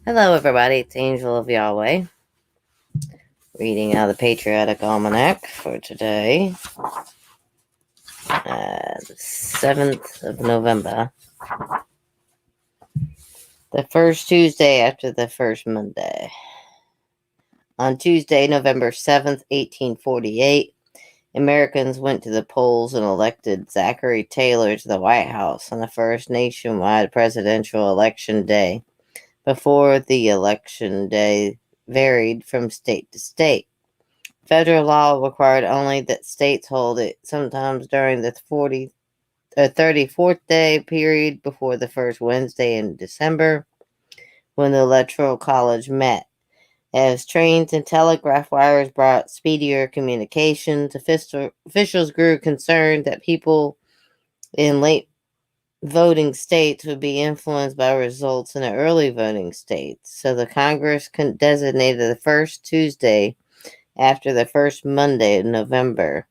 Hello, everybody. It's Angel of Yahweh, reading out of the Patriotic Almanac for today, the 7th of November, the first Tuesday after the first Monday. On Tuesday, November 7th, 1848, Americans went to the polls and elected Zachary Taylor to the White House on the first nationwide presidential election day. Before the election day varied from state to state. Federal law required only that states hold it sometimes during the 34th day period before the first Wednesday in December, when the Electoral College met. As trains and telegraph wires brought speedier communications, officials grew concerned that people in late voting states would be influenced by results in the early voting states. So the Congress designated the first Tuesday after the first Monday of November.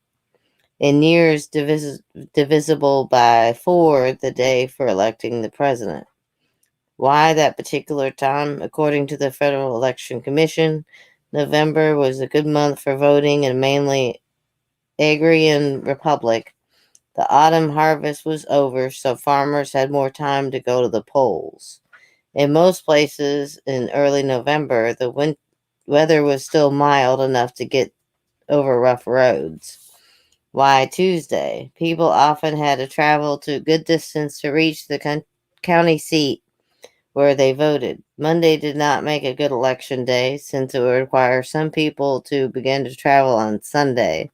In years divisible by 4, the day for electing the president. Why that particular time? According to the Federal Election Commission, November was a good month for voting in mainly agrarian republic. The autumn harvest was over, so farmers had more time to go to the polls. In most places in early November, the weather was still mild enough to get over rough roads. Why Tuesday? People often had to travel to a good distance to reach the county seat where they voted. Monday did not make a good election day since it would require some people to begin to travel on Sunday,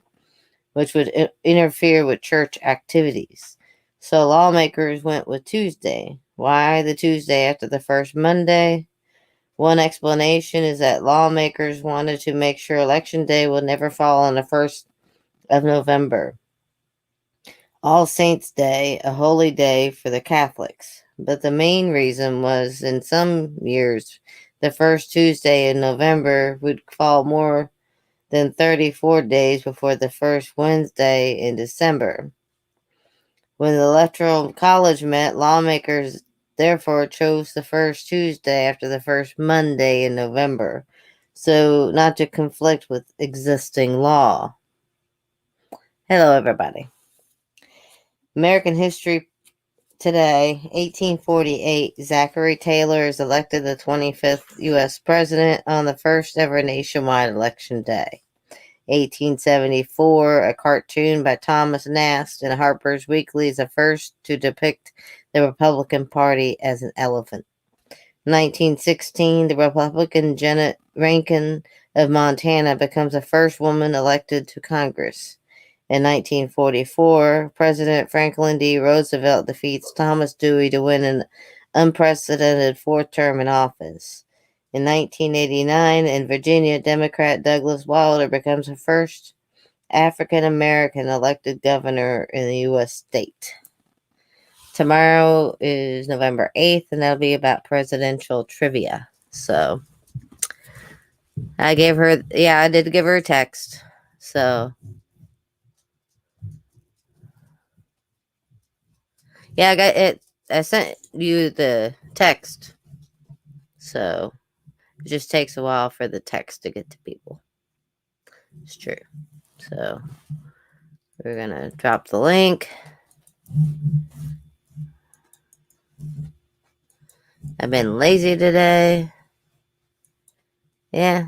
which would interfere with church activities. So lawmakers went with Tuesday. Why the Tuesday after the first Monday? One explanation is that lawmakers wanted to make sure Election Day would never fall on the 1st of November. All Saints' Day, a holy day for the Catholics. But the main reason was in some years, the first Tuesday in November would fall more than 34 days before the first Wednesday in December. When the Electoral College met, lawmakers therefore chose the first Tuesday after the first Monday in November, so not to conflict with existing law. Hello, everybody. American history today, 1848, Zachary Taylor is elected the 25th U.S. President on the first ever nationwide election day. 1874, a cartoon by Thomas Nast in Harper's Weekly is the first to depict the Republican Party as an elephant. 1916, the Republican Janet Rankin of Montana becomes the first woman elected to Congress. In 1944, President Franklin D. Roosevelt defeats Thomas Dewey to win an unprecedented fourth term in office. In 1989, in Virginia, Democrat Douglas Wilder becomes the first African American elected governor in the U.S. state. Tomorrow is November 8th, and that'll be about presidential trivia. So, I did give her a text. So, yeah, I got it. I sent you the text. So, it just takes a while for the text to get to people. It's true. So, we're going to drop the link. I've been lazy today. Yeah,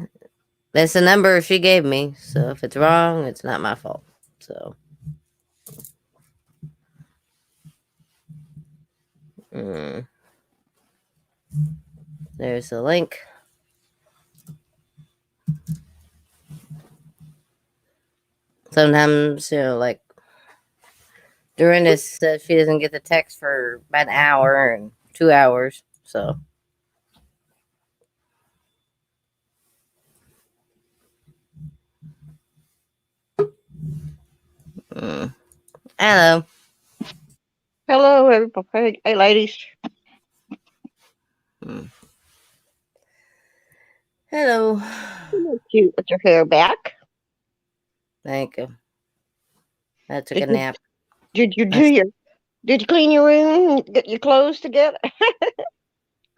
that's the number she gave me. So, if it's wrong, it's not my fault. So, there's the link. Sometimes, like Dorinda says she doesn't get the text for about an hour and 2 hours. So, hello. Hello, everybody. Hey, ladies. Hello. You look cute with your hair back. Thank you. I took a Did you, nap. did you do your? Did you clean your room? Get your clothes together?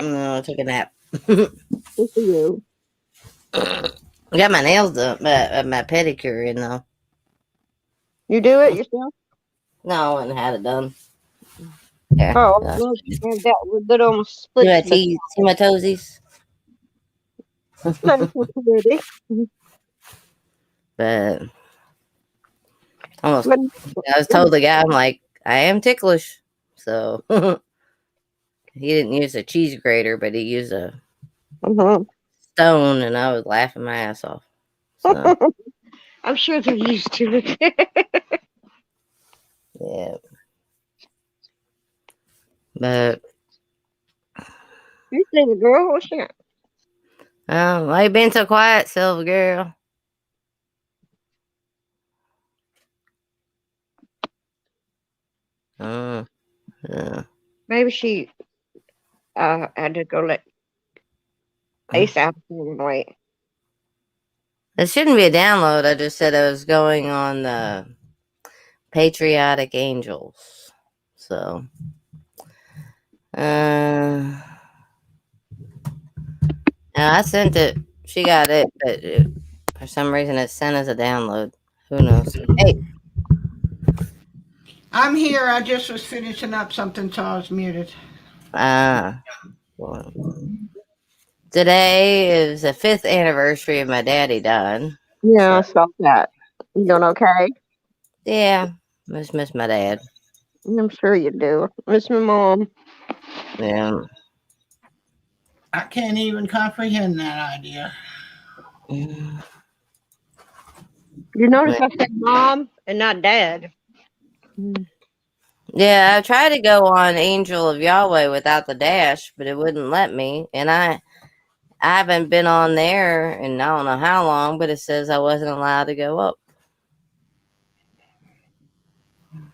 No, I took a nap. Good for you. I got my nails done, my pedicure in though. You do it yourself? No, I hadn't had it done. Yeah. Oh, well, and that would that almost See my splits the teeth, see my toesies. pretty. But almost, When, I was told the guy, I'm like, I am ticklish. So he didn't use a cheese grater, but he used a Mhm. stone, and I was laughing my ass off. So I'm sure they're used to it. yeah, but You say the girl? What's that? why you been so quiet, Silver girl? Yeah. Maybe she had to go let Ace out wait. It shouldn't be a download. I just said I was going on the Patriotic Angels. So, I sent it. She got it, but for some reason it sent as a download. Who knows? Hey, I'm here. I just was finishing up something, so I was muted. well, today is the 5th anniversary of my daddy dying. Yeah, I saw that. You doing okay? Yeah, just miss my dad. I'm sure you do. Miss my mom. Yeah. I can't even comprehend that idea. Mm. You notice I said mom and not dad. Yeah, I tried to go on Angel of Yahweh without the dash, but it wouldn't let me. And I haven't been on there in I don't know how long, but it says I wasn't allowed to go up.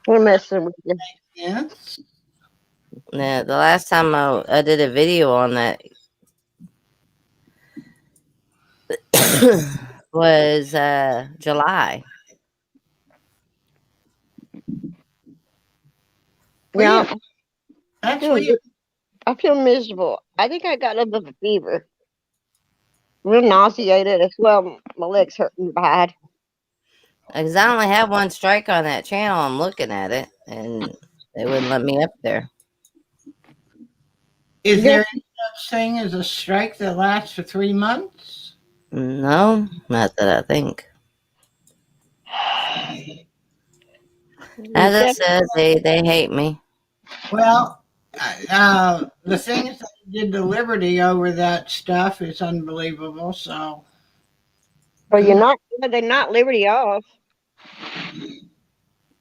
We're messing with you. Yes. Yeah, the last time I did a video on that was July. Well, Yeah, actually, I feel miserable. I think I got a bit of a fever. Real nauseated as well. My legs hurting bad. Because I only have one strike on that channel. I'm looking at it, and they wouldn't let me up there. is Yeah. there any such thing as a strike that lasts for 3 months? No, not that I think. As I said, they hate me. Well, the things that you did to Liberty over that stuff is unbelievable. So, Well, you're not. They're not Liberty off.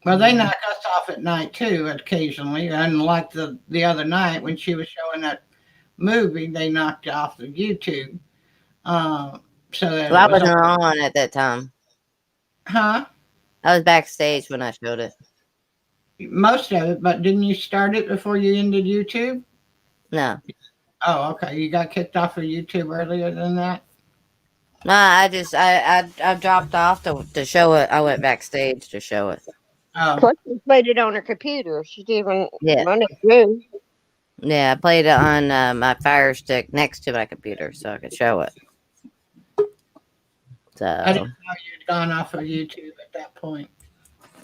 well, they knock us off at night too, occasionally. Unlike the other night when she was showing that movie, they knocked off the YouTube. So that Well, I it was, wasn't on at that time. huh? I was backstage when I showed it. Most of it, but didn't you start it before you ended YouTube? No, Oh, okay. You got kicked off of YouTube earlier than that? no, I dropped off to show it. I went backstage to show it. Oh, Plus, she played it on her computer. She didn't even Yeah, run it through. yeah. I played it on my Fire Stick next to my computer so I could show it. I didn't So know you'd gone off of YouTube at that point.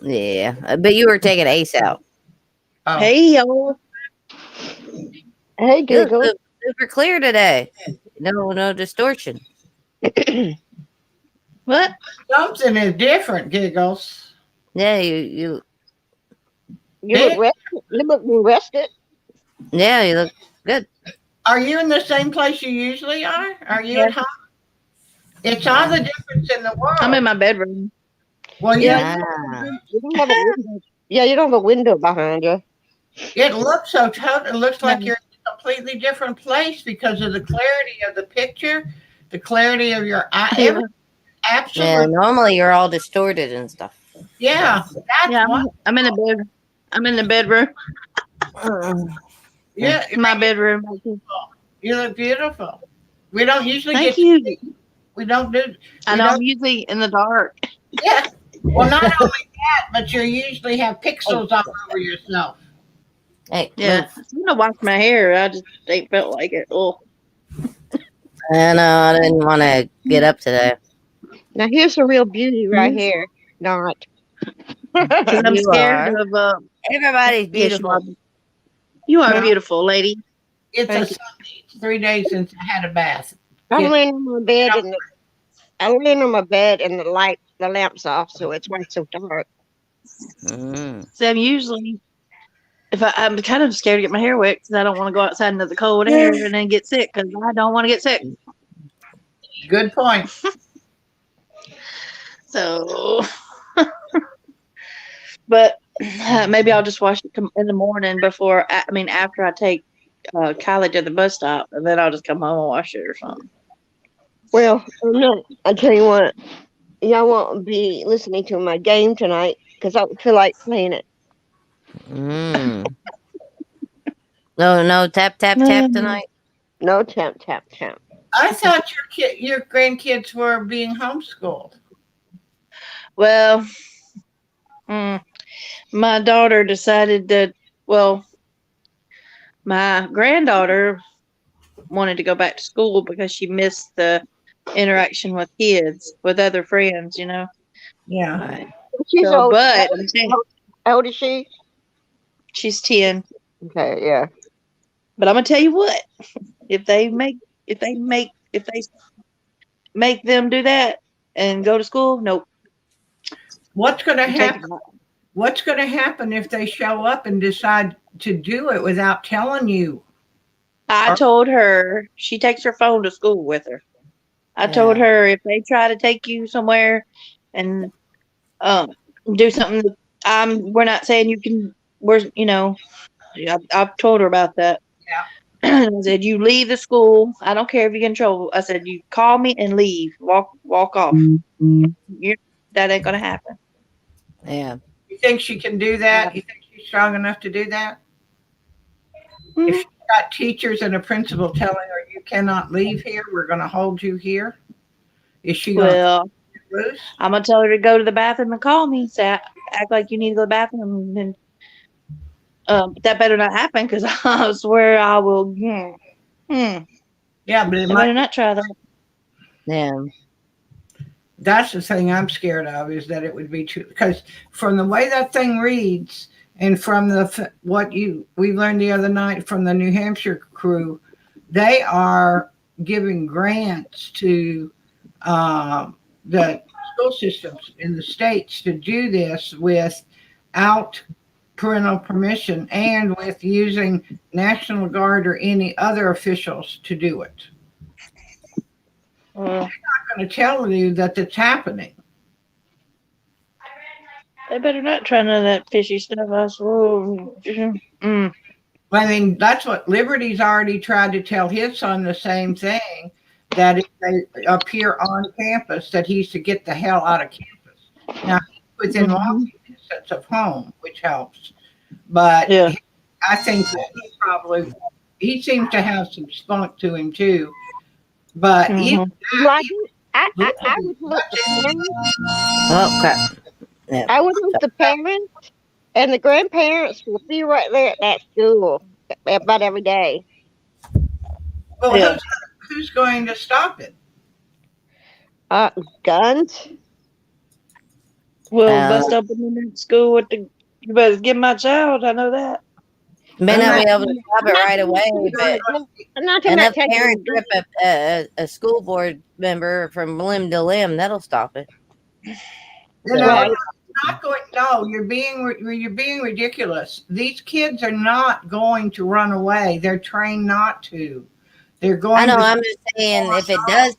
yeah, but you were taking Ace out. Oh, Hey, y'all. Hey, You Giggle. look super clear today. No distortion. What? something is different, Giggles. Yeah, you You look rested. You look rested. yeah, you look good. Are you in the same place you usually are? Are you at home? It's all the difference in the world. I'm in my bedroom. Well, Yeah. Ah, You don't have a window. Yeah, you don't have a window behind you. it looks so total. It looks like Yeah. you're in a completely different place because of the clarity of the picture, the clarity of your eye. Yeah. yeah. Absolutely. Normally you're all distorted and stuff. Yeah, that's Yeah, what. I'm in the bed. I'm in the bedroom. Yeah, In my bedroom. you look beautiful. We don't usually Thank get. you. We don't do. I we know don't- I'm usually in the dark. Yeah. Well, not only that, but you usually have pixels all over yourself. Hey, Yeah. move. I'm gonna wash my hair. I just ain't felt like it. Oh, I know, I didn't want to get up today. Now here's a real beauty right Mhm. here. Not. Because I'm You scared are. of. Everybody's Yes, beautiful. you are Well, beautiful, lady. it's a Thank you. Sunday. It's 3 days since I had a bath. I'm Get, laying on my bed and I'm laying on my bed and the lamp's off, so it's why it's so dark. Mm. So I'm usually, I'm kind of scared to get my hair wet because I don't want to go outside into the cold air and then get sick because I don't want to get sick. good point. So, but maybe I'll just wash it in the morning after I take Kylie to the bus stop, and then I'll just come home and wash it or something. Well, I tell you what, y'all won't be listening to my game tonight because I don't feel like playing it. Mm. No, tap tonight. No tap, tap, tap. I thought your grandkids were being homeschooled. Well, my daughter decided that, well, my granddaughter wanted to go back to school because she missed the interaction with kids, with other friends, you know. Yeah. Right. She's So, old. but I'm saying, How old is she? she's 10. Okay, yeah. But I'm gonna tell you what, if they make them do that and go to school, nope. What's going to I'm taking happen? What's going to happen if they show up and decide to do it without telling you? I told her she takes her phone to school with her. I told Yeah. her if they try to take you somewhere and do something, we're not saying you can. I've told her about that. Yeah. I said you leave the school. I don't care if you get in trouble. I said you call me and leave. Walk off. That ain't gonna happen. Yeah. You think she can do that? You think she's strong enough to do that? Mhm. If she's got teachers and a principal telling her you cannot leave here, we're going to hold you here. Is she going Well, to loose? I'm gonna tell her to go to the bathroom and call me. Say, act like you need to go to the bathroom, and that better not happen because I swear I will. Yeah, but it I might. better not try that. Yeah. That's the thing I'm scared of, is that it would be true. Because from the way that thing reads, and from we learned the other night from the New Hampshire crew, they are giving grants to the school systems in the states to do this without parental permission and with using National Guard or any other officials to do it. Well, I'm going to tell you that it's happening. they better not try none of that fishy stuff. I swear. I mean, that's what Liberty's already tried to tell his son, the same thing, that if they appear on campus, that he's to get the hell out of campus. Now, he's within walking distance of home, which helps. But Yeah. I think that he seems to have some spunk to him too. But even Like I would hope the parents, Oh crap. Yeah. I would hope the parents and the grandparents will be right there at that school about every day. well, Yeah. who's going to stop it? Guns. Well, bust open in that school with the. You better give my child. I know that. May not be able to stop it right away, but I'm not talking enough about taking parent them. trip a school board member from limb to limb, that'll stop it. Right. Not going. No, you're being ridiculous. These kids are not going to run away. They're trained not to. They're going. I know. to I'm just saying, if it does,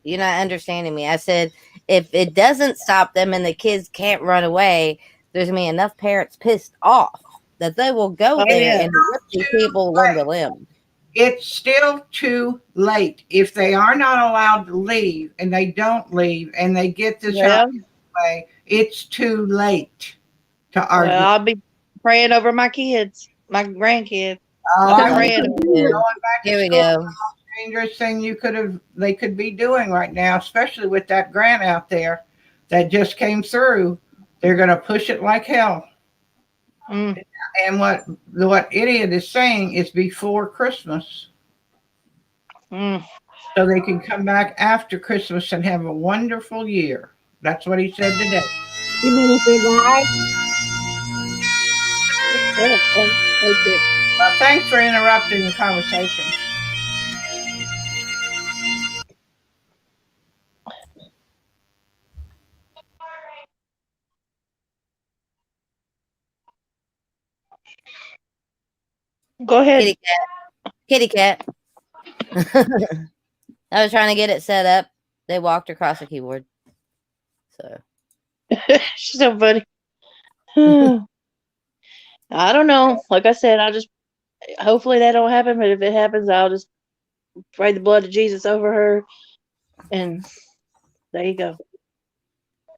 you're not understanding me. I said if it doesn't stop them and the kids can't run away, there's gonna be enough parents pissed off that they will go there and rip these people limb to limb. It's still too late. If they are not allowed to leave and they don't leave and they get this out of the way, it's too late to argue. Well, I'll be praying over my kids, my grandkids. I'm praying. going back to Here we school. go. The most dangerous thing they could be doing right now, especially with that grant out there that just came through. They're going to push it like hell. Mm. And what idiot is saying is before Christmas. Mm. so they can come back after Christmas and have a wonderful year. That's what he said today. You mean if they die? Okay. Thanks for interrupting the conversation. Go ahead. Kitty cat. Kitty cat. I was trying to get it set up. They walked across the keyboard. So She's so funny. I don't know. Like I said, hopefully that don't happen. But if it happens, I'll just pray the blood of Jesus over her, and there you go.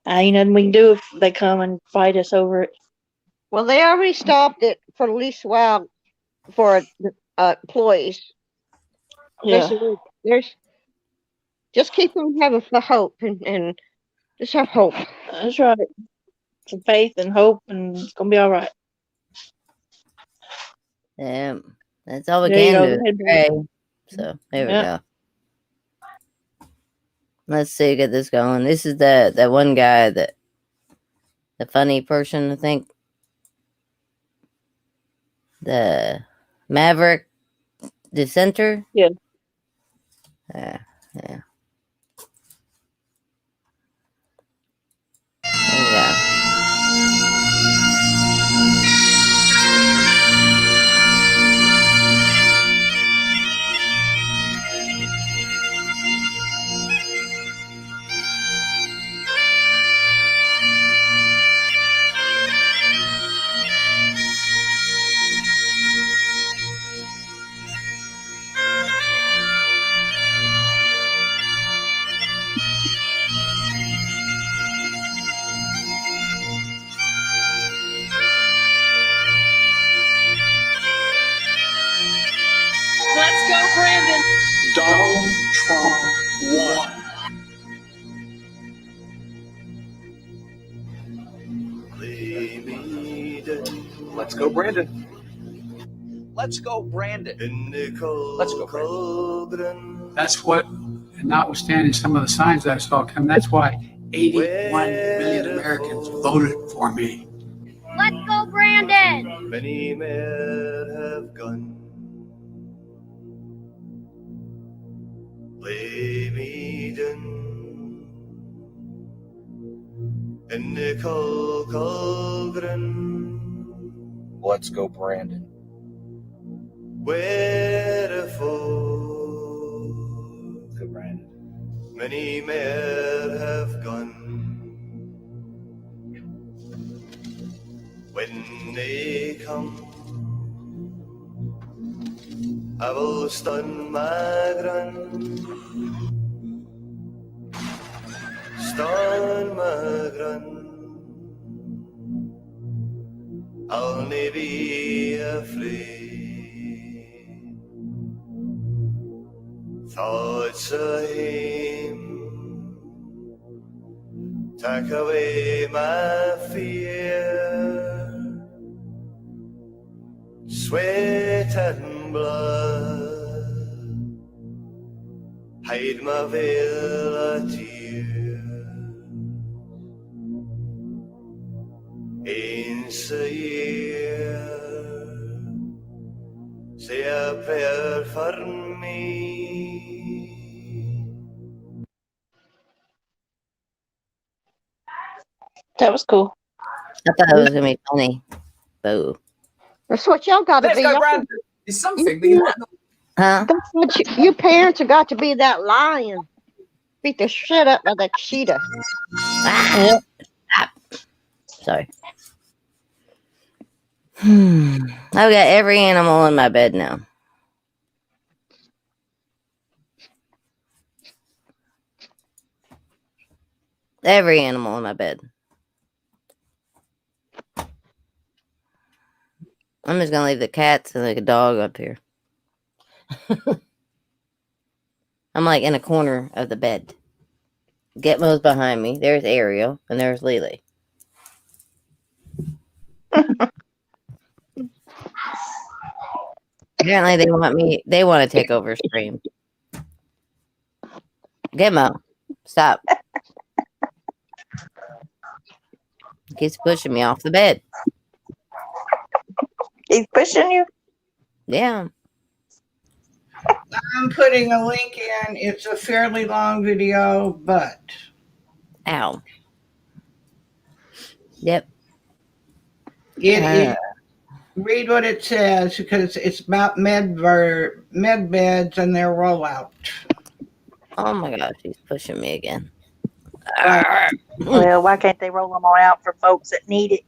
Ain't nothing we can do if they come and fight us over it. Well, they already stopped it for at least a while for employees. Yeah, There's just keep on having the hope and just have hope. that's right. Some faith and hope, and it's gonna be all right. that's all we There you can go. do. Go ahead, Pray. So there we Yeah. go. Let's see, get this going. This is the one guy that the funny person, I think. The Maverick Dissenter. Yeah. Yeah. There you go. Let's go, Brandon. Donald Trump won. Let's go, Brandon. Let's go, Brandon. Let's go, Brandon. That's what, notwithstanding some of the signs I saw come, that's why 81 million Americans voted for me. Let's go, Brandon! Many men have gone. Lay me down in the cold cauldron. Let's go, Brandon. Where the fall. Let's go, Brandon. Many men have gone. When they come, I will stand my ground. Stand my ground. I'll never be afraid. Thoughts of him take away my fear. Sweat and blood hide my veil of tears. Eens a year, say a prayer for me. That was cool. I thought it was gonna be funny. Boo. That's what y'all got to Let's be. go, Y'all- Brandon. It's something. You know. Huh? That's what you parents have got to be that lion. Beat the shit up of that cheetah. Ah. Ah. Sorry. I've got every animal in my bed now. Every animal in my bed. I'm just gonna leave the cats and like a dog up here. I'm like in a corner of the bed. Gitmo's behind me. There's Ariel and there's Lily. Apparently they want to take over stream. Gizmo, stop. Keeps pushing me off the bed. He's pushing you. Yeah. I'm putting a link in. It's a fairly long video, but Ow. Yep. read what it says because it's about med beds and their rollout. Oh my gosh, he's pushing me again. Well, why can't they roll them all out for folks that need it?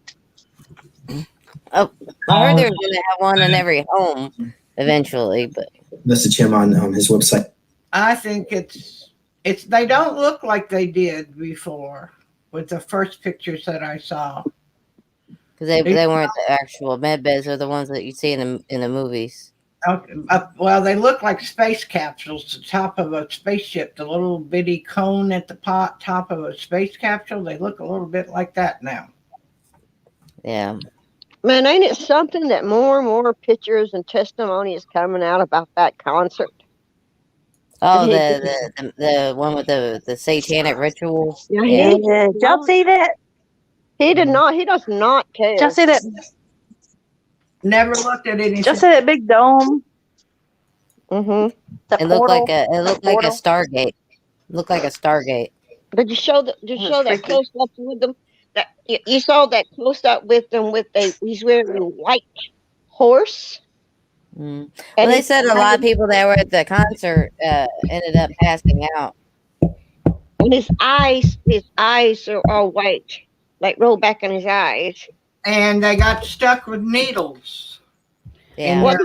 Oh, I heard they're going to have one in every home eventually, but Message him on his website. I think it's they don't look like they did before with the first pictures that I saw. because they weren't the actual med beds, or the ones that you see in the movies. Well, they look like space capsules, the top of a spaceship, the little bitty cone at the top of a space capsule. They look a little bit like that now. Yeah. Man, ain't it something that more and more pictures and testimony is coming out about that concert? Oh, the one with the satanic ritual. Yeah, Yeah. Did y'all see that? He did not. He does not care. Did y'all see that? Never looked at anything. Did y'all see that big dome? Mm-hmm. It looked like a Stargate. Looked like a Stargate. Did you show that? Did you show that close up with them? That you saw that close up with them with he's wearing a white horse. Mm. Well, they said a lot of people that were at the concert ended up passing out. And his eyes are all white, like roll back in his eyes. And they got stuck with needles. Yeah. What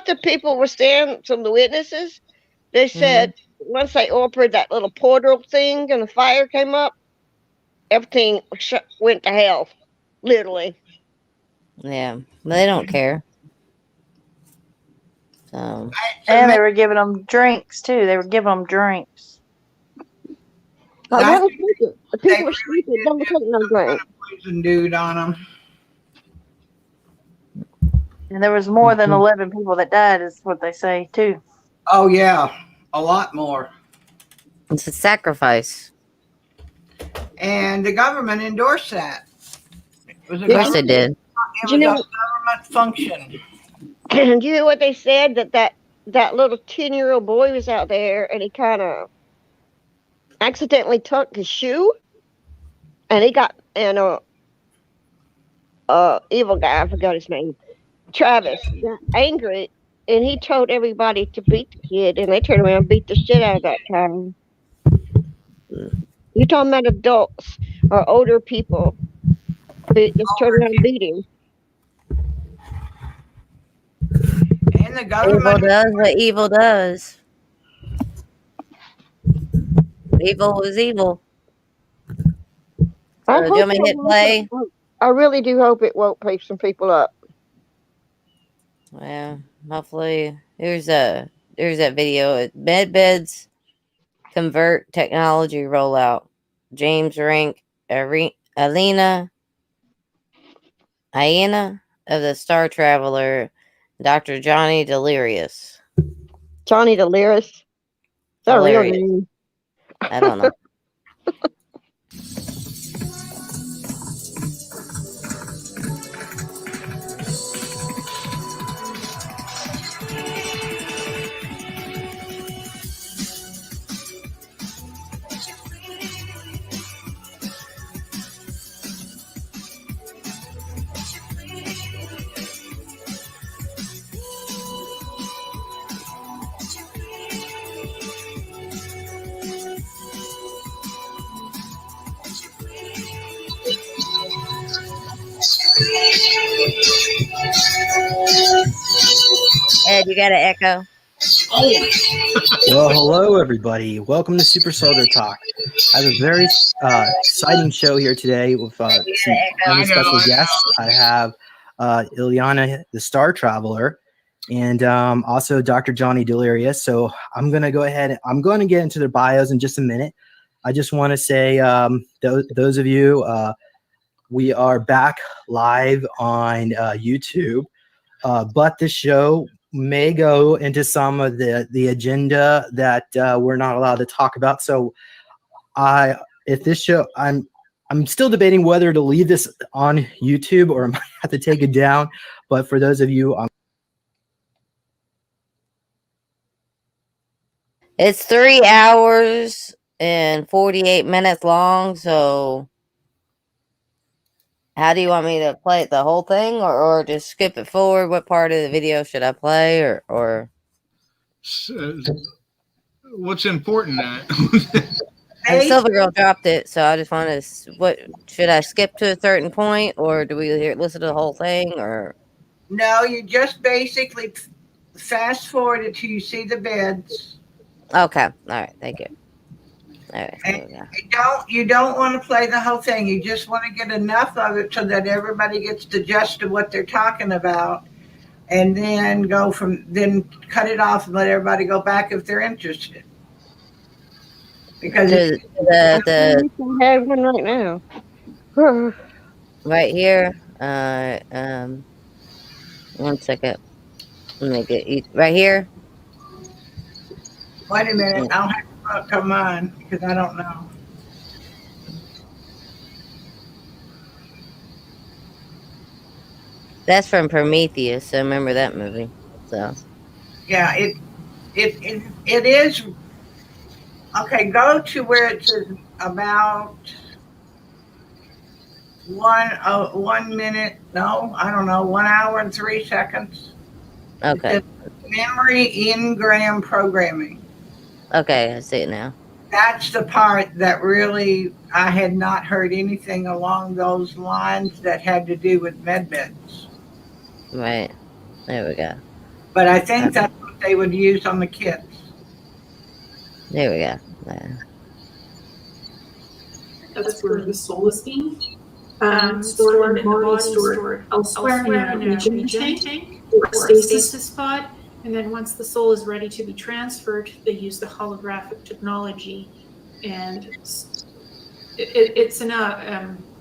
the people were saying from the witnesses, they said once they opened that little portal thing and the fire came up, everything went to hell, literally. Yeah. But they don't care. So. And they were giving them drinks too. They were giving them drinks. The people were sleeping. Don't take no drink. Poison dude on them. And there was more than 11 people that died, is what they say too. Oh yeah, a lot more. It's a sacrifice. And the government endorsed that. It was a Of course they did. It was a government function. And you know what they said? That little 10-year-old boy was out there and he kind of accidentally tucked his shoe, and he got evil guy, I forgot his name, Travis, got angry, and he told everybody to beat the kid, and they turned around and beat the shit out of that guy. You're talking about adults or older people. Just turn around and beat him. And the government Evil does what evil does. Evil is evil. I Do you want me to hit play? I really do hope it won't pay some people up. Well, hopefully. Here's that video. Med beds convert technology rollout. James Rink, Iena of the Star Traveler, Dr. Johnny Delirious. Johnny Delirious? Is that a real name? I don't know. Ed, you got an echo? Well, hello, everybody. Welcome to Super Soldier Talk. I have a very exciting show here today with some many special guests. I have Ileana, the Star Traveler, and also Dr. Johnny Delirious. So I'm going to go ahead. I'm going to get into their bios in just a minute. I just want to say, those of you, we are back live on YouTube, but this show may go into some of the agenda that we're not allowed to talk about. So if this show, I'm still debating whether to leave this on YouTube or I might have to take it down. But for those of you, It's 3 hours and 48 minutes long. So, how do you want me to play it, the whole thing, or just skip it forward? What part of the video should I play, or? What's important? And Silver Girl dropped it, so I just wanted to. What should I skip to a certain point, or do we listen to the whole thing, or? No, you just basically fast forward it till you see the beds. Okay, all right, thank you. All right, there we go. You don't want to play the whole thing. You just want to get enough of it so that everybody gets the gist of what they're talking about, and then then cut it off and let everybody go back if they're interested. Because I have one right now. Right here. 1 second. Let me get right here. Wait a minute. I'll have to look on mine because I don't know. That's from Prometheus. So remember that movie. So. Yeah, it is. Okay, go to where it says about 1 minute. No, I don't know. 1 hour and 3 seconds. Okay. Memory engram programming. Okay, I see it now. That's the part that really I had not heard anything along those lines that had to do with med beds. Right. There we go. But I think that's what they would use on the kits. There we go. Yeah. That's where the soul is being stored in the body, stored elsewhere in a region tank or a stasis pod. And then once the soul is ready to be transferred, they use the holographic technology, and it's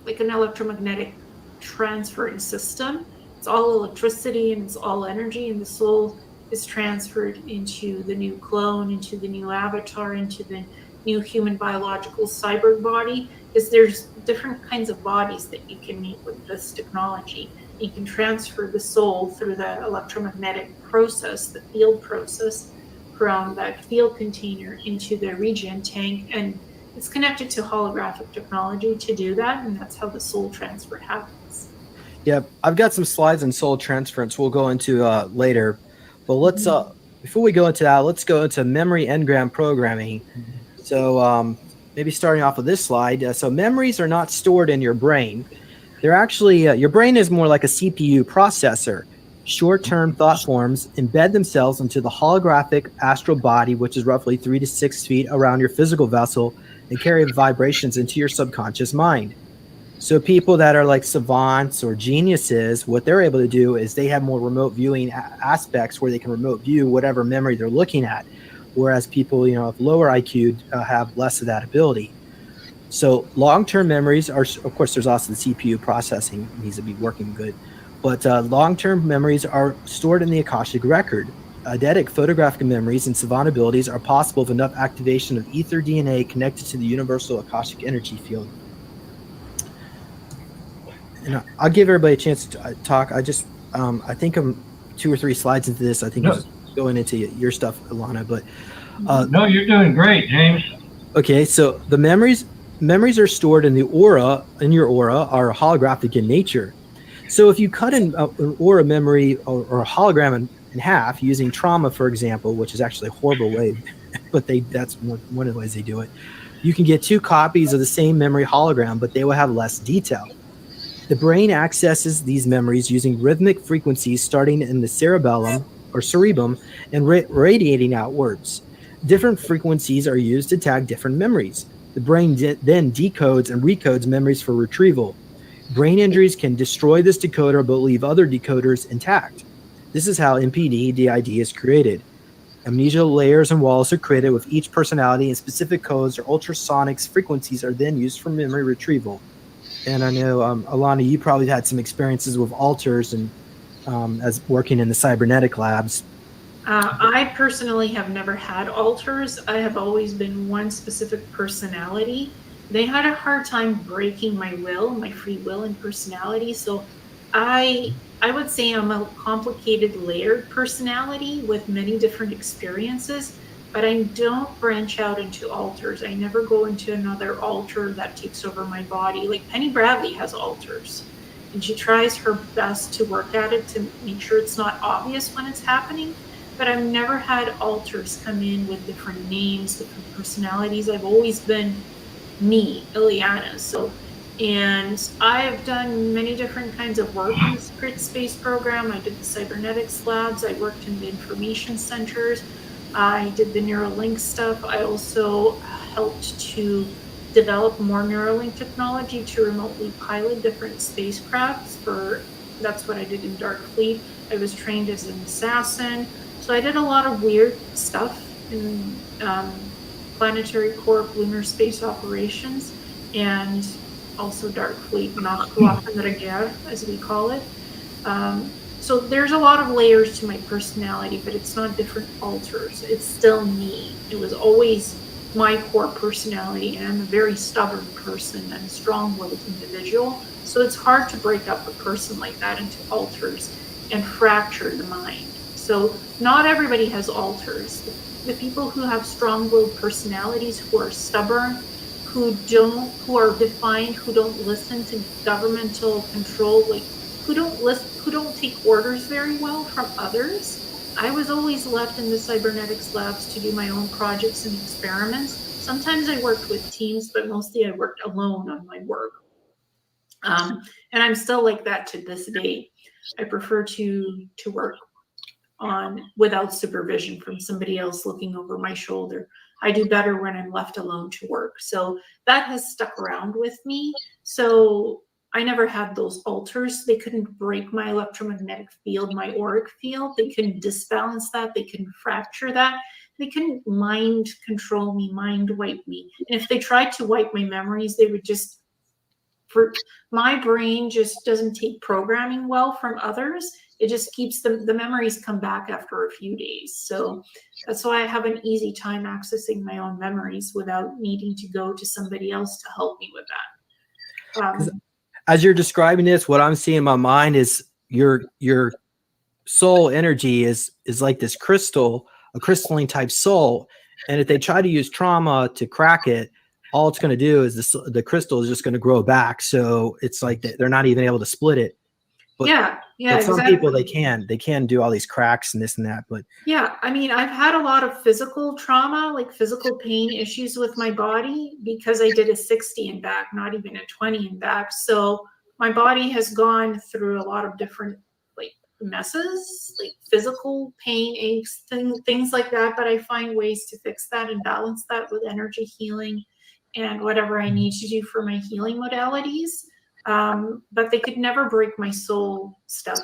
like an electromagnetic transferring system. It's all electricity and it's all energy, and the soul is transferred into the new clone, into the new avatar, into the new human biological cyber body. Because there's different kinds of bodies that you can meet with this technology. You can transfer the soul through the electromagnetic process, the field process, from that field container into the regen tank, and it's connected to holographic technology to do that, and that's how the soul transfer happens. Yeah, I've got some slides on soul transference we'll go into later, but let's before we go into that, let's go into memory engram programming. So maybe starting off with this slide. So memories are not stored in your brain. They're actually, your brain is more like a CPU processor. Short-term thought forms embed themselves into the holographic astral body, which is roughly 3 to 6 feet around your physical vessel, and carry vibrations into your subconscious mind. So people that are like savants or geniuses, what they're able to do is they have more remote viewing aspects where they can remote view whatever memory they're looking at. Whereas people, of lower IQ have less of that ability. So long-term memories are, of course, there's also the CPU processing needs to be working good, but long-term memories are stored in the Akashic record. Eidetic photographic memories and savant abilities are possible with enough activation of ether DNA connected to the universal Akashic energy field. And I'll give everybody a chance to talk. I think I'm 2 or 3 slides into this. I think I'm just going into your stuff, Alana, but no, you're doing great, James. Okay, so the memories are stored in the aura, in your aura, are holographic in nature. So if you cut an aura memory or a hologram in half using trauma, for example, which is actually a horrible way, but that's one of the ways they do it, you can get 2 copies of the same memory hologram, but they will have less detail. The brain accesses these memories using rhythmic frequencies starting in the cerebellum or cerebrum and radiating outwards. Different frequencies are used to tag different memories. The brain then decodes and recodes memories for retrieval. Brain injuries can destroy this decoder but leave other decoders intact. This is how MPD DID is created. Amnesia layers and walls are created with each personality, and specific codes or ultrasonics frequencies are then used for memory retrieval. And I know, Alana, you probably had some experiences with alters and as working in the cybernetic labs. I personally have never had alters. I have always been one specific personality. They had a hard time breaking my will, my free will and personality. So I would say I'm a complicated, layered personality with many different experiences, but I don't branch out into alters. I never go into another alter that takes over my body. Like Penny Bradley has alters, and she tries her best to work at it to make sure it's not obvious when it's happening. But I've never had alters come in with different names, different personalities. I've always been me, Ileana. So, and I have done many different kinds of work in the Secret Space program. I did the cybernetics labs. I worked in the information centers. I did the Neuralink stuff. I also helped to develop more Neuralink technology to remotely pilot different spacecrafts. That's what I did in Dark Fleet. I was trained as an assassin. So I did a lot of weird stuff in Planetary Corp lunar space operations, and also Dark Fleet, Nachtwacht de la Guerre, as we call it. So there's a lot of layers to my personality, but it's not different alters. It's still me. It was always my core personality, and I'm a very stubborn person and a strong-willed individual. So it's hard to break up a person like that into alters and fracture the mind. So not everybody has alters. The people who have strong-willed personalities, who are stubborn, who are defiant, who don't listen to governmental control, like who don't take orders very well from others. I was always left in the cybernetics labs to do my own projects and experiments. Sometimes I worked with teams, but mostly I worked alone on my work. And I'm still like that to this day. I prefer to work without supervision from somebody else looking over my shoulder. I do better when I'm left alone to work. So that has stuck around with me. So I never had those alters. They couldn't break my electromagnetic field, my auric field. They couldn't disbalance that. They couldn't fracture that. They couldn't mind control me, mind wipe me. And if they tried to wipe my memories, they would my brain just doesn't take programming well from others. It just keeps the memories come back after a few days. So that's why I have an easy time accessing my own memories without needing to go to somebody else to help me with that. As you're describing this, what I'm seeing in my mind is your soul energy is like this crystal, a crystalline type soul. And if they try to use trauma to crack it, all it's going to do is the crystal is just going to grow back. So it's like they're not even able to split it. But, but some exactly. people they can do all these cracks and this and that. But yeah, I mean, I've had a lot of physical trauma, like physical pain issues with my body because I did a 60 and back, not even a 20 and back. So my body has gone through a lot of different like messes, like physical pain, aches, things like that. But I find ways to fix that and balance that with energy healing and whatever I need to do for my healing modalities. But they could never break my soul stuff.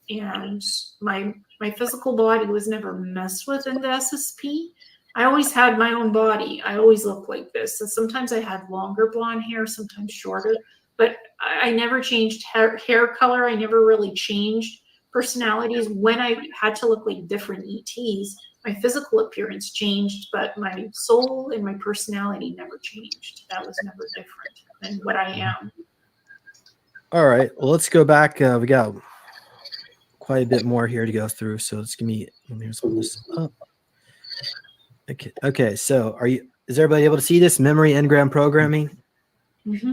And my physical body was never messed with in the SSP. I always had my own body. I always looked like this. So sometimes I had longer blonde hair, sometimes shorter, but I never changed hair color. I never really changed personalities. When I had to look like different ETs, my physical appearance changed, but my soul and my personality never changed. That was never different than what I am. all right, well, let's go back. We got quite a bit more here to go through. So let me just hold this up. Okay. So is everybody able to see this? Memory engram programming. Mm-hmm.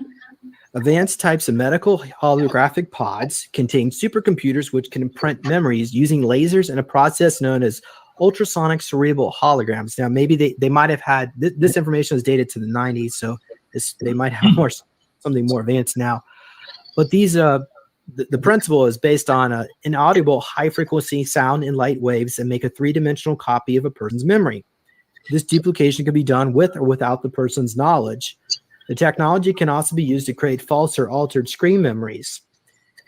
Advanced types of medical holographic pods contain supercomputers which can imprint memories using lasers and a process known as ultrasonic cerebral holograms. Now, maybe they might have had this information was dated to the 90s, so they might have something more advanced now. But these the principle is based on inaudible high-frequency sound and light waves that make a three-dimensional copy of a person's memory. This duplication can be done with or without the person's knowledge. The technology can also be used to create false or altered screen memories.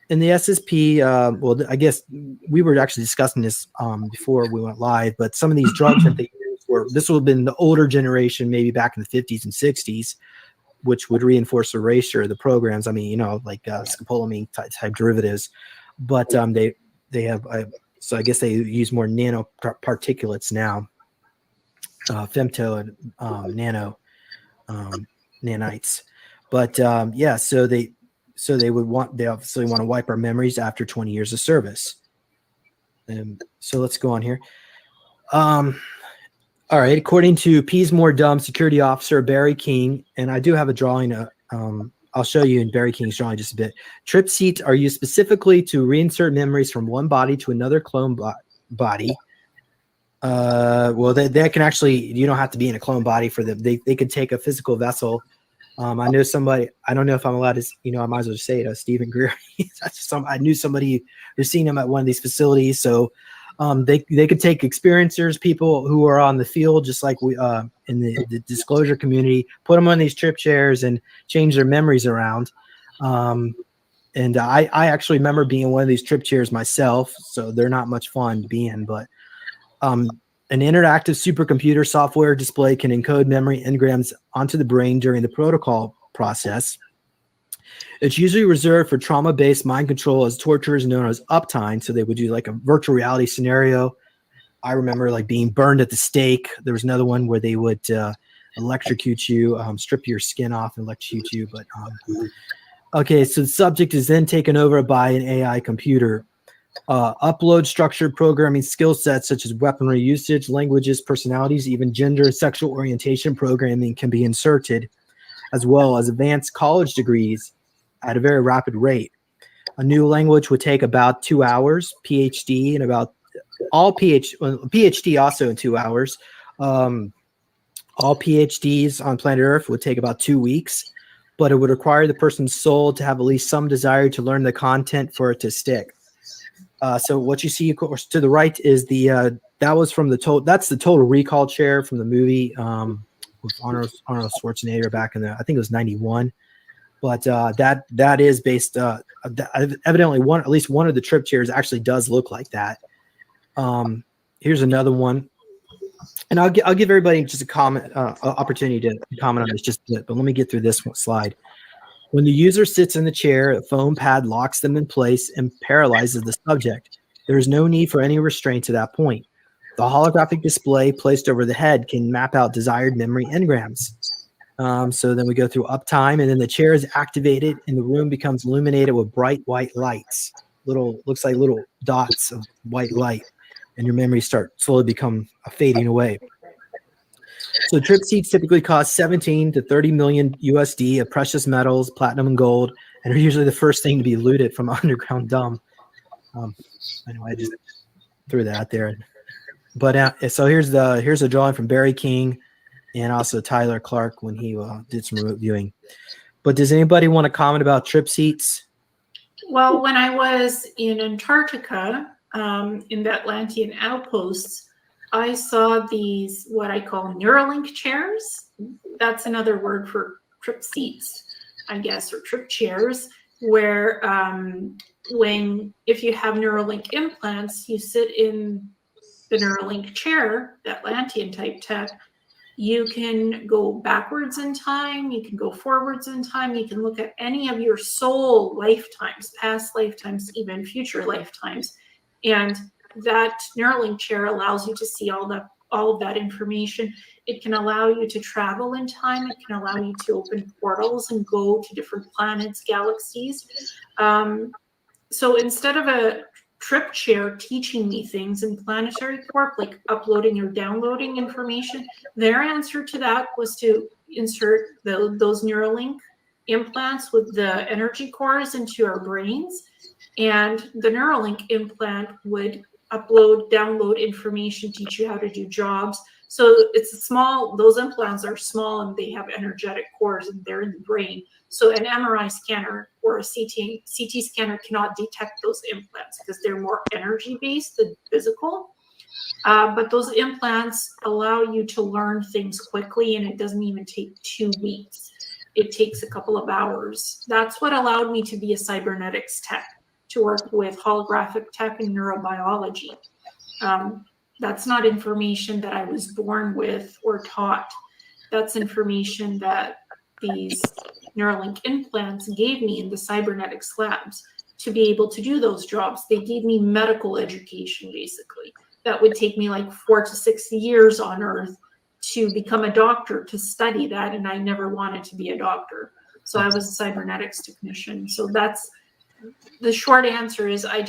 In the SSP, well, I guess we were actually discussing this before we went live, but some of these drugs that they used this would have been the older generation, maybe back in the 50s and 60s, which would reinforce erasure of the programs. I mean, like scopolamine type derivatives, but they have So I guess they use more nano particulates now, femto and nanites. But they obviously want to wipe our memories after 20 years of service. So let's go on here. All right. According to Peasmore Dumb security officer Barry King, and I do have a drawing. I'll show you in Barry King's drawing just a bit. Trip seats are used specifically to reinsert memories from one body to another clone body. Well, they can actually. You don't have to be in a clone body for them. They could take a physical vessel. I know somebody. I don't know if I'm allowed to. I might as well just say it. Stephen Greer. I knew somebody who's seen him at one of these facilities. So. They could take experiencers, people who are on the field, just like we in the disclosure community, put them on these trip chairs and change their memories around. And I actually remember being in one of these trip chairs myself, so they're not much fun to be in. But an interactive supercomputer software display can encode memory engrams onto the brain during the protocol process. It's usually reserved for trauma-based mind control, as torture is known as uptime. So they would do like a virtual reality scenario. I remember like being burned at the stake. There was another one where they would electrocute you, strip your skin off and electrocute you. But okay, so the subject is then taken over by an AI computer. Upload structured programming skill sets such as weaponry usage, languages, personalities, even gender and sexual orientation programming can be inserted, as well as advanced college degrees at a very rapid rate. A new language would take about 2 hours, PhD in about PhD also in 2 hours. All PhDs on planet Earth would take about 2 weeks, but it would require the person's soul to have at least some desire to learn the content for it to stick. So what you see, of course, to the right is that's the Total Recall chair from the movie with Arnold Schwarzenegger back in I think it was 91. But that is based evidently at least one of the trip chairs actually does look like that. Here's another one, and I'll give everybody just a comment opportunity to comment on this just a bit. But let me get through this one slide. When the user sits in the chair, a foam pad locks them in place and paralyzes the subject. There is no need for any restraint at that point. The holographic display placed over the head can map out desired memory engrams. So then we go through uptime, and then the chair is activated and the room becomes illuminated with bright white lights. Looks like little dots of white light, and your memories start slowly become fading away. So trip seats typically cost 17 to 30 million USD of precious metals, platinum and gold, and are usually the first thing to be looted from underground dump. Anyway, I just threw that out there. But so here's a drawing from Barry King and also Tyler Clark when he did some remote viewing. But does anybody want to comment about trip seats? Well, when I was in Antarctica, in the Atlantean outposts, I saw these, what I call Neuralink chairs. That's another word for trip seats, I guess, or trip chairs, where if you have Neuralink implants, you sit in the Neuralink chair, the Atlantean type tech. You can go backwards in time, you can go forwards in time, you can look at any of your soul lifetimes, past lifetimes, even future lifetimes. And that Neuralink chair allows you to see all of that information. It can allow you to travel in time. It can allow you to open portals and go to different planets, galaxies. So instead of a trip chair teaching me things in Planetary Corp, like uploading or downloading information, their answer to that was to insert those Neuralink implants with the energy cores into our brains. And the Neuralink implant would upload, download information, teach you how to do jobs. So it's those implants are small and they have energetic cores and they're in the brain. So an MRI scanner or a CT scanner cannot detect those implants because they're more energy based than physical. But those implants allow you to learn things quickly, and it doesn't even take 2 weeks. It takes a couple of hours. That's what allowed me to be a cybernetics tech, to work with holographic tech and neurobiology. That's not information that I was born with or taught. That's information that these Neuralink implants gave me in the cybernetics labs. to be able to do those jobs. They gave me medical education, basically. That would take me like 4 to 6 years on Earth to become a doctor, to study that, and I never wanted to be a doctor. So I was a cybernetics technician. So that's the short answer is I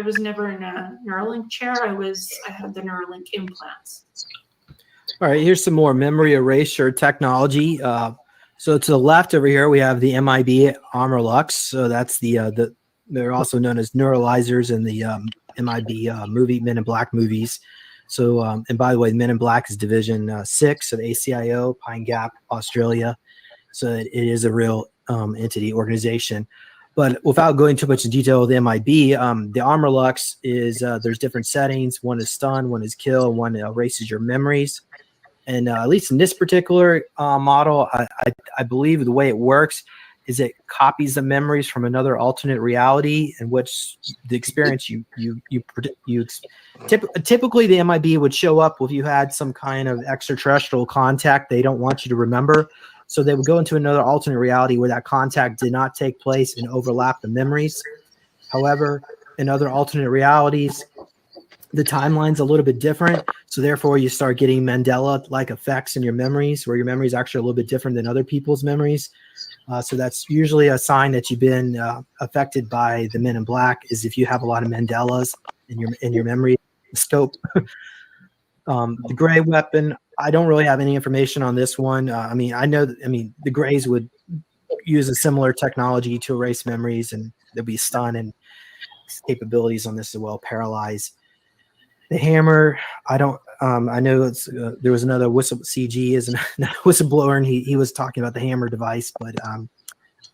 was never in a Neuralink chair. I had the Neuralink implants. All right, here's some more memory erasure technology. So to the left over here, we have the MIB Armorlux. So that's they're also known as neuralizers in the MIB movie, Men in Black movies. So, and by the way, Men in Black is Division 6 of ACIO, Pine Gap, Australia. So it is a real entity organization. But without going too much in detail with the MIB, the Armorlux is there's different settings. One is stun, one is kill, one erases your memories. And at least in this particular model, I believe the way it works is it copies the memories from another alternate reality in which the experience typically the MIB would show up if you had some kind of extraterrestrial contact they don't want you to remember. So they would go into another alternate reality where that contact did not take place and overlap the memories. However, in other alternate realities, the timeline's a little bit different. So therefore you start getting Mandela-like effects in your memories where your memory is actually a little bit different than other people's memories. So that's usually a sign that you've been affected by the Men in Black is if you have a lot of Mandelas in your memory scope. The gray weapon, I don't really have any information on this one. The Greys would use a similar technology to erase memories, and there'll be stun and capabilities on this as well, paralyze. The hammer, I know there was another CG is a whistleblower, and he was talking about the hammer device, but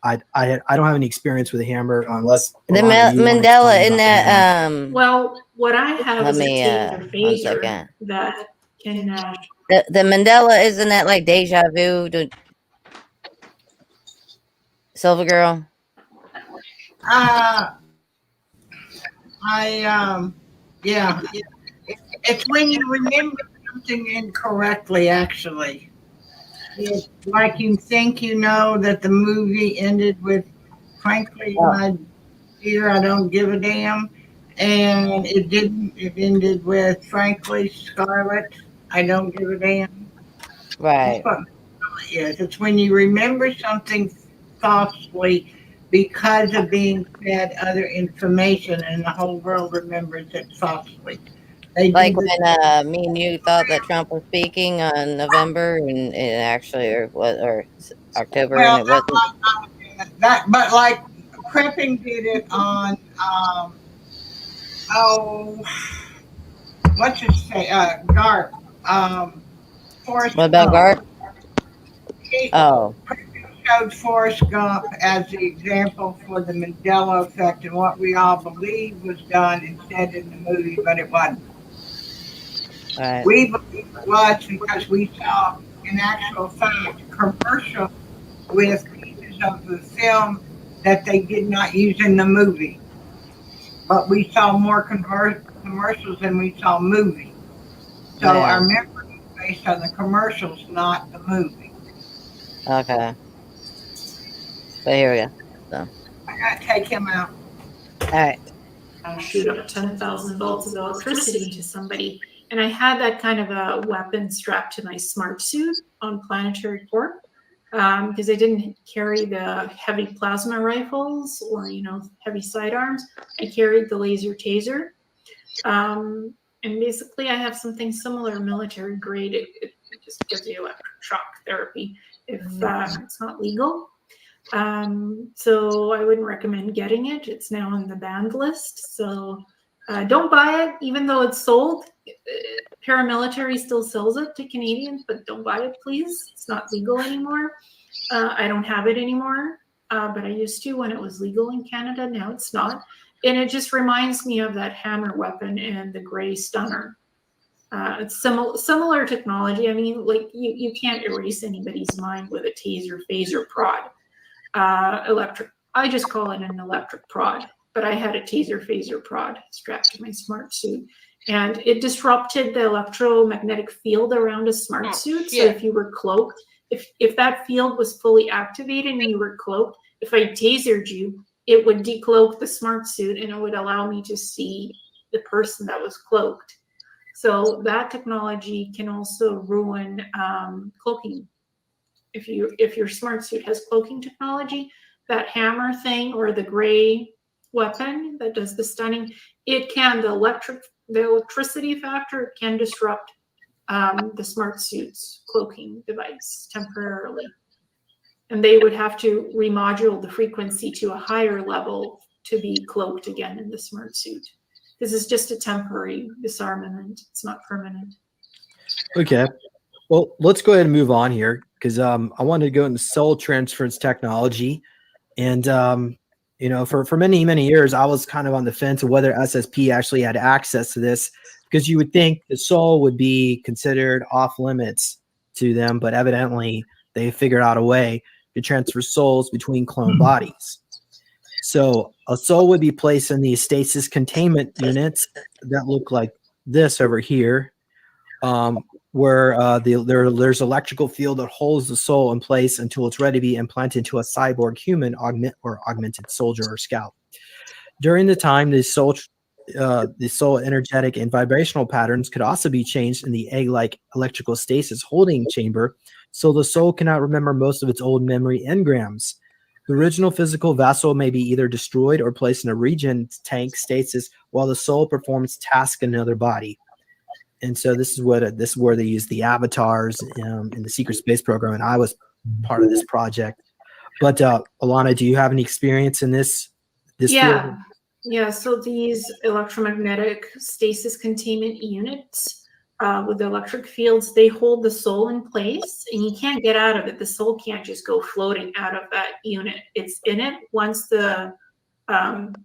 I don't have any experience with the hammer unless the Mandela in that. Well, what I have let is me a one phaser second. that can. The Mandela isn't that like deja vu? Silver Girl. Yeah. It's when you remember something incorrectly, actually. It's like you think you know that the movie ended with, frankly, my dear, I don't give a damn. And it didn't. It ended with, frankly, Scarlet, I don't give a damn. Right. That's what it is. It's when you remember something falsely because of being fed other information and the whole world remembers it falsely. Like when me and you thought that Trump was speaking on November and it actually or October, well, and it wasn't. But like Prepping did it on let's just say Garp. Forrest What about Garp? Showed Forrest Gump as the example for the Mandela effect and what we all believed was done and said in the movie, but it wasn't. Right. We believe it was because we saw, in actual fact, commercial with pieces of the film that they did not use in the movie. But we saw more commercials than we saw movie. So our memory is based on the commercials, not the movie. Okay. But here we go. So. I gotta take him out. All right. I'll shoot up 10,000 volts of electricity to somebody. And I had that kind of a weapon strapped to my smart suit on Planetary Corp because I didn't carry the heavy plasma rifles or, heavy sidearms. I carried the laser taser. And basically I have something similar, military grade. It just gives you electric shock therapy if it's not legal. So I wouldn't recommend getting it. It's now on the banned list. So don't buy it, even though it's sold. Paramilitary still sells it to Canadians, but don't buy it, please. It's not legal anymore. I don't have it anymore, but I used to when it was legal in Canada. Now it's not. And it just reminds me of that hammer weapon and the gray stunner. It's similar technology. I mean, like you can't erase anybody's mind with a taser phaser prod. Electric. I just call it an electric prod, but I had a taser phaser prod strapped to my smart suit, and it disrupted the electromagnetic field around a smart suit. So if you were cloaked, if that field was fully activated and you were cloaked, if I tasered you, it would decloak the smart suit and it would allow me to see the person that was cloaked. So that technology can also ruin cloaking. If your smart suit has cloaking technology, that hammer thing or the gray weapon that does the stunning, it can, the electricity factor can disrupt the smart suit's cloaking device temporarily. And they would have to remodulate the frequency to a higher level to be cloaked again in the smart suit. This is just a temporary disarmament. It's not permanent. Okay. Well, let's go ahead and move on here because I wanted to go into soul transference technology. And, for many, many years, I was kind of on the fence of whether SSP actually had access to this because you would think the soul would be considered off limits to them, but evidently they figured out a way to transfer souls between clone bodies. So a soul would be placed in these stasis containment units that look like this over here, where there's electrical field that holds the soul in place until it's ready to be implanted into a cyborg human augmented soldier or scout. During the time, the soul energetic and vibrational patterns could also be changed in the egg-like electrical stasis holding chamber, so the soul cannot remember most of its old memory engrams. The original physical vessel may be either destroyed or placed in a regen tank stasis while the soul performs tasks in another body. And so this is where they use the avatars in the secret space program, and I was part of this project. But Alana, do you have any experience in this field? Yeah, so these electromagnetic stasis containment units with the electric fields, they hold the soul in place and you can't get out of it. The soul can't just go floating out of that unit. It's in it. Once the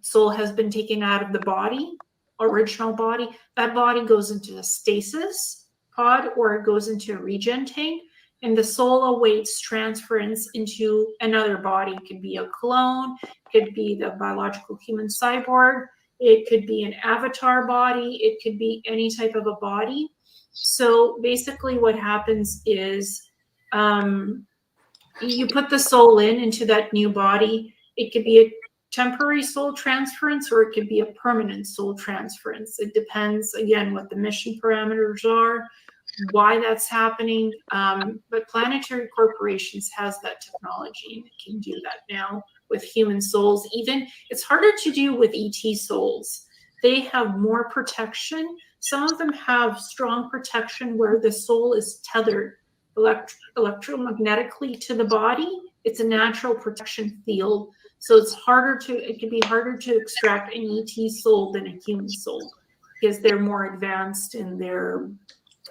soul has been taken out of the body, original body, that body goes into a stasis pod or it goes into a regen tank, and the soul awaits transference into another body. It could be a clone, could be the biological human cyborg, it could be an avatar body, it could be any type of a body. So basically what happens is you put the soul into that new body. It could be a temporary soul transference or it could be a permanent soul transference. It depends, again, what the mission parameters are, why that's happening. But Planetary Corporations has that technology and it can do that now with human souls. Even it's harder to do with ET souls. They have more protection. Some of them have strong protection where the soul is tethered electromagnetically to the body. It's a natural protection field. So it can be harder to extract an ET soul than a human soul because they're more advanced in their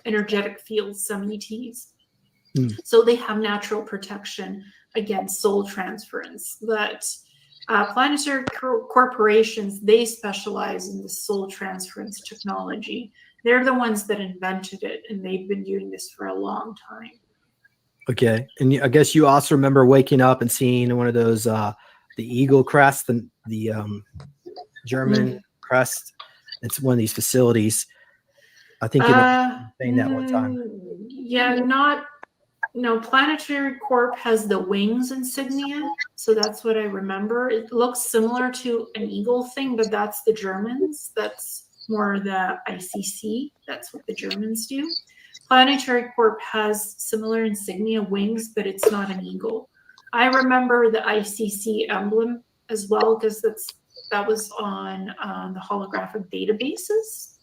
energetic fields, some ETs. So they have natural protection against soul transference. But Planetary Corporations, they specialize in the soul transference technology. They're the ones that invented it, and they've been doing this for a long time. Okay. And I guess you also remember waking up and seeing one of those, the Eagle crest, the German crest. It's one of these facilities. I think you were saying that one time. Yeah, Planetary Corp has the wings insignia, so that's what I remember. It looks similar to an eagle thing, but that's the Germans. That's more the ICC. That's what the Germans do. Planetary Corp has similar insignia, wings, but it's not an eagle. I remember the ICC emblem as well because that was on the holographic databases.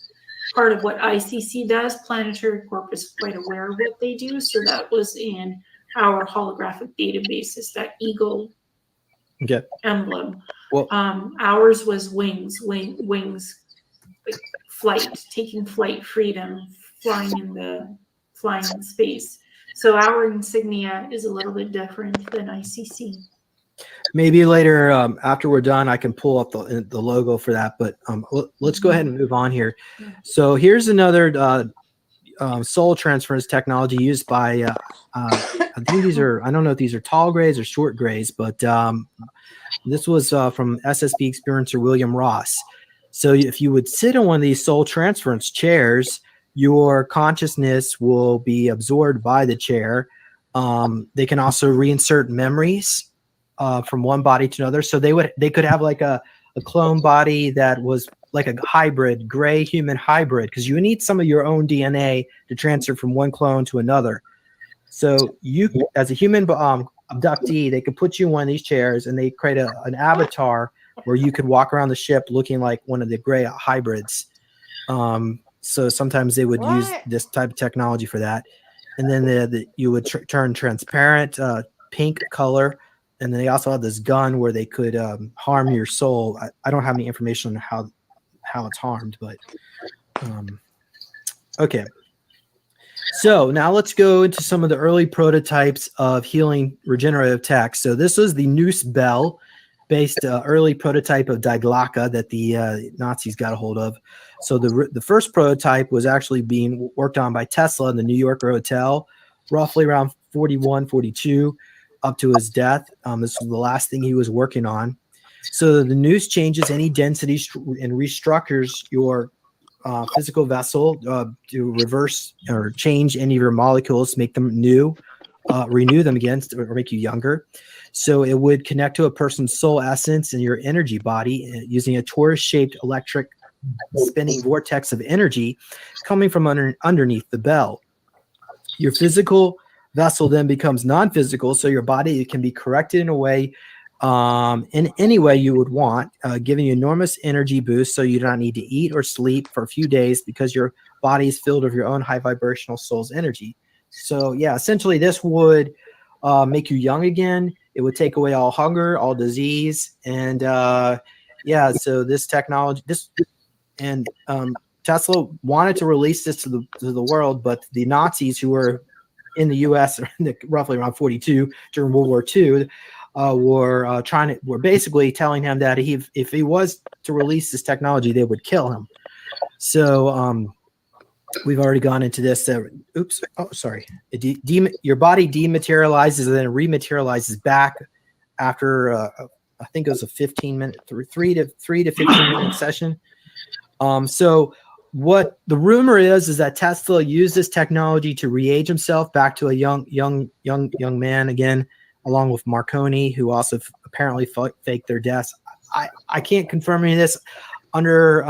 Part of what ICC does, Planetary Corp is quite aware of what they do. So that was in our holographic databases, that eagle emblem. Well, ours was wings, like flight, taking flight, freedom, flying in space. So our insignia is a little bit different than ICC. Maybe later, after we're done, I can pull up the logo for that. But let's go ahead and move on here. So here's another soul transference technology used by, I think I don't know if these are tall grays or short grays, but this was from SSP experiencer William Ross. So if you would sit in one of these soul transference chairs, your consciousness will be absorbed by the chair. They can also reinsert memories from one body to another. So they could have like a clone body that was like a hybrid, gray human hybrid, because you need some of your own DNA to transfer from one clone to another. So you, as a human abductee, they could put you in one of these chairs and they create an avatar where you could walk around the ship looking like one of the gray hybrids. So sometimes they would use this type of technology for that. And then you would turn transparent, pink color. And then they also had this gun where they could harm your soul. I don't have any information on how it's harmed, but okay. So now let's go into some of the early prototypes of healing regenerative tech. So this was the Noose Bell based early prototype of Diglaka that the Nazis got a hold of. So the first prototype was actually being worked on by Tesla in the New Yorker hotel, roughly around 41, 42, up to his death. This was the last thing he was working on. So the Noose changes any density and restructures your physical vessel to reverse or change any of your molecules, make them new, renew them again, or make you younger. So it would connect to a person's soul essence in your energy body using a torus-shaped electric spinning vortex of energy coming from underneath the bell. Your physical vessel then becomes non-physical, so your body can be corrected in a way, in any way you would want, giving you enormous energy boost, so you don't need to eat or sleep for a few days because your body is filled with your own high vibrational soul's energy. So yeah, essentially this would make you young again. It would take away all hunger, all disease, and yeah. So this technology, Tesla wanted to release this to the world, but the Nazis who were in the U.S. roughly around 42 during World War II were basically telling him that if he was to release this technology, they would kill him. So we've already gone into this. Oops. Oh, sorry. Your body dematerializes and then rematerializes back after I think it was a 15-minute, 3 to 15-minute session. So what the rumor is that Tesla used this technology to re-age himself back to a young man again, along with Marconi, who also apparently faked their deaths. I can't confirm any of this. Under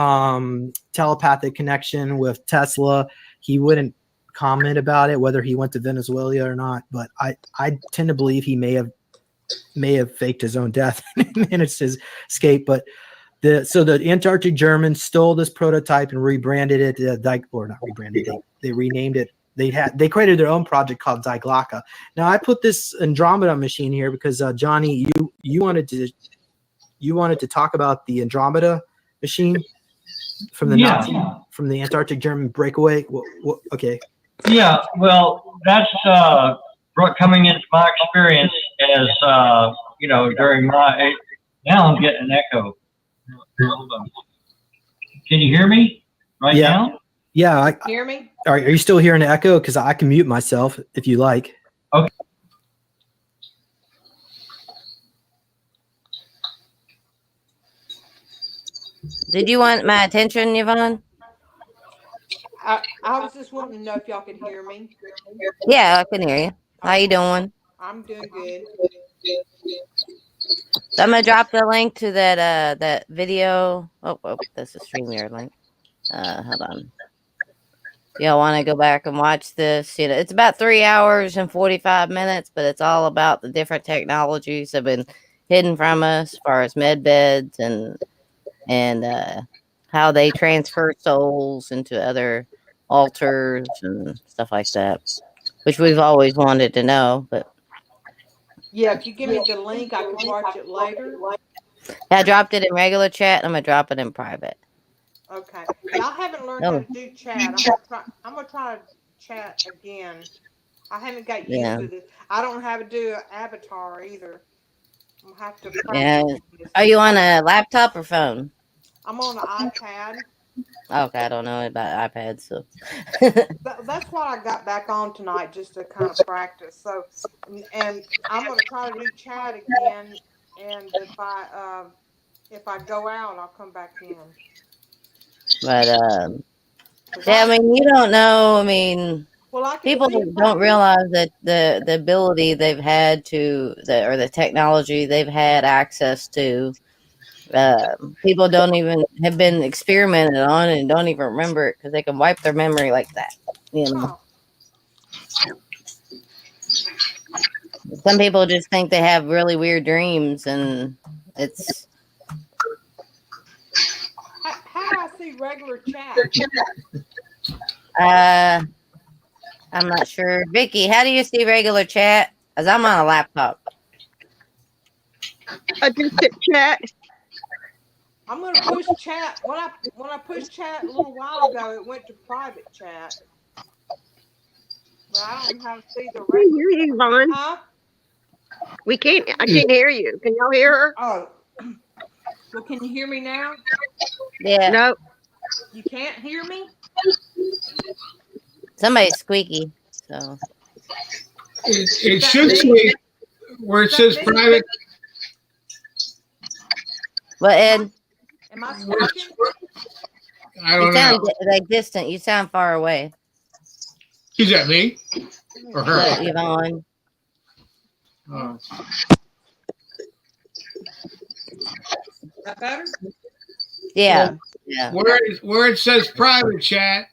telepathic connection with Tesla, he wouldn't comment about it, whether he went to Venezuela or not. But I tend to believe he may have faked his own death and managed to escape. But the Antarctic Germans stole this prototype and rebranded it. Or not rebranded. They renamed it. They created their own project called Diglaka. Now I put this Andromeda machine here because Johnny, you wanted to talk about the Andromeda machine from the from the Antarctic German breakaway. Okay. Yeah, well, that's coming into my experience as during my. Now I'm getting an echo. Can you hear me now? Yeah. Hear me? Are you still hearing an echo? Because I can mute myself if you like. Okay. Did you want my attention, Yvonne? I was just wanting to know if y'all could hear me. Yeah, I can hear you. How you doing? I'm doing good. So I'm gonna drop the link to that video. Oh, that's a StreamYard link. Hold on. Y'all want to go back and watch this? It's about 3 hours and 45 minutes, but it's all about the different technologies that have been hidden from us, as far as med beds and how they transfer souls into other altars and stuff like that, which we've always wanted to know. But yeah, if you give me the link, I can watch it later. I dropped it in regular chat. I'm gonna drop it in private. Okay. I haven't learned how to do chat. I'm gonna try to chat again. I haven't got used to this. I don't know how to do an avatar either. I'll have to practice. Are you on a laptop or phone? I'm on an iPad. Okay, I don't know about iPads, so that's what I got back on tonight, just to kind of practice. So, and I'm gonna try to do chat again. And if I go out, I'll come back in. But yeah, I mean, you don't know. I mean, Well, I can People see don't realize that the ability they've had to or the technology they've had access to. People don't even have been experimented on and don't even remember it because they can wipe their memory like that. You know, some people just think they have really weird dreams, and it's. How do I see regular chat? I'm not sure. Vicky, how do you see regular chat? Because I'm on a laptop. I just hit chat. I'm gonna push chat. When I pushed chat a little while ago, it went to private chat. But I don't know how to see the We hear you, Vaughn. Huh? I can't hear you. Can y'all hear her? Oh. Well, can you hear me now? Yeah. No. You can't hear me? Somebody's squeaky. So It should say where it says private. What, Ed? Am I squeaking? I don't You sound know. like distant. You sound far away. Is that me or her? Yvonne. Oh. That better? Yeah. Well, Yeah. where it says private chat,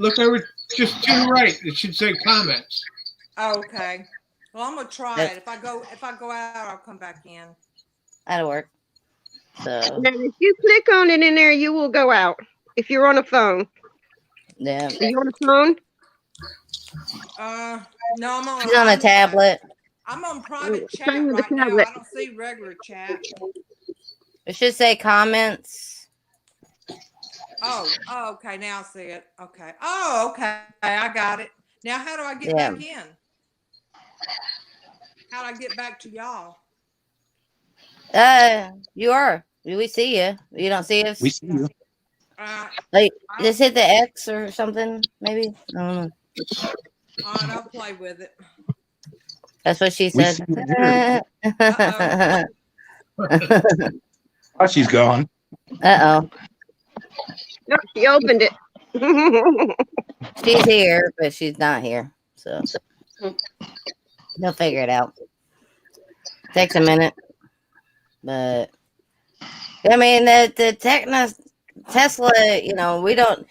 look over just to the right. It should say comments. Oh, okay. Well, I'm gonna try it. If I go out, I'll come back in. That'll work. So Now, if you click on it in there, you will go out. If you're on a phone. yeah. Are you on a phone? No, I'm on. She's on a tablet. I'm on private chat Same with the right now. tablet. I don't see regular chat. It should say comments. Oh, okay. Now I see it. Okay. Oh, okay. I got it. Now, how do I get Yeah. back in? How do I get back to y'all? You are. We see you. You don't see us. We see you. Like, just hit the X or something, maybe. I don't know. All right, I'll play with it. That's what she We said. see you. Oh, she's gone. Uh-oh. No, she opened it. She's here, but she's not here. So they'll figure it out. Takes a minute. But I mean the Tesla, you know, we don't,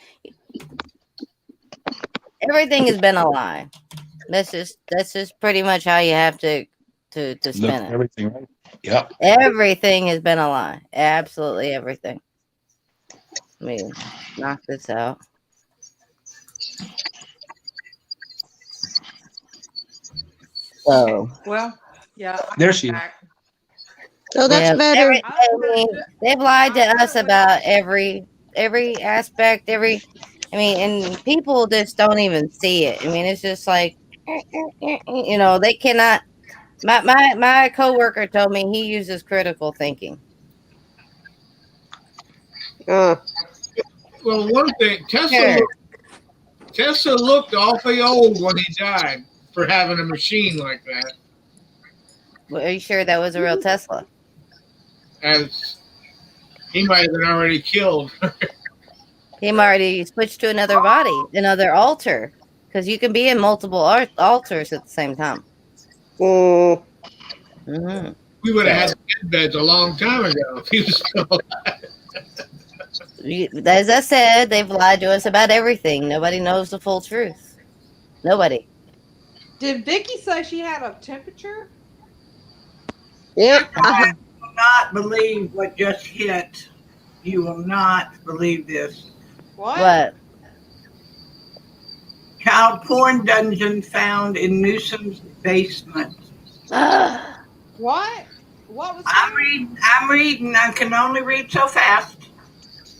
everything has been a lie. That's just pretty much how you have to spin Look, it. everything right. Yep. Everything has been a lie. Absolutely everything. Let me knock this out. So Well, yeah. There she is. Oh, that's better. I mean, they've lied to us about every aspect, and people just don't even see it. I mean, it's just like, you know, they cannot. My coworker told me he uses critical thinking. Well, one thing, Tesla looked awfully old when he died for having a machine like that. Well, are you sure that was a real Tesla? As he might have been already killed. He might already switched to another body, another altar, because you can be in multiple altars at the same time. Mm-hmm. We would have had beds a long time ago if he was still alive. As I said, they've lied to us about everything. Nobody knows the full truth. Nobody. Did Vicky say she had a temperature? Yep. I will not believe what just hit. You will not believe this. What? Child porn dungeon found in Newsom's basement. What? What was I'm reading. I can only read so fast.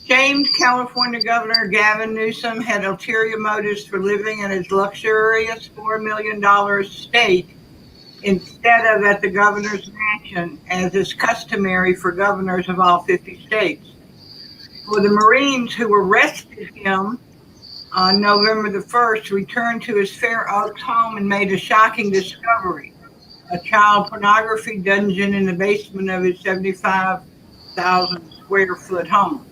Shamed California Governor Gavin Newsom had ulterior motives for living in his luxurious $4 million estate instead of at the governor's mansion, as is customary for governors of all 50 states. For the Marines who arrested him on November the 1st, returned to his Fair Oaks home and made a shocking discovery: a child pornography dungeon in the basement of his 75,000 square foot home.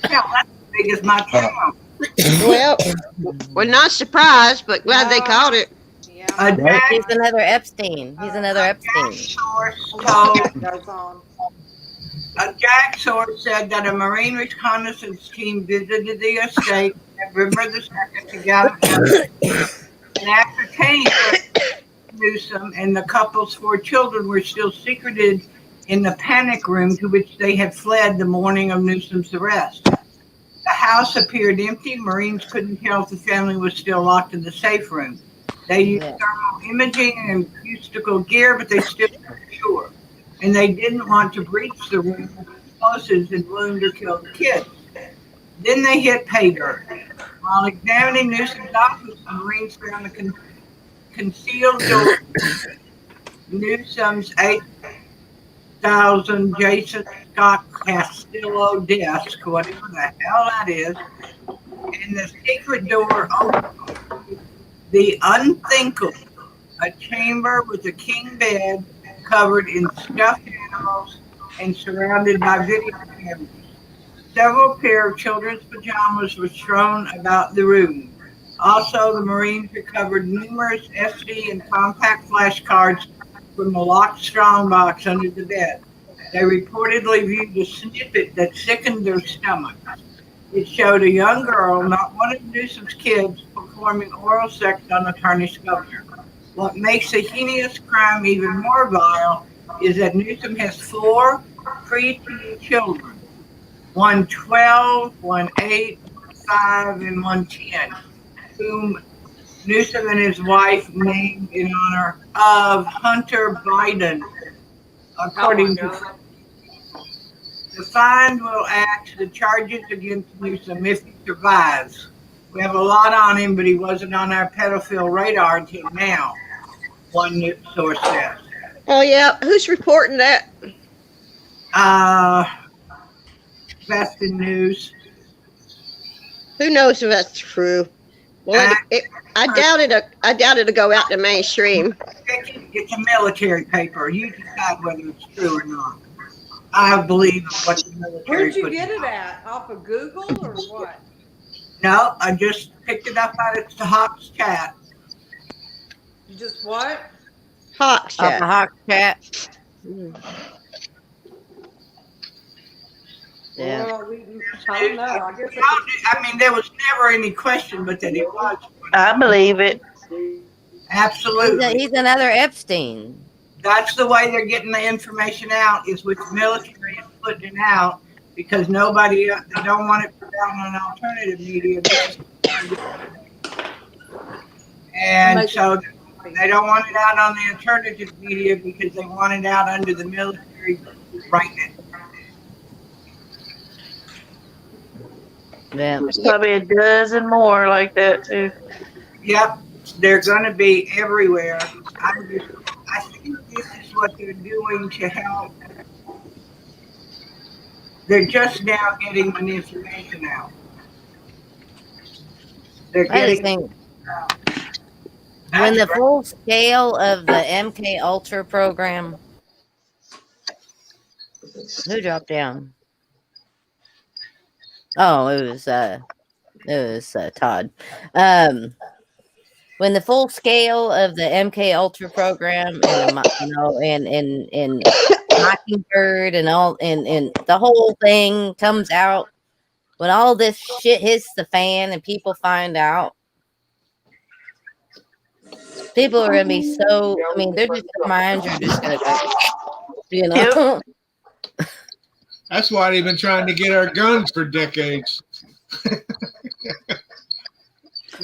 Hell, that's as big as my town. Well, we're not surprised, but glad they caught it. He's another Epstein. He's another Epstein. A JAG source said that a Marine reconnaissance team visited the estate at River the Second to gather evidence and ascertained that Newsom and the couple's 4 children were still secreted in the panic room to which they had fled the morning of Newsom's arrest. The house appeared empty. Marines couldn't tell if the family was still locked in the safe room. They used thermal imaging and acoustical gear, but they still weren't sure. And they didn't want to breach the room with explosives and wound or kill the kids. Then they hit pay dirt. While examining Newsom's office, the Marines found a concealed door. Newsom's 8,000 Jason Scott Castillo desk, whatever the hell that is, and the secret door opened. The unthinkable, a chamber with a king bed covered in stuffed animals and surrounded by video cameras. Several pair of children's pajamas were strewn about the room. Also, the Marines recovered numerous SD and compact flash cards from the locked strongbox under the bed. They reportedly viewed a snippet that sickened their stomachs. It showed a young girl, not one of Newsom's kids, performing oral sex on the tarnished governor. What makes the heinous crime even more vile is that Newsom has 4 preteen children, one 12, one 8, 5, and one 10, whom Newsom and his wife named in honor of Hunter Biden, according to the find will add to the charges against Newsom if he survives. We have a lot on him, but he wasn't on our pedophile radar until now, one news source says. Oh, yeah. Who's reporting that? Boston News. Who knows if that's true? Well, I doubt it. I doubt it'll go out to mainstream. It's a military paper. You decide whether it's true or not. I believe what the military. Where'd you get it at? Off of Google or what? No, I just picked it up out of the Hawks chat. You just what? Hawks chat. Hawks chat. Yeah. Well, I don't know. I mean, there was never any question, but that it was. I believe it. Absolutely. He's another Epstein. That's the way they're getting the information out, is with the military and putting it out, because nobody, they don't want it put out on alternative media. And so they don't want it out on the alternative media because they want it out under the military right now. Yeah. There's probably a dozen more like that too. Yep, they're going to be everywhere. I think this is what they're doing to help. They're just now getting the information out. They're getting. When the full scale of the MK Ultra program, who dropped down? Oh, it was Todd. When the full scale of the MK Ultra program, and Mockingbird and all, and the whole thing comes out, when all this shit hits the fan and people find out, people are gonna be so. I mean, they're just their minds are just gonna go, you know. That's why they've been trying to get our guns for decades.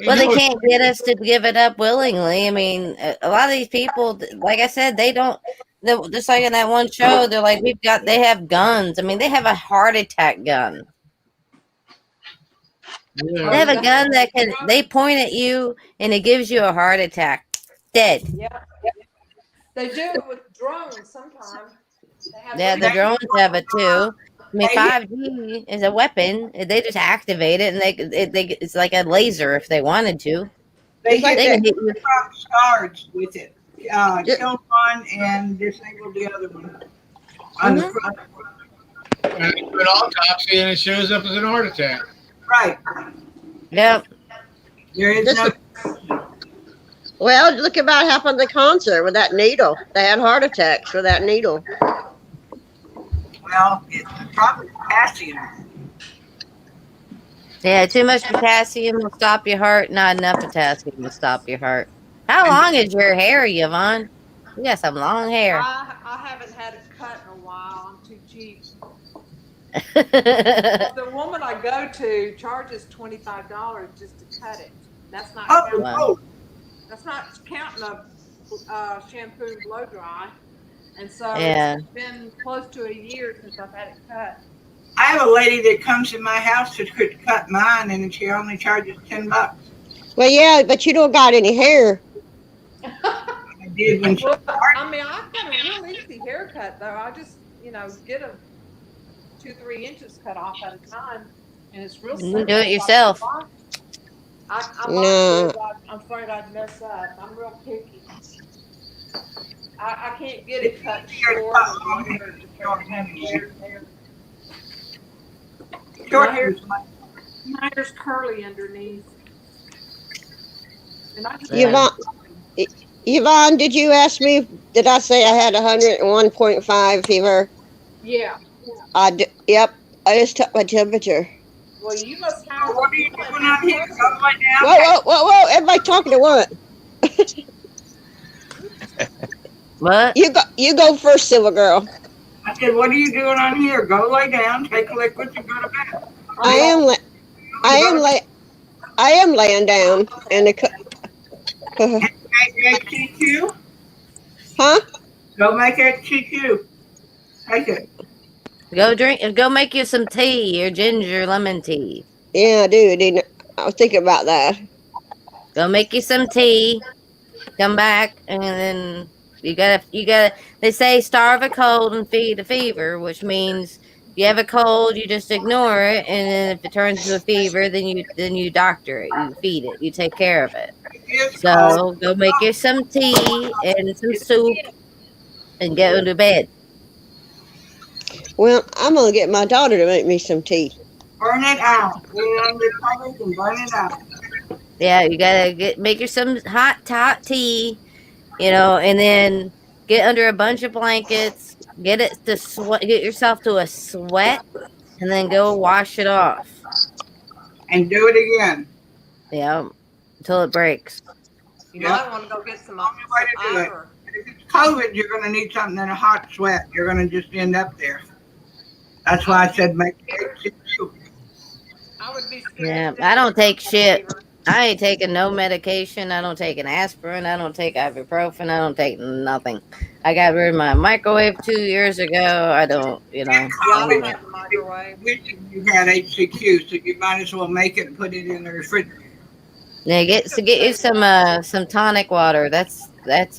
Well, they can't get us to give it up willingly. I mean, a lot of these people, like I said, they don't. Just like in that one show, they're like, they have guns. I mean, they have a heart attack gun. Yeah. They have a gun that they point at you and it gives you a heart attack. Dead. Yeah. They do it with drones sometimes. Yeah, the drones have it too. I mean, 5G is a weapon. They just activate it, and it's like a laser if they wanted to. They can hit you. Stars with it. Kill one and disable the other one. On the front. And they put autopsy and it shows up as an heart attack. Right. Yep. There is Just- no. Well, look at what happened at the concert with that needle. They had heart attacks with that needle. Well, it's probably potassium. Yeah, too much potassium will stop your heart. Not enough potassium will stop your heart. How long is your hair, Yvonne? You got some long hair. I haven't had it cut in a while. I'm too cheap. The woman I go to charges $25 just to cut it. That's not counting, Oh, that's not counting a shampoo and blow dry. And so Yeah. it's been close to a year since I've had it cut. I have a lady that comes to my house to cut mine, and she only charges $10. Well, yeah, but you don't got any hair. I did when she Well, started. I mean, I've got a real easy haircut though. I just, get a 2-3 inches cut off at a time, and it's real You simple. do it yourself. No. I'm afraid I'd mess up. I'm real picky. I can't get it cut short or longer because I have weird hair. Short My hair. My hair's curly underneath. And I just Yvonne, did you ask me? Did I say I had 101.5 fever? yeah. Yep. I just took my temperature. Well, you must have. What are you doing out here? Go lay down. Whoa! Everybody talking to what? What? You go first, Silver Girl. I said, what are you doing on here? Go lay down, take liquids, and go to bed. I am laying down in the. Make HCQ. Huh? Go make HCQ. Take it. Go make you some tea or ginger lemon tea. Yeah, I do. I was thinking about that. Go make you some tea. Come back and then you gotta they say starve a cold and feed a fever, which means if you have a cold, you just ignore it, and then if it turns into a fever, then you doctor it, you feed it, you take care of it. So go make you some tea and some soup and go to bed. Well, I'm gonna get my daughter to make me some tea. Burn it out. Put it on the covers and burn it out. Yeah, you gotta make her some hot tea, and then get under a bunch of blankets, get yourself to a sweat, and then go wash it off. And do it again. Yeah, until it breaks. You might want to go get some iron. If it's COVID, you're going to need something in a hot sweat. You're going to just end up there. That's why I said make HCQ. I would be scared. Yeah, I don't take shit. I ain't taking no medication. I don't take an aspirin. I don't take ibuprofen. I don't take nothing. I got rid of my microwave 2 years ago. I don't, Yeah, I don't have the microwave. You had HCQ, so you might as well make it and put it in the refrigerator. Yeah, get you some tonic water. That's What's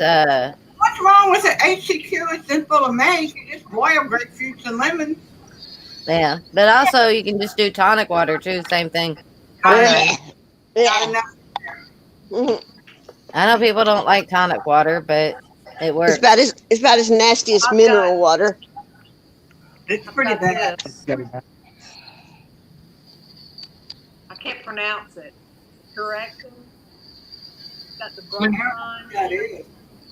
wrong with it? HCQ is simple to make. You just boil grapefruits and lemons. yeah. But also you can just do tonic water too. Same thing. Yeah. I know people don't like tonic water, but it works. It's about as nasty as mineral water. It's pretty bad. I can't pronounce it. Correct? Got the bromine. That is.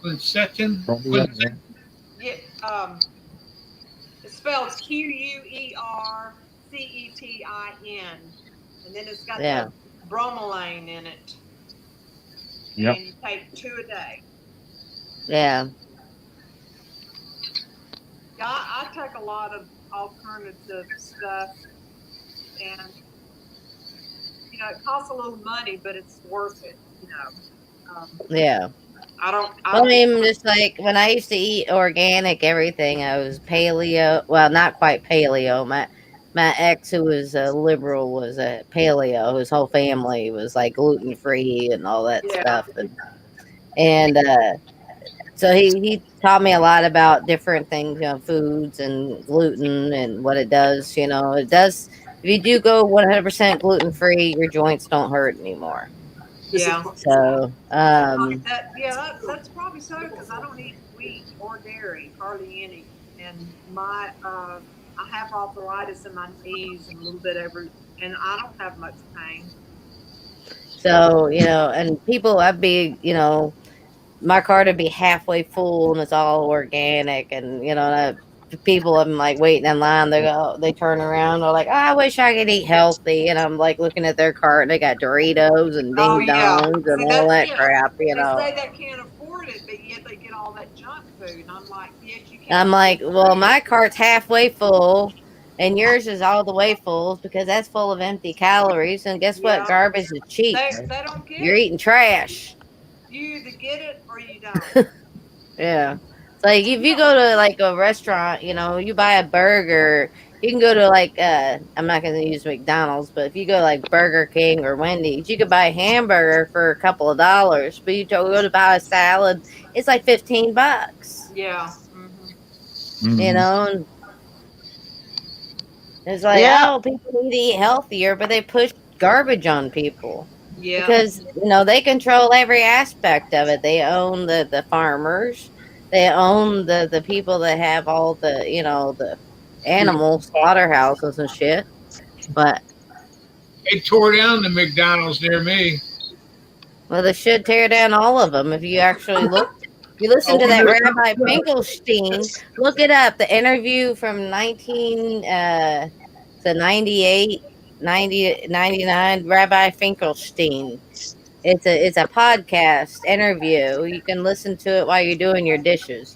Quercetin. Yeah, it spells Quercetin, and then it's got the bromelain in it. Yep. And you take 2 a day. Yeah. Yeah, I take a lot of alternative stuff, and it costs a little money, but it's worth it. Yeah. I mean, just like when I used to eat organic everything, I was paleo. Well, not quite paleo. My ex, who was a liberal, was a paleo. His whole family was like gluten free and all that stuff. And so he taught me a lot about different things, foods and gluten and what it does. It does. If you do go 100% gluten free, your joints don't hurt anymore. Yeah. So, that's probably so, because I don't eat wheat or dairy, hardly any, and I have arthritis in my knees and a little bit and I don't have much pain. So, and people, I'd be, my cart would be halfway full and it's all organic. And, people, I'm like waiting in line. They turn around. They're like, oh, I wish I could eat healthy. And I'm like looking at their cart and they got Doritos and Oh Ding yeah. Dongs and See, all that's that it. crap, They say they can't afford it, but yet they get all that junk food. And I'm like, yes, you can. I'm like, well, my cart's halfway full and yours is all the way full because that's full of empty calories. And guess what? Yeah. Garbage is cheap. They don't get You're it. eating trash. You either get it or you don't. Yeah. It's like if you go to like a restaurant, you buy a burger, you can go to like I'm not gonna use McDonald's, but if you go to like Burger King or Wendy's, you could buy a hamburger for a couple of dollars, but you go to buy a salad, it's like $15. Yeah. And it's like, Yeah. oh, people need to eat healthier, but they push garbage on people. Yeah. Because they control every aspect of it. They own the farmers. They own the people that have all the the animal slaughterhouses and shit. But They tore down the McDonald's near me. well, they should tear down all of them if you actually look. You listen to that Rabbi Finkelstein. Look it up. The interview from 98, 90, 99. Rabbi Finkelstein. It's a podcast interview. You can listen to it while you're doing your dishes.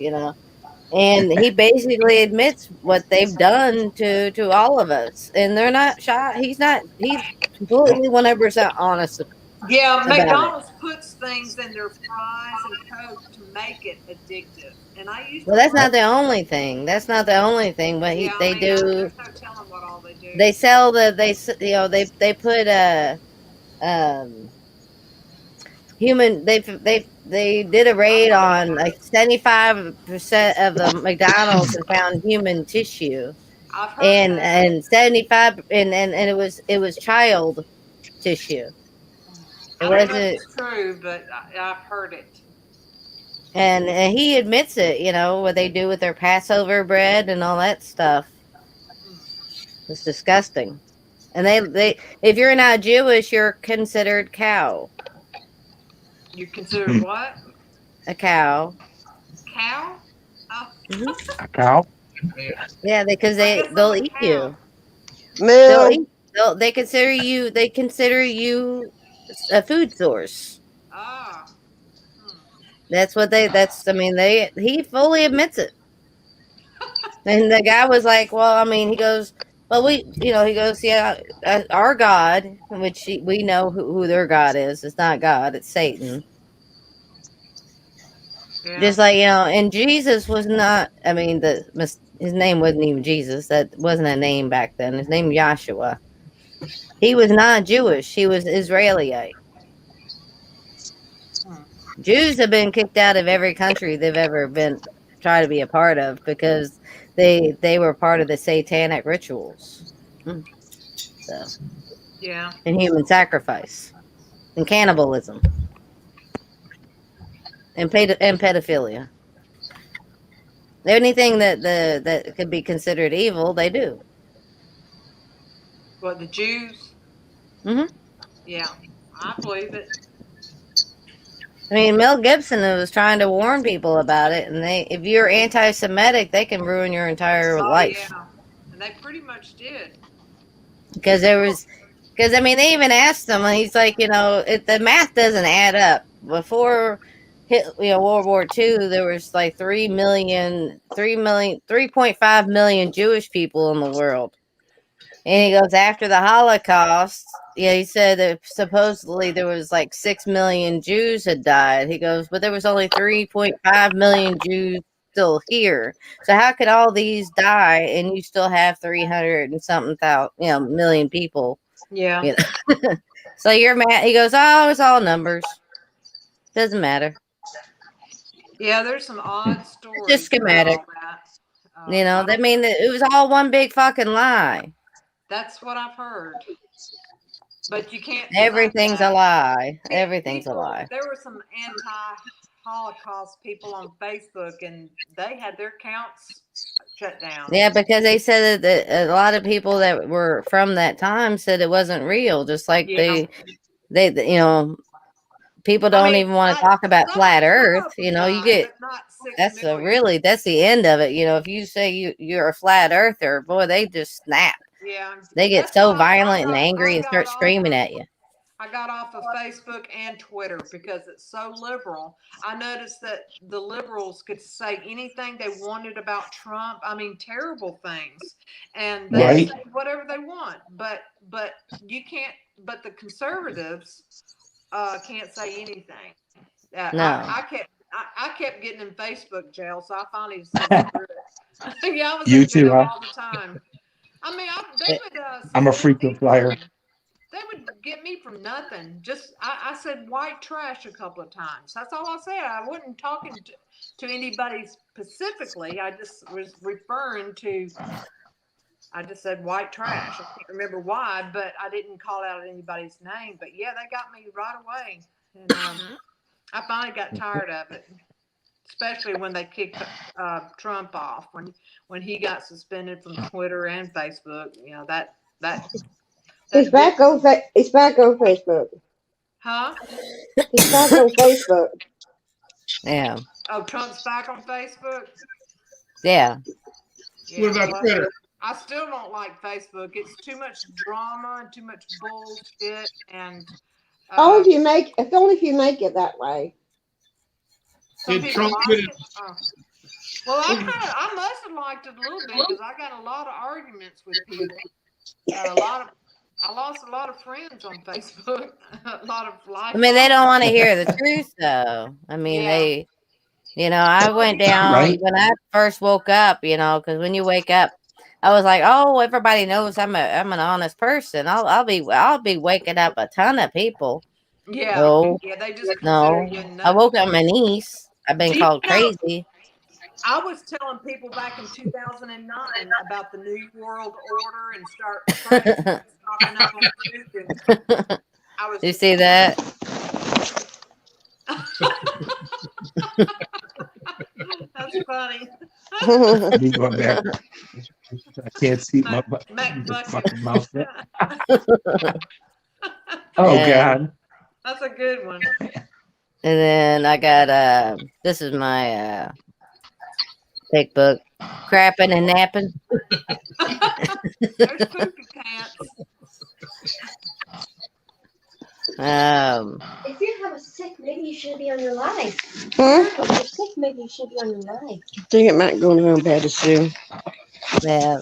And he basically admits what they've done to all of us, and they're not shy. He's completely 100% honest. Yeah, about it. McDonald's puts things in their fries and Coke to make it addictive. And I used Well, that's not the only thing. That's not the only thing. But they do. There's no telling what all they do. They sell they put human. They did a raid on like 75% of the McDonald's and found human tissue, I've heard and 75 and it was child tissue. I don't know if it's true, but I've heard it. And he admits it, what they do with their Passover bread and all that stuff. It's disgusting. And they if you're not Jewish, you're considered cow. You're considered what? A cow. Cow? Oh. A cow? Yeah, because they'll eat you. Moo. They consider you a food source. Ah. That's what he fully admits it. And the guy was like, well, he goes, well, he goes, yeah, our God, which we know who their God is. It's not God, it's Satan. Yeah. Just like, and Jesus was not, his name wasn't even Jesus. That wasn't a name back then. His name Joshua. He was not Jewish. He was Israelite. Jews have been kicked out of every country they've ever been tried to be a part of because they were part of the satanic rituals. So, yeah, and human sacrifice, and cannibalism, and pedophilia. Anything that could be considered evil, they do. What, the Jews? Mm-hmm. Yeah, I believe it. Mel Gibson was trying to warn people about it, and if you're anti-Semitic, they can ruin your entire life. Yeah, and they pretty much did. Because they even asked him, and he's like, the math doesn't add up. Before World War II, there was like 3.5 million Jewish people in the world. And he goes, after the Holocaust, he said that supposedly there was like 6 million Jews had died. He goes, but there was only 3.5 million Jews still here. So how could all these die and you still have 300 and something thousand, million people? Yeah. So you're mad. He goes, oh, it's all numbers. Doesn't matter. Yeah, there's some odd stories. It's just schematic. It was all one big fucking lie. That's what I've heard. But you can't. Everything's a lie. Everything's a lie. There were some anti-Holocaust people on Facebook, and they had their accounts shut down. Yeah, because they said that a lot of people that were from that time said it wasn't real. Just like you know, people don't even want to talk about flat Earth. You know, you get that's the end of it. You know, if you say you're a flat earther, boy, they just snap. Yeah. They get so violent and angry and start screaming at you. I got off of Facebook and Twitter because it's so liberal. I noticed that the liberals could say anything they wanted about Trump. I mean, terrible things, and they say whatever they want. But you can't. But the conservatives can't say anything. No. I kept getting in Facebook jail, so I finally said screw it. Yeah, I was You in too, jail huh? all the time. I mean, they would. I'm a frequent flyer. They would get me from nothing. Just I said white trash a couple of times. That's all I said. I wasn't talking to anybody specifically. I just was referring to. I just said white trash. I can't remember why, but I didn't call out anybody's name. But yeah, they got me right away, and I finally got tired of it. Especially when they kicked Trump off, when he got suspended from Twitter and Facebook. You know that. He's back on Facebook. Huh? He's back on Facebook. Yeah. Oh, Trump's back on Facebook? Yeah. What about Twitter? I still don't like Facebook. It's too much drama and too much bullshit. And only if you make it that way. Did Trump get it? Well, I must have liked it a little bit because I got a lot of arguments with people. I lost a lot of friends on Facebook. A lot of likes. I mean, they don't want to hear the truth, though. I mean, they, you know, I went down when I first woke up, you know, because when you wake up, I was like, oh, everybody knows I'm an honest person. I'll be waking up a ton of people. Yeah. No, yeah, they just no. you nuts. I woke up my niece. I've been called crazy. I was telling people back in 2009 about the New World Order and start talking up on YouTube. You see that? That's funny. Me going back. I can't see my fucking mouth. Oh God. That's a good one. And then I got this is my thick book, crapping and napping. There's poopy pants. If you have a sick, maybe you shouldn't be on your live. Huh? If you're sick, maybe you shouldn't be on your live. I think it might go around bad soon. Yeah.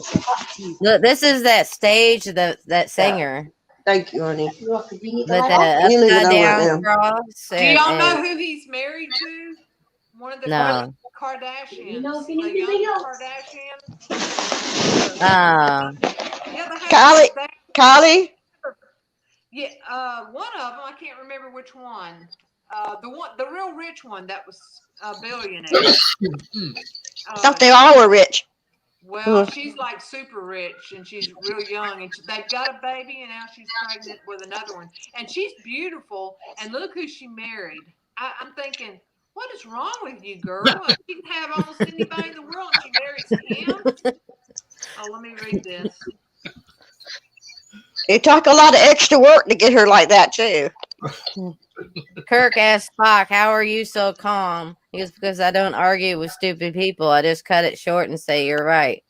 Look, this is that stage, that singer. Thank you, honey. With the upside down cross. Do y'all know who he's married to? One of the No. Kardashians. You know if The anything young else. Kardashian. Kylie? Yeah, one of them, I can't remember which one. The real rich one that was a billionaire. I thought they all were rich. Well, she's like super rich and she's real young and they've got a baby and now she's pregnant with another one. And she's beautiful and look who she married. I'm thinking, what is wrong with you, girl? She can have almost anybody in the world and she marries him. Oh, let me read this. It took a lot of extra work to get her like that too. Kirk asked Spock, how are you so calm? He goes, because I don't argue with stupid people. I just cut it short and say, you're right.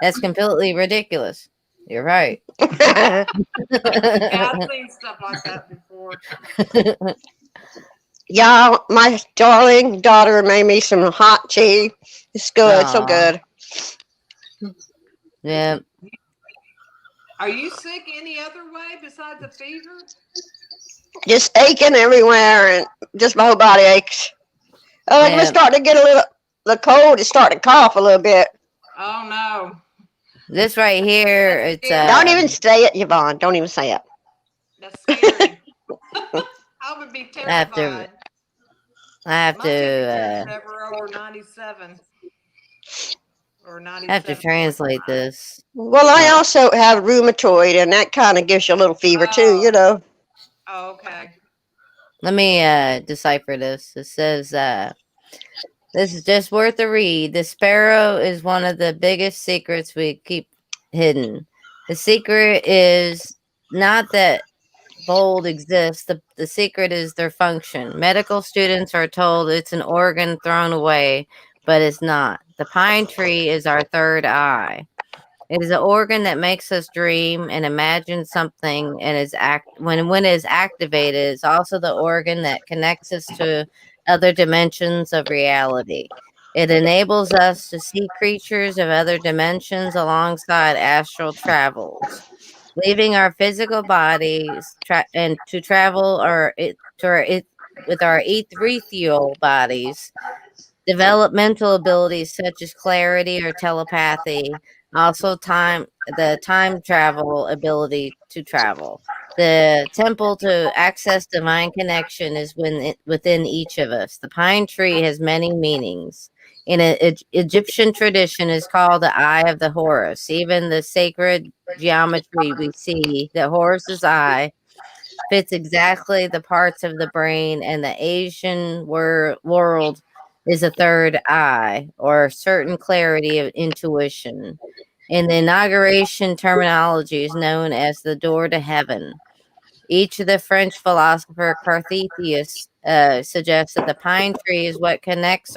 That's completely ridiculous. You're right. Yeah, I've seen stuff like that before. Yeah, my darling daughter made me some hot tea. It's good, so good. Yeah. Are you sick any other way besides the fever? Just aching everywhere and just my whole body aches. Oh, I'm starting to get the cold is starting to cough a little bit. Oh no. This right here, it's don't even say it, Yvonne. Don't even say it. That's scary. I would be terrified. I have to never over 97. Or 97. I have to translate this. Well, I also have rheumatoid, and that kind of gives you a little fever too, you know. Oh, okay. Let me decipher this. It says, this is just worth a read. The sparrow is one of the biggest secrets we keep hidden. The secret is not that bold exist, the secret is their function. Medical students are told it's an organ thrown away, but it's not. The pine tree is our third eye. It is an organ that makes us dream and imagine something, and when it is activated, it's also the organ that connects us to other dimensions of reality. It enables us to see creatures of other dimensions alongside astral travels, leaving our physical bodies and to travel with our ethereal bodies. Developmental abilities such as clarity or telepathy, also the time travel ability to travel. The temple to access divine connection is within each of us. The pine tree has many meanings. In Egyptian tradition is called the eye of the Horus. Even the sacred geometry we see, the Horus's eye, fits exactly the parts of the brain, and the Asian world is a third eye, or certain clarity of intuition. In the inauguration terminology is known as the door to heaven. Each of the French philosopher Cartesius suggests that the pine tree is what connects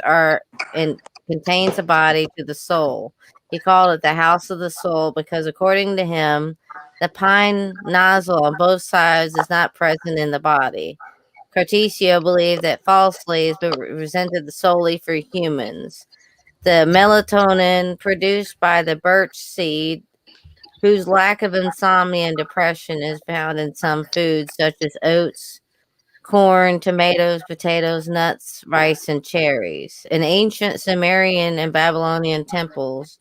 and contains the body to the soul. He called it the house of the soul because, according to him, the pine nozzle on both sides is not present in the body. Cartesio believed that falsely is represented solely for humans. The melatonin produced by the birch seed, whose lack of insomnia and depression is found in some foods such as oats, corn, tomatoes, potatoes, nuts, rice, and cherries. In ancient Sumerian and Babylonian temples,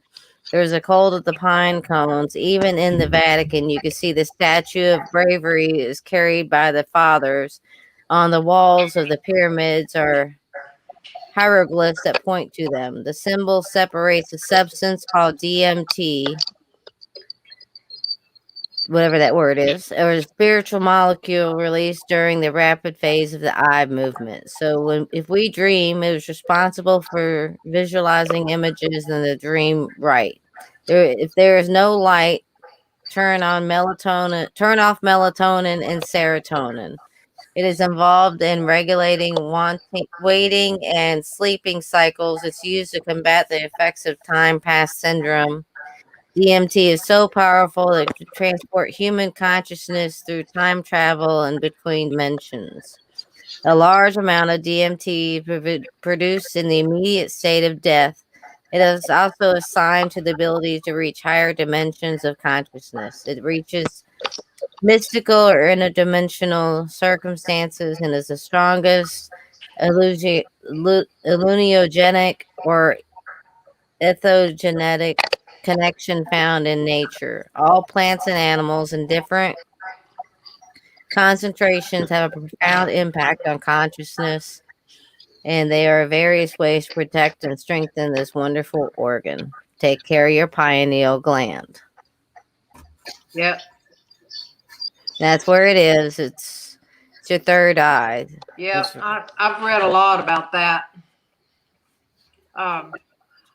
there's a cult of the pine cones. Even in the Vatican, you can see the statue of bravery is carried by the fathers. On the walls of the pyramids are hieroglyphs that point to them. The symbol separates a substance called DMT, whatever that word is, or a spiritual molecule released during the rapid phase of the eye movement. So if we dream, it was responsible for visualizing images in the dream right. If there is no light, turn off melatonin and serotonin. It is involved in regulating waiting and sleeping cycles. It's used to combat the effects of time pass syndrome. DMT is so powerful that it can transport human consciousness through time travel and between dimensions. A large amount of DMT produced in the immediate state of death. It is also assigned to the ability to reach higher dimensions of consciousness. It reaches mystical or interdimensional circumstances and is the strongest hallucinogenic or ethogenetic connection found in nature. All plants and animals in different concentrations have a profound impact on consciousness, and there are various ways to protect and strengthen this wonderful organ. Take care of your pineal gland. Yep. That's where it is. It's your third eye. Yep. I've read a lot about that.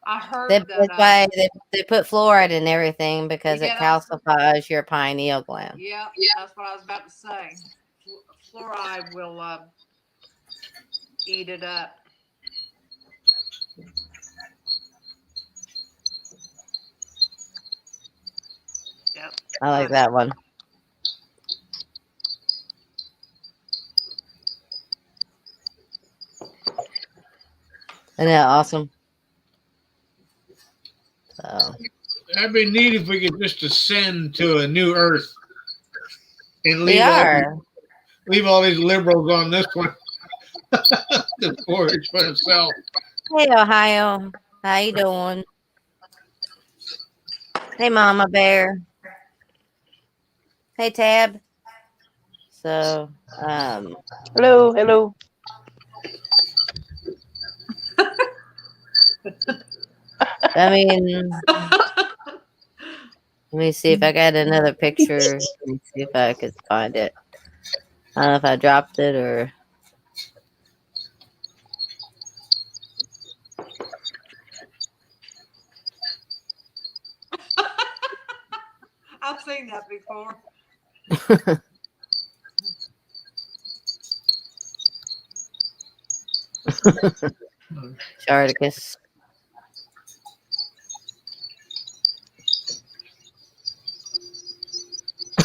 I heard That's that. why they put fluoride in everything, because it Yeah, calcifies your pineal gland. Yep. That's what I was about to say. Fluoride will eat it up. Yep. I like that one. Isn't that awesome? So. That'd be neat if we could just ascend to a new Earth and leave all these liberals on this one. The forage for itself. Hey, Ohio. How you doing? Hey, Mama Bear. Hey, Tab. So, hello. I mean, let me see if I got another picture. Let me see if I could find it. I don't know if I dropped it or. I've seen that before. Sharticus.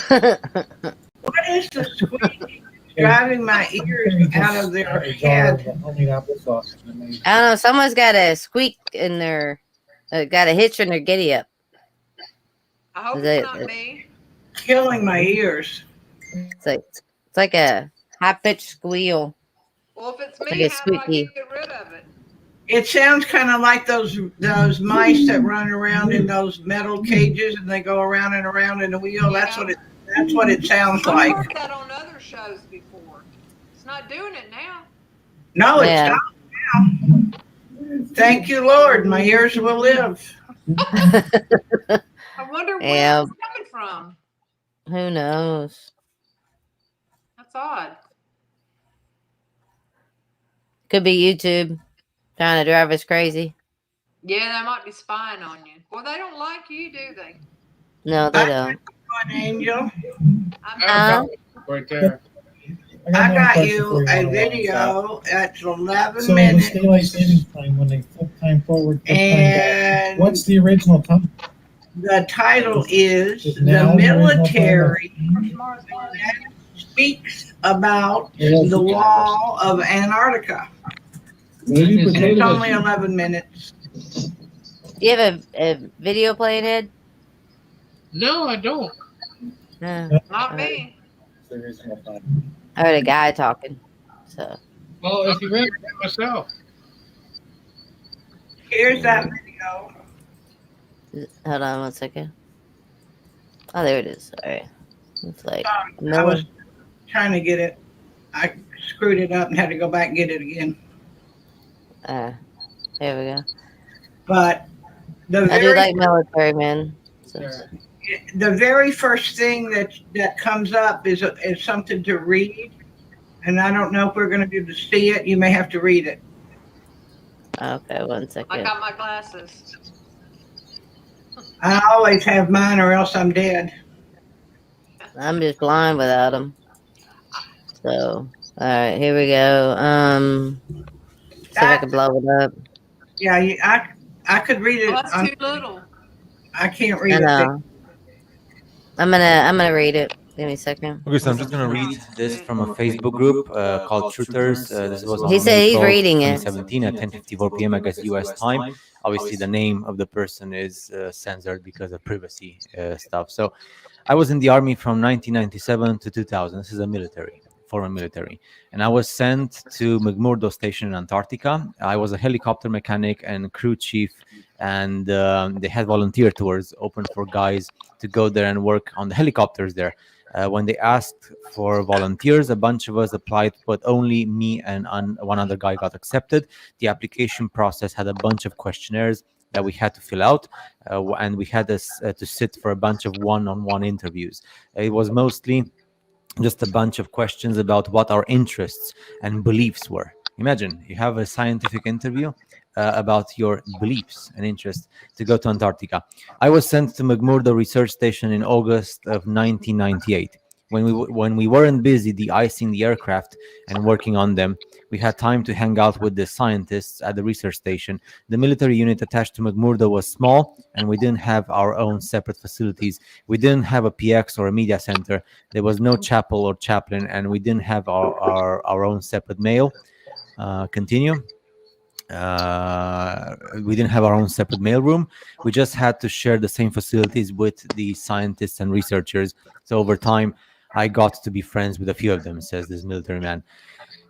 What is the squeak driving my ears out of their head? I don't know. Someone's got a squeak in their, got a hitch in their giddy up. I hope Is it's it- not me. Killing my ears. It's like a high pitched squeal. Well, if it's Like me, a how do I squeaky. get rid of it? It sounds kind of like those mice that run around in those metal cages and they go around and around in the wheel. That's what it sounds I've like. heard that on other shows before. It's not doing it now. No, Yeah. it's not now. Thank you, Lord. My ears will live. I wonder where Yeah. it's coming from. Who knows? That's odd. Could be YouTube trying to drive us crazy. Yeah, they might be spying on you. Well, they don't like you, do they? No, they don't. One angel. Right there. I got you a video at 11 So minutes. the daylight savings time, when they flip time forward, flip time And back, what's the original time? the title is Is The now the original Military Speaks About the Wall of Antarctica. Maybe And it's potatoes. only 11 minutes. Do you have a video playing, Ed? No, I don't. No. Not me. It's the original time. I heard a guy talking. So Well, if you read it myself. Here's that video. hold on 1 second. Oh, there it is. All right. It's like I was trying to get it. I screwed it up and had to go back and get it again. there we go. But the I do very, like military men. So, the very first thing that comes up is something to read. And I don't know if we're going to be able to see it. You may have to read it. okay, 1 I second. got my glasses. I always have mine or else I'm dead. I'm just blind without them. So, all right, here we go. See if I can blow it up. Yeah, I could read it. Oh, that's too little. I can't read I it. know. I'm gonna read it. Give me a second. Okay, so I'm just gonna read this from a Facebook group called Truthers. This was on He said May he's 12th, reading it. 2017 at 10:54 p.m. I guess U.S. time. Obviously, the name of the person is censored because of privacy stuff. So, I was in the army from 1997 to 2000. This is a military, foreign military, and I was sent to McMurdo Station in Antarctica. I was a helicopter mechanic and crew chief, and they had volunteer tours open for guys to go there and work on the helicopters there. When they asked for volunteers, a bunch of us applied, but only me and one other guy got accepted. The application process had a bunch of questionnaires that we had to fill out, and we had to sit for a bunch of one-on-one interviews. It was mostly just a bunch of questions about what our interests and beliefs were. Imagine you have a scientific interview about your beliefs and interests to go to Antarctica. I was sent to McMurdo Research Station in August of 1998. When we weren't busy de-icing the aircraft and working on them, we had time to hang out with the scientists at the research station. The military unit attached to McMurdo was small, and we didn't have our own separate facilities. We didn't have a PX or a media center. There was no chapel or chaplain, and we didn't have our own separate mail. Continue. We didn't have our own separate mailroom. We just had to share the same facilities with the scientists and researchers. So over time, I got to be friends with a few of them, says this military man.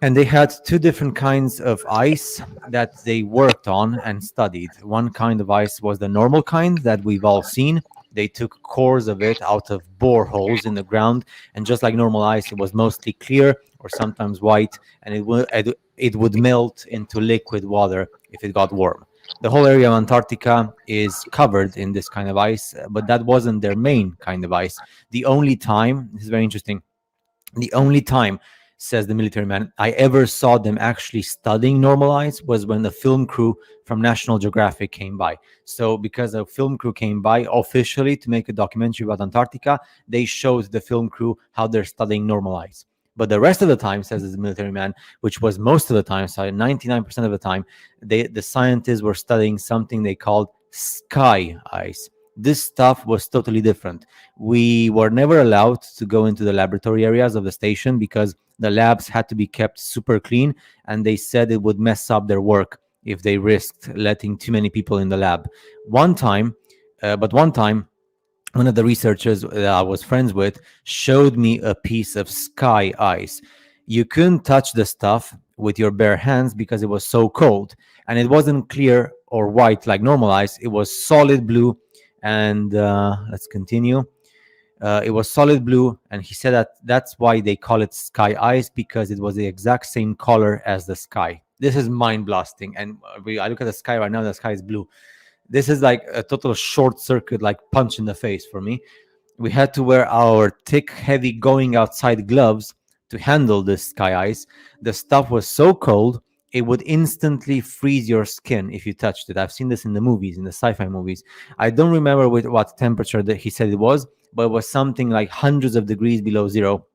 And they had two different kinds of ice that they worked on and studied. One kind of ice was the normal kind that we've all seen. They took cores of it out of boreholes in the ground, and just like normal ice, it was mostly clear or sometimes white, and it would melt into liquid water if it got warm. The whole area of Antarctica is covered in this kind of ice, but that wasn't their main kind of ice. The only time, this is very interesting, the only time, says the military man, I ever saw them actually studying normal ice was when the film crew from National Geographic came by. So because a film crew came by officially to make a documentary about Antarctica, they showed the film crew how they're studying normal ice. But the rest of the time, says this military man, which was most of the time, so 99% of the time, the scientists were studying something they called sky ice. This stuff was totally different. We were never allowed to go into the laboratory areas of the station because the labs had to be kept super clean, and they said it would mess up their work if they risked letting too many people in the lab. One time, one of the researchers that I was friends with showed me a piece of sky ice. You couldn't touch the stuff with your bare hands because it was so cold, and it wasn't clear or white like normal ice. It was solid blue, and let's continue. It was solid blue, and he said that that's why they call it sky ice, because it was the exact same color as the sky. This is mind-blasting, and I look at the sky right now, the sky is blue. This is like a total short circuit, like punch in the face for me. We had to wear our thick, heavy going outside gloves to handle this sky ice. The stuff was so cold, it would instantly freeze your skin if you touched it. I've seen this in the movies, in the sci-fi movies. I don't remember what temperature that he said it was, but it was something like hundreds of degrees below zero,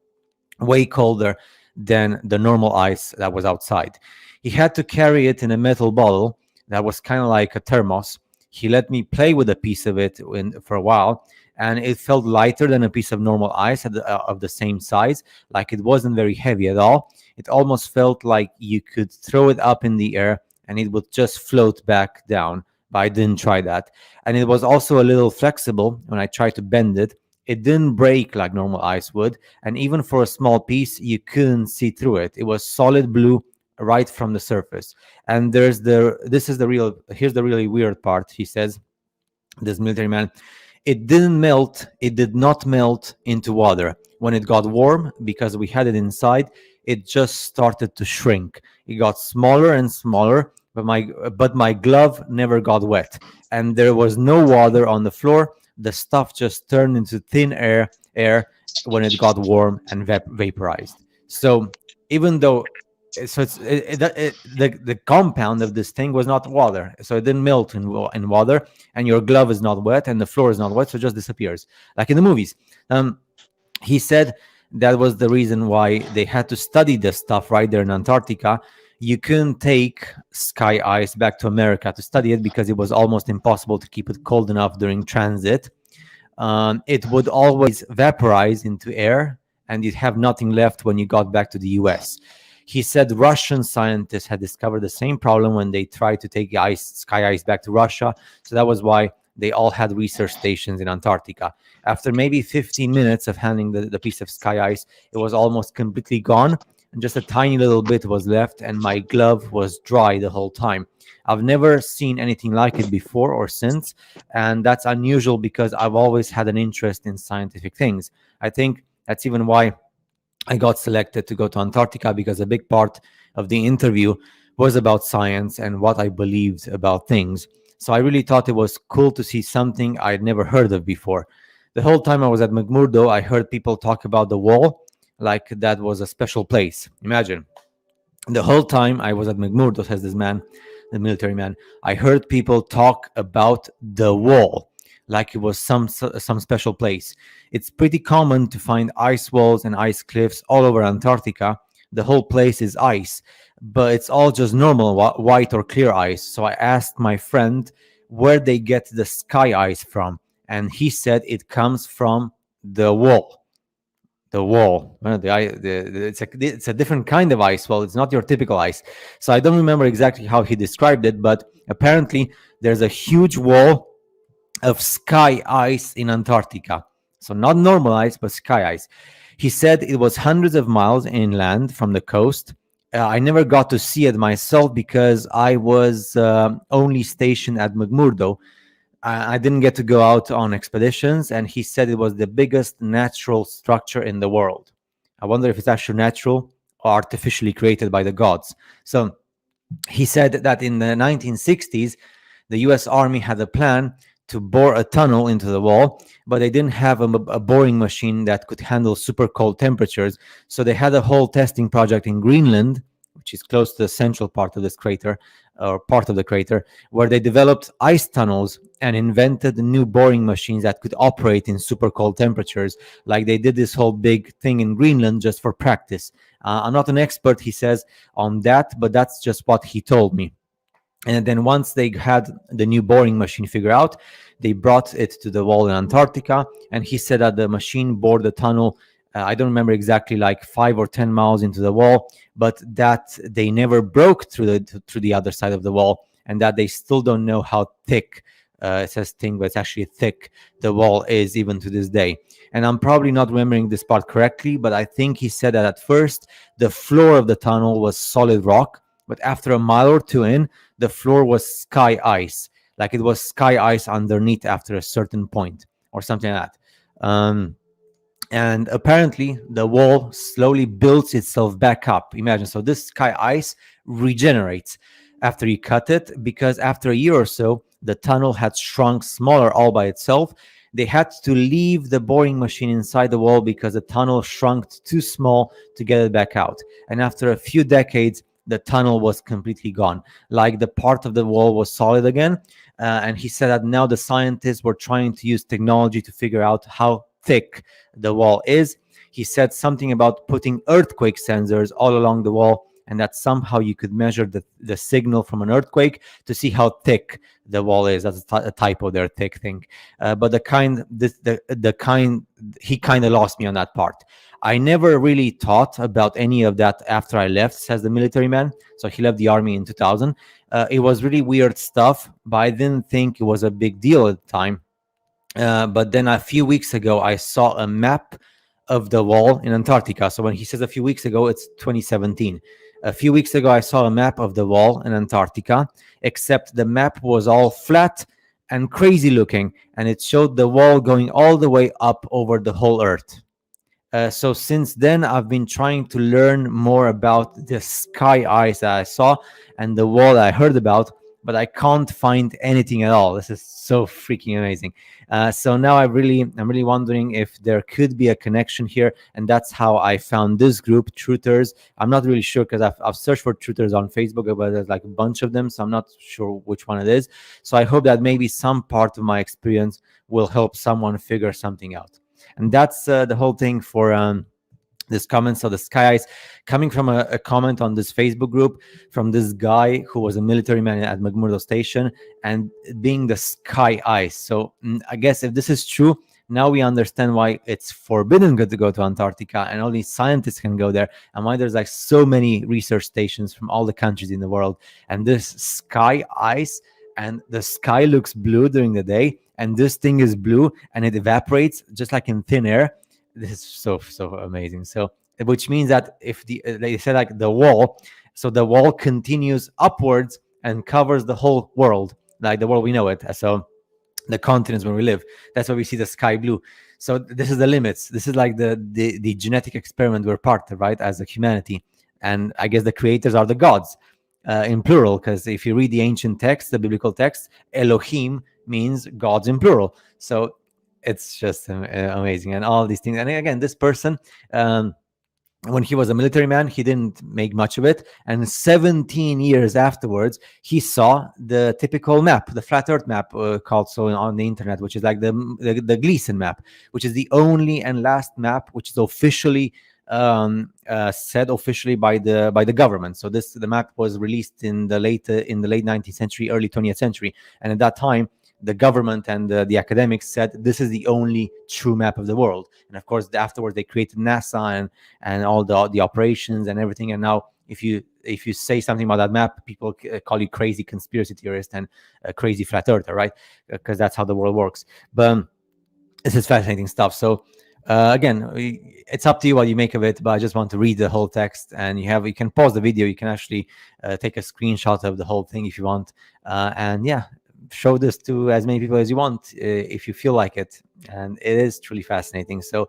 way colder than the normal ice that was outside. He had to carry it in a metal bottle that was kind of like a thermos. He let me play with a piece of it for a while, and it felt lighter than a piece of normal ice of the same size. Like, it wasn't very heavy at all. It almost felt like you could throw it up in the air and it would just float back down, but I didn't try that. And it was also a little flexible when I tried to bend it. It didn't break like normal ice would, and even for a small piece, you couldn't see through it. It was solid blue right from the surface. And here's the really weird part. He says, this military man, it did not melt into water. When it got warm, because we had it inside, it just started to shrink. It got smaller and smaller, but my glove never got wet, and there was no water on the floor. The stuff just turned into thin air when it got warm and vaporized. So even though, the compound of this thing was not water, so it didn't melt in water, and your glove is not wet and the floor is not wet, so it just disappears like in the movies. He said that was the reason why they had to study this stuff right there in Antarctica. You couldn't take sky ice back to America to study it because it was almost impossible to keep it cold enough during transit. It would always vaporize into air, and you'd have nothing left when you got back to the US. He said Russian scientists had discovered the same problem when they tried to take sky ice back to Russia. So that was why they all had research stations in Antarctica. After maybe 15 minutes of handling the piece of sky ice, it was almost completely gone, and just a tiny little bit was left, and my glove was dry the whole time. I've never seen anything like it before or since, and that's unusual because I've always had an interest in scientific things. I think that's even why I got selected to go to Antarctica, because a big part of the interview was about science and what I believed about things. So I really thought it was cool to see something I'd never heard of before. The whole time I was at McMurdo, I heard people talk about the wall like that was a special place. Imagine. The whole time I was at McMurdo, says this man, the military man, I heard people talk about the wall like it was some special place. It's pretty common to find ice walls and ice cliffs all over Antarctica. The whole place is ice, but it's all just normal white or clear ice. So I asked my friend where they get the sky ice from, and he said it comes from the wall. The wall. It's a different kind of ice wall. It's not your typical ice. So I don't remember exactly how he described it, but apparently there's a huge wall of sky ice in Antarctica. So not normal ice, but sky ice. He said it was hundreds of miles inland from the coast. I never got to see it myself because I was only stationed at McMurdo. I didn't get to go out on expeditions, and he said it was the biggest natural structure in the world. I wonder if it's actually natural or artificially created by the gods. So he said that in the 1960s, the US Army had a plan to bore a tunnel into the wall, but they didn't have a boring machine that could handle super cold temperatures. So they had a whole testing project in Greenland which is close to the central part of this crater, or part of the crater, where they developed ice tunnels and invented new boring machines that could operate in super cold temperatures. Like they did this whole big thing in Greenland just for practice. I'm not an expert, he says, on that, but that's just what he told me. And then once they had the new boring machine figured out, they brought it to the wall in Antarctica. And he said that the machine bored the tunnel, I don't remember exactly, like 5 or 10 miles into the wall, but that they never broke through the other side of the wall, and that they still don't know how thick, it says thin, but it's actually thick, the wall is even to this day. And I'm probably not remembering this part correctly, but I think he said that at first the floor of the tunnel was solid rock, but after a mile or two in, the floor was sky ice. Like it was sky ice underneath after a certain point or something like that. And apparently the wall slowly builds itself back up. Imagine, so this sky ice regenerates after you cut it, because after a year or so, the tunnel had shrunk smaller all by itself. They had to leave the boring machine inside the wall because the tunnel shrunk too small to get it back out. And after a few decades, the tunnel was completely gone. Like the part of the wall was solid again. And he said that now the scientists were trying to use technology to figure out how thick the wall is. He said something about putting earthquake sensors all along the wall, and that somehow you could measure the signal from an earthquake to see how thick the wall is. That's a typo there, thick thing. But he kind of lost me on that part. I never really thought about any of that after I left, says the military man. So he left the army in 2000. It was really weird stuff, but I didn't think it was a big deal at the time. But then a few weeks ago, I saw a map of the wall in Antarctica. So when he says a few weeks ago, it's 2017. A few weeks ago, I saw a map of the wall in Antarctica, except the map was all flat and crazy looking, and it showed the wall going all the way up over the whole Earth. So since then, I've been trying to learn more about the sky ice that I saw and the wall I heard about, but I can't find anything at all. This is so freaking amazing. So now I'm really wondering if there could be a connection here, and that's how I found this group, Truthers. I'm not really sure because I've searched for Truthers on Facebook, but there's like a bunch of them, so I'm not sure which one it is. So I hope that maybe some part of my experience will help someone figure something out. And that's the whole thing for this comment. So the sky ice coming from a comment on this Facebook group from this guy who was a military man at McMurdo Station, and being the sky ice. So I guess if this is true, now we understand why it's forbidden to go to Antarctica and only scientists can go there, and why there's like so many research stations from all the countries in the world. And this sky ice, and the sky looks blue during the day, and this thing is blue and it evaporates just like in thin air. This is so amazing. So which means that if they said like the wall, so the wall continues upwards and covers the whole world, like the world we know it. So the continents where we live, that's why we see the sky blue. So this is the limits. This is like the genetic experiment we're part of, right, as a humanity. And I guess the creators are the gods in plural, because if you read the ancient text, the biblical text, Elohim means gods in plural. So it's just amazing, and all these things. And again, this person, when he was a military man, he didn't make much of it. And 17 years afterwards, he saw the typical map, the flat Earth map, called so on the internet, which is like the Gleason map, which is the only and last map which is officially said officially by the government. So the map was released in the late 19th century, early 20th century, and at that time, the government and the academics said this is the only true map of the world. And of course, afterwards they created NASA and all the operations and everything. And now, if you say something about that map, people call you crazy conspiracy theorist and a crazy flat earther, right? Because that's how the world works. But this is fascinating stuff. So again, it's up to you what you make of it. But I just want to read the whole text, and you can pause the video. You can actually take a screenshot of the whole thing if you want, and yeah, show this to as many people as you want if you feel like it. And it is truly fascinating. So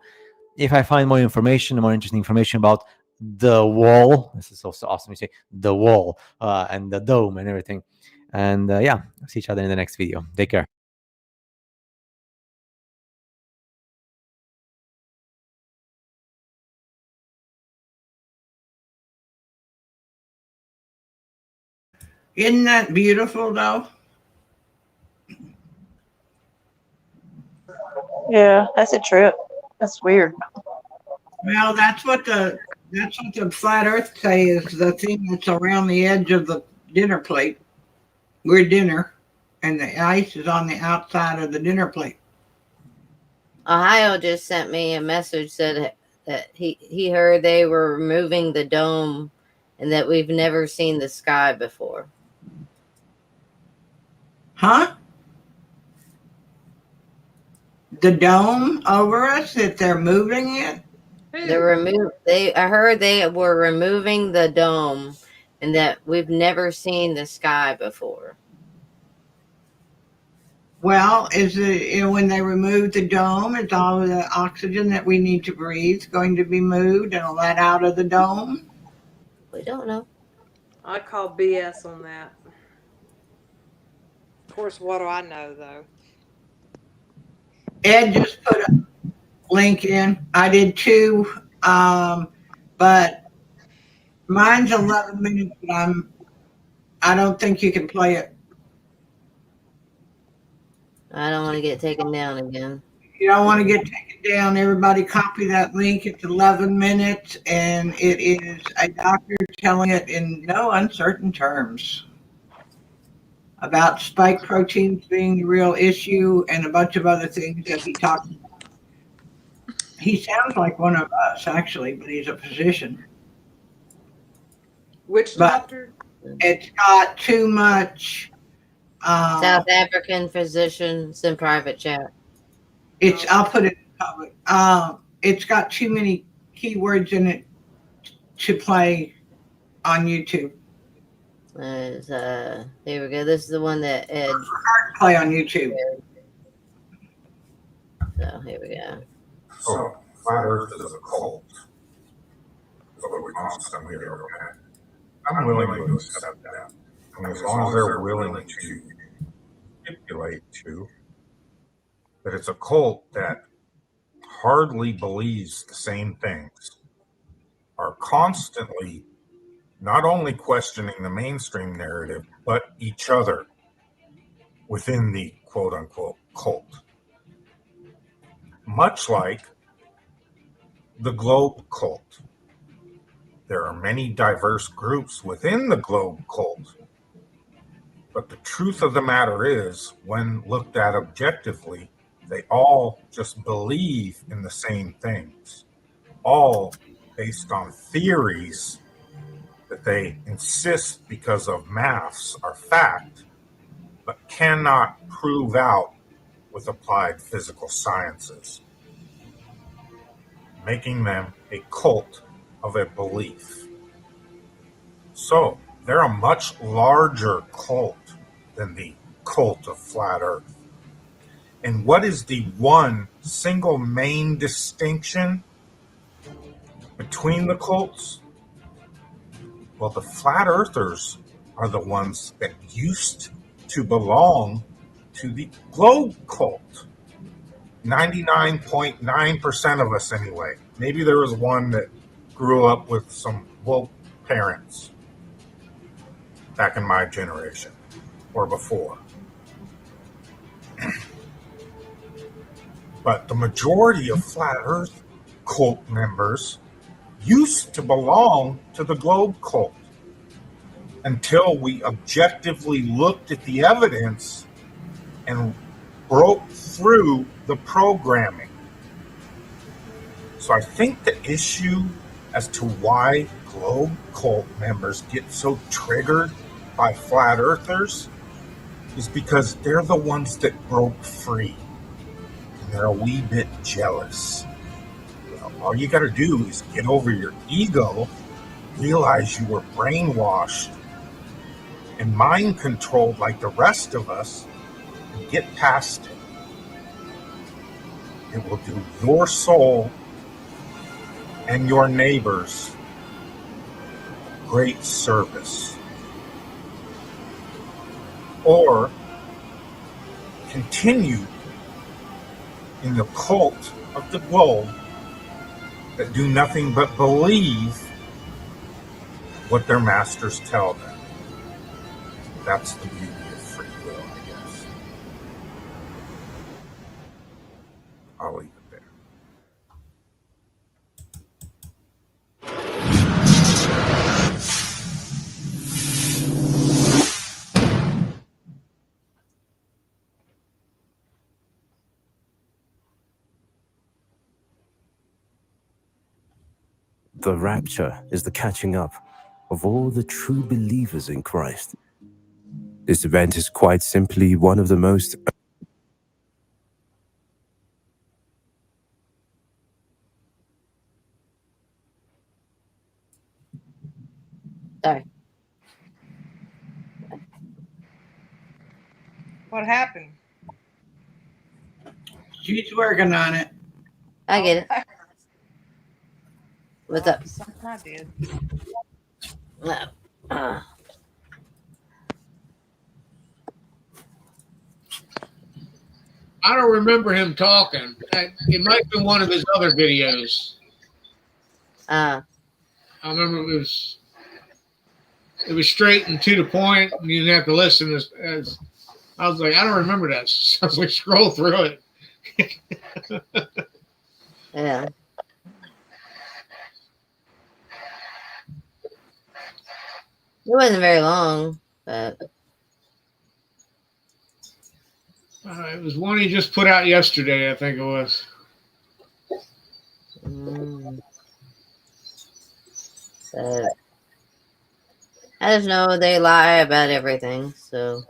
if I find more information, more interesting information about the wall, this is also awesome, you say the wall and the dome and everything. And yeah, see each other in the next video. Take care. Isn't that beautiful, though? Yeah, that's a trip. That's weird. Well, that's what the flat Earth say is the thing that's around the edge of the dinner plate. We're dinner, and the ice is on the outside of the dinner plate. Ohio just sent me a message said that he heard they were removing the dome and that we've never seen the sky before. Huh? The dome over us, that they're moving it? I heard they were removing the dome and that we've never seen the sky before. Well, is it when they remove the dome, is all of the oxygen that we need to breathe going to be moved and let out of the dome? We don't know. I call BS on that. Of course, what do I know, though? Ed just put a link in. I did too, but mine's 11 minutes, but I don't think you can play it. I don't want to get taken down again. You don't want to get taken down. Everybody copy that link. It's 11 minutes, and it is a doctor telling it in no uncertain terms about spike proteins being the real issue and a bunch of other things that he talked about. He sounds like one of us, actually, but he's a physician. Which doctor? It's got too much. South African physicians in private chat. I'll put it in public. It's got too many keywords in it to play on YouTube. Here we go. This is the one that Ed play on YouTube. So here we go. So, flat Earth is a cult. So we constantly are, okay? I'm willing to accept that. And as long as they're willing to stipulate to that it's a cult that hardly believes the same things, are constantly not only questioning the mainstream narrative, but each other within the quote-unquote cult. Much like the Globe cult. There are many diverse groups within the Globe cult, but the truth of the matter is, when looked at objectively, they all just believe in the same things, all based on theories that they insist because of maths are fact, but cannot prove out with applied physical sciences, making them a cult of a belief. So they're a much larger cult than the cult of flat Earth. And what is the one single main distinction between the cults? Well, the flat earthers are the ones that used to belong to the Globe cult. 99.9% of us anyway. Maybe there was one that grew up with some woke parents back in my generation or before. But the majority of flat earth cult members used to belong to the Globe cult until we objectively looked at the evidence and broke through the programming. So I think the issue as to why Globe cult members get so triggered by flat earthers is because they're the ones that broke free. And they're a wee bit jealous. All you got to do is get over your ego, realize you were brainwashed and mind controlled like the rest of us, and get past it. It will do your soul and your neighbors great service. Or continue in the cult of the Globe that do nothing but believe what their masters tell them. That's the beauty of free will, I guess. I'll leave it there. The rapture is the catching up of all the true believers in Christ. This event is quite simply one of the most Sorry. What happened? She's working on it. I get it. What's up? Something I did. I don't remember him talking. It might have been one of his other videos. I remember it was straight and to the point, and you didn't have to listen as I was like, I don't remember that. So I was like, scroll through it. Yeah. It wasn't very long, but It was one he just put out yesterday, I think it was. But I just know they lie about everything, so.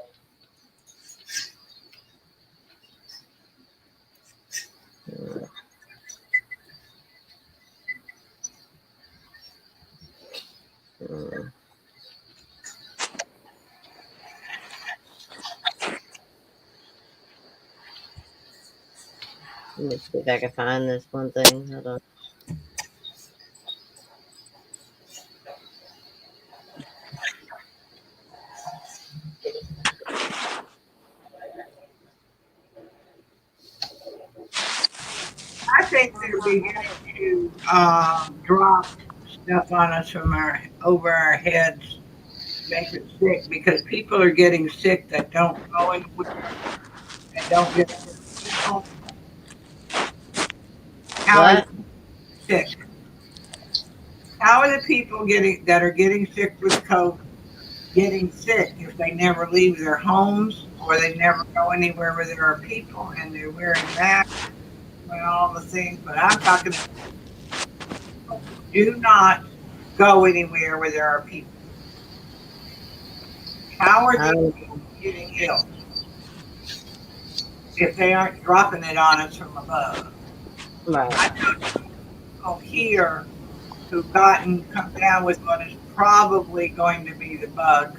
Let me see if I can find this one thing. Hold on. I think they're beginning to drop stuff on us from over our heads, make it sick, because people are getting sick that don't go anywhere and don't get home. How are sick? How are the people that are getting sick with COVID getting sick if they never leave their homes or they never go anywhere where there are people and they're wearing masks and all the things? But I'm talking, do not go anywhere where there are people. How are they getting ill if they aren't dropping it on us from above? Right. I know people here who've come down with what is probably going to be the bug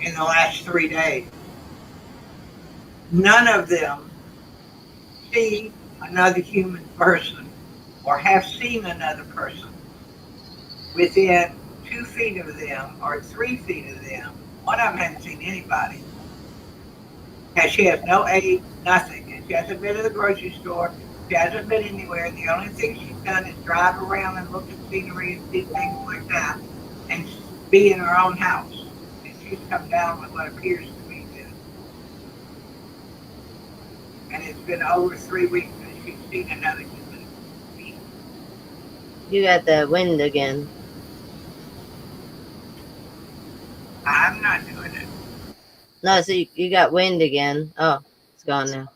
in the last 3 days. None of them see another human person or have seen another person within 2 feet of them or 3 feet of them. One of them hasn't seen anybody. And she has no aid, nothing. And she hasn't been to the grocery store. She hasn't been anywhere. The only thing she's done is drive around and look at scenery and see things like that and be in her own house. And she's come down with what appears to be this. And it's been over 3 weeks since she's seen another human being. You got the wind again. I'm not doing it. No, so you got wind again. Oh, it's gone now.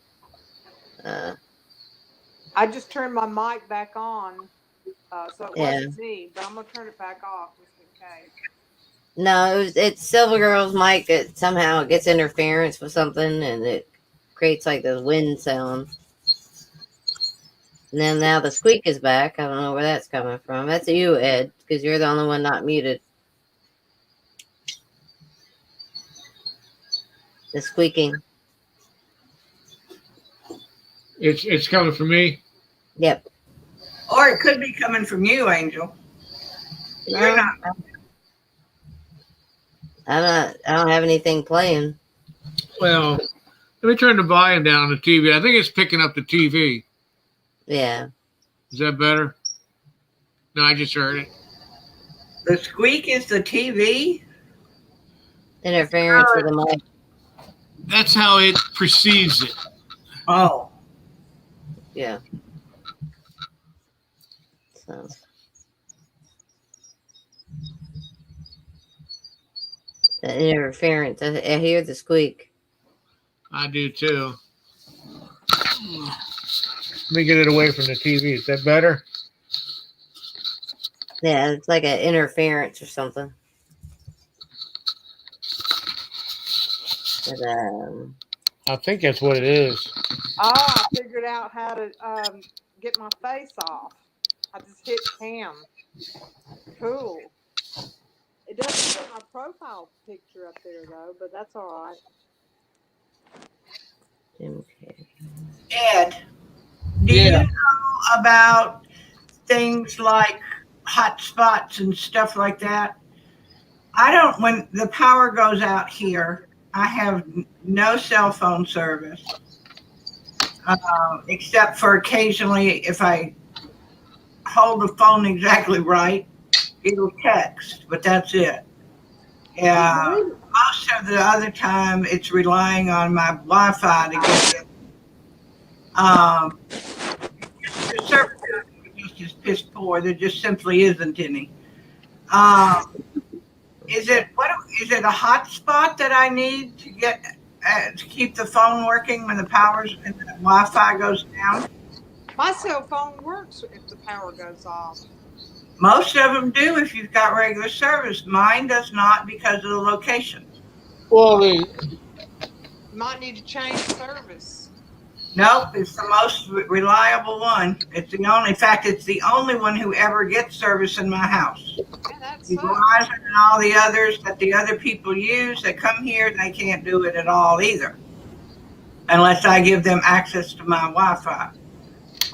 I just turned my mic back on, so it Yeah. wasn't me, but I'm gonna turn it back off just in case. No, it's Silver Girl's mic that somehow gets interference with something and it creates like the wind sound. And then now the squeak is back. I don't know where that's coming from. That's you, Ed, because you're the only one not muted. The squeaking. It's coming from me. Yep. Or it could be coming from you, Angel. You're not. I don't have anything playing. Well, let me turn the volume down on the TV. I think it's picking up the TV. Yeah. Is that better? No, I just heard it. The squeak is the TV? Interference with the mic. That's how it perceives it. Oh. Yeah. So. The interference. I hear the squeak. I do too. Let me get it away from the TV. Is that better? Yeah, it's like an interference or something. But, I think that's what it is. Oh, I figured out how to get my face off. I just hit cam. Cool. It doesn't put my profile picture up there though, but that's all right. Ed, do you know about things like hot spots and stuff like that? When the power goes out here, I have no cell phone service, except for occasionally if I hold the phone exactly right, it'll text, but that's it. Yeah, most of the other time it's relying on my Wi-Fi to get it. The service is just piss poor. There just simply isn't any. Is it a hotspot that I need to get to keep the phone working when the power's and the Wi-Fi goes down? My cell phone works if the power goes off. Most of them do if you've got regular service. Mine does not because of the location. Well, You might need to change service. Nope, it's the most reliable one. It's the only one who ever gets service in my house. Verizon and all the others that the other people use that come here, they can't do it at all either. Unless I give them access to my Wi-Fi.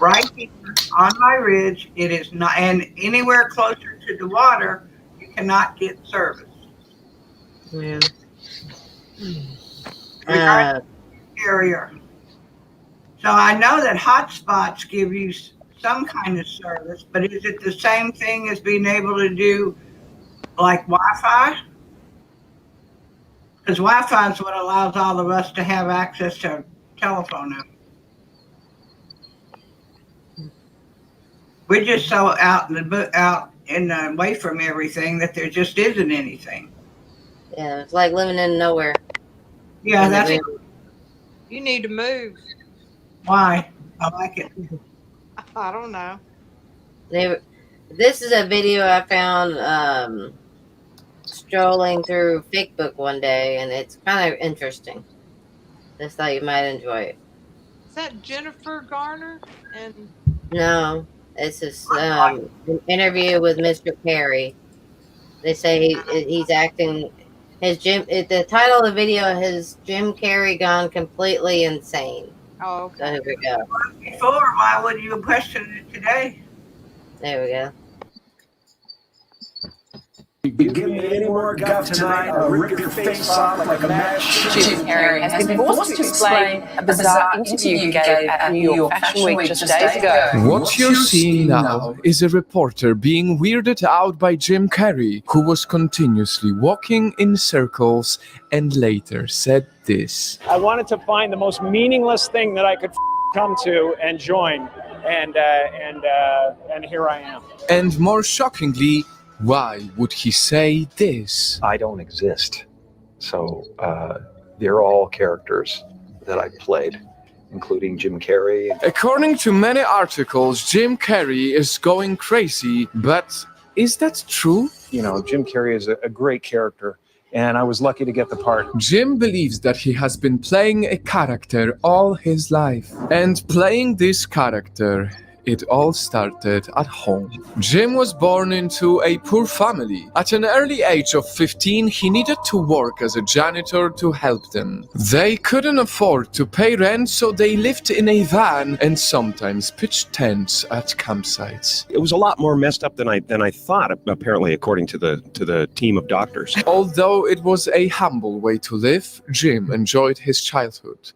Right here on my ridge, it is not, and anywhere closer to the water, you cannot get service. Yeah. Regardless of the carrier. So I know that hotspots give you some kind of service, but is it the same thing as being able to do like Wi-Fi? Because Wi-Fi is what allows all of us to have access to telephone numbers. We're just so out away from everything that there just isn't anything. Yeah, it's like living in nowhere. Yeah, that's it. You need to move. Why? I like it. I don't know. This is a video I found strolling through Facebook one day, and it's kind of interesting. Just thought you might enjoy it. Is that Jennifer Garner? And No, it's just an interview with Mr. Carey. They say he's acting. The title of the video is Jim Carrey Gone Completely Insane. Oh, okay. So here we go. Before, why would you question it today? There we go. You give me any more guff tonight, I'll rip your face off like a match. Jim Carrey has been forced to explain a bizarre interview he gave at New York Fashion Week just days ago. What you're seeing now is a reporter being weirded out by Jim Carrey, who was continuously walking in circles and later said this. I wanted to find the most meaningless thing that I could come to and join, and here I am. And more shockingly, why would he say this? I don't exist. So they're all characters that I played, including Jim Carrey. According to many articles, Jim Carrey is going crazy, but is that true? You know, Jim Carrey is a great character, and I was lucky to get the part. Jim believes that he has been playing a character all his life. And playing this character, it all started at home. Jim was born into a poor family. At an early age of 15, he needed to work as a janitor to help them. They couldn't afford to pay rent, so they lived in a van and sometimes pitched tents at campsites. It was a lot more messed up than I thought, apparently, according to the team of doctors. Although it was a humble way to live, Jim enjoyed his childhood.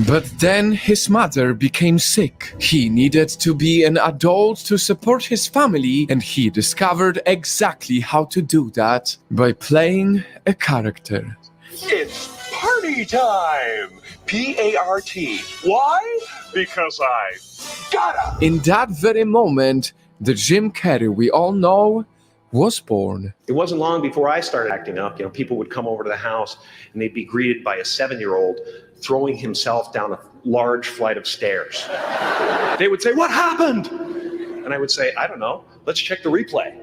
But then his mother became sick. He needed to be an adult to support his family, and he discovered exactly how to do that by playing a character. It's party time! P-A-R-T. Why? Because I gotta! In that very moment, the Jim Carrey we all know was born. It wasn't long before I started acting up. People would come over to the house and they'd be greeted by a 7-year-old throwing himself down a large flight of stairs. They would say, "What happened?" And I would say, "I don't know. Let's check the replay."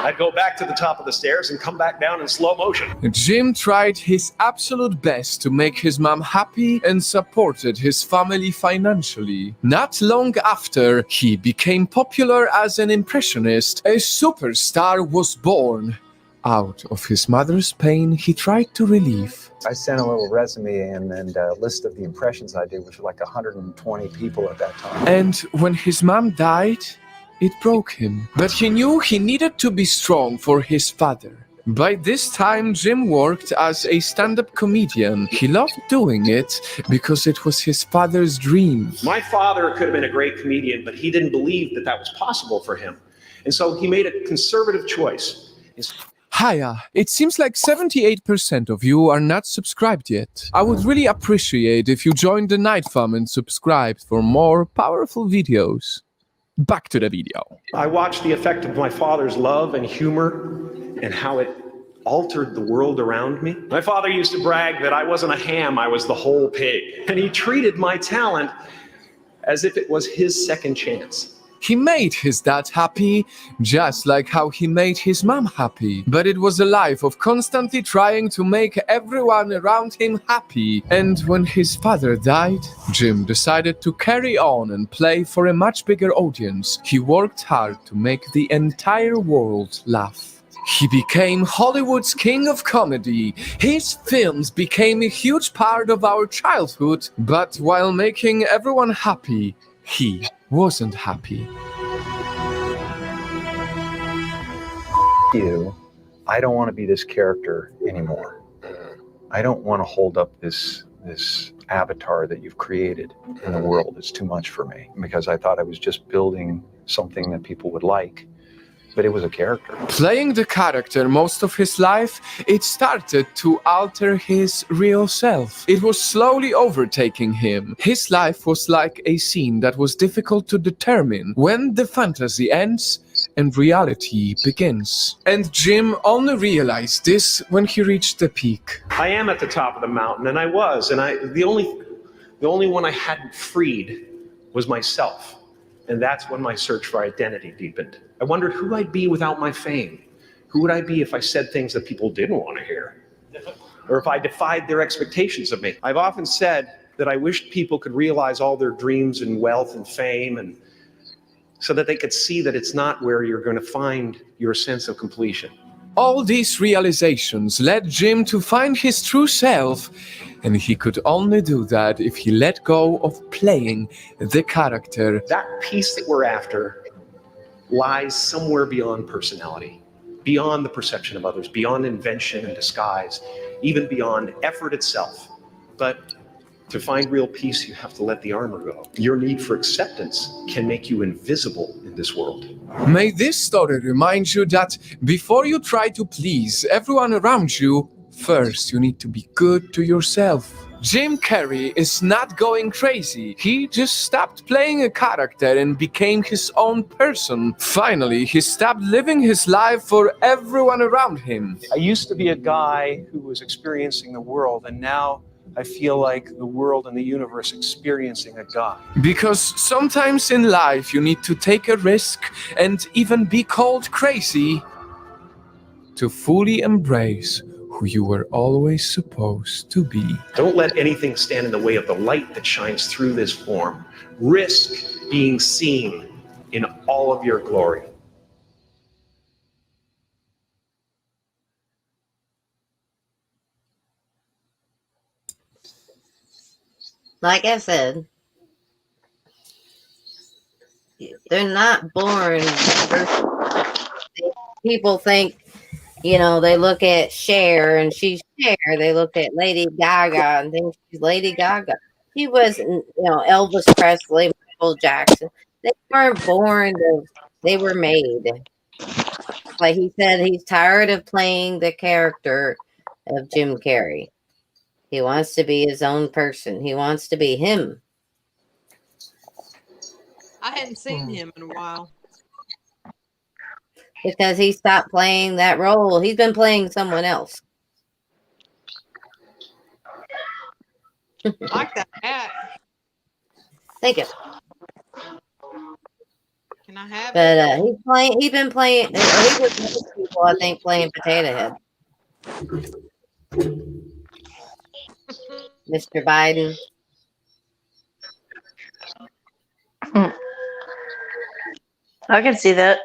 I'd go back to the top of the stairs and come back down in slow motion. Jim tried his absolute best to make his mom happy and supported his family financially. Not long after he became popular as an impressionist, a superstar was born. Out of his mother's pain, he tried to relieve. I sent a little resume in and a list of the impressions I did, which were like 120 people at that time. And when his mom died, it broke him. But he knew he needed to be strong for his father. By this time, Jim worked as a stand-up comedian. He loved doing it because it was his father's dream. My father could have been a great comedian, but he didn't believe that that was possible for him. And so he made a conservative choice. Hiya, it seems like 78% of you are not subscribed yet. I would really appreciate if you joined the Night Fam and subscribed for more powerful videos. Back to the video. I watched the effect of my father's love and humor and how it altered the world around me. My father used to brag that I wasn't a ham, I was the whole pig. And he treated my talent as if it was his second chance. He made his dad happy, just like how he made his mom happy. But it was a life of constantly trying to make everyone around him happy. And when his father died, Jim decided to carry on and play for a much bigger audience. He worked hard to make the entire world laugh. He became Hollywood's king of comedy. His films became a huge part of our childhood. But while making everyone happy, he wasn't happy. I don't want to be this character anymore. I don't want to hold up this avatar that you've created in the world. It's too much for me, because I thought I was just building something that people would like, but it was a character. Playing the character most of his life, it started to alter his real self. It was slowly overtaking him. His life was like a scene that was difficult to determine when the fantasy ends and reality begins. And Jim only realized this when he reached the peak. I am at the top of the mountain, and I was, and the only one I hadn't freed was myself. And that's when my search for identity deepened. I wondered who I'd be without my fame. Who would I be if I said things that people didn't want to hear? Or if I defied their expectations of me? I've often said that I wished people could realize all their dreams and wealth and fame, and so that they could see that it's not where you're going to find your sense of completion. All these realizations led Jim to find his true self, and he could only do that if he let go of playing the character. That piece that we're after lies somewhere beyond personality, beyond the perception of others, beyond invention and disguise, even beyond effort itself. But to find real peace, you have to let the armor go. Your need for acceptance can make you invisible in this world. May this story remind you that before you try to please everyone around you, first you need to be good to yourself. Jim Carrey is not going crazy. He just stopped playing a character and became his own person. Finally, he stopped living his life for everyone around him. I used to be a guy who was experiencing the world, and now I feel like the world and the universe experiencing a God. Because sometimes in life you need to take a risk and even be called crazy to fully embrace who you were always supposed to be. Don't let anything stand in the way of the light that shines through this form. Risk being seen in all of your glory. Like I said, they're not born. People think you know, they look at Cher and she's Cher. They look at Lady Gaga and think she's Lady Gaga. She wasn't, you know, Elvis Presley, Michael Jackson. They weren't born, they were made. Like he said, he's tired of playing the character of Jim Carrey. He wants to be his own person. He wants to be him. I hadn't seen him in a while. Because he stopped playing that role. He's been playing someone else. I like that hat. Thank you. Can I have But it? he's been playing. He was most people, I think, playing Potato Head. Mr. Biden. I can see that.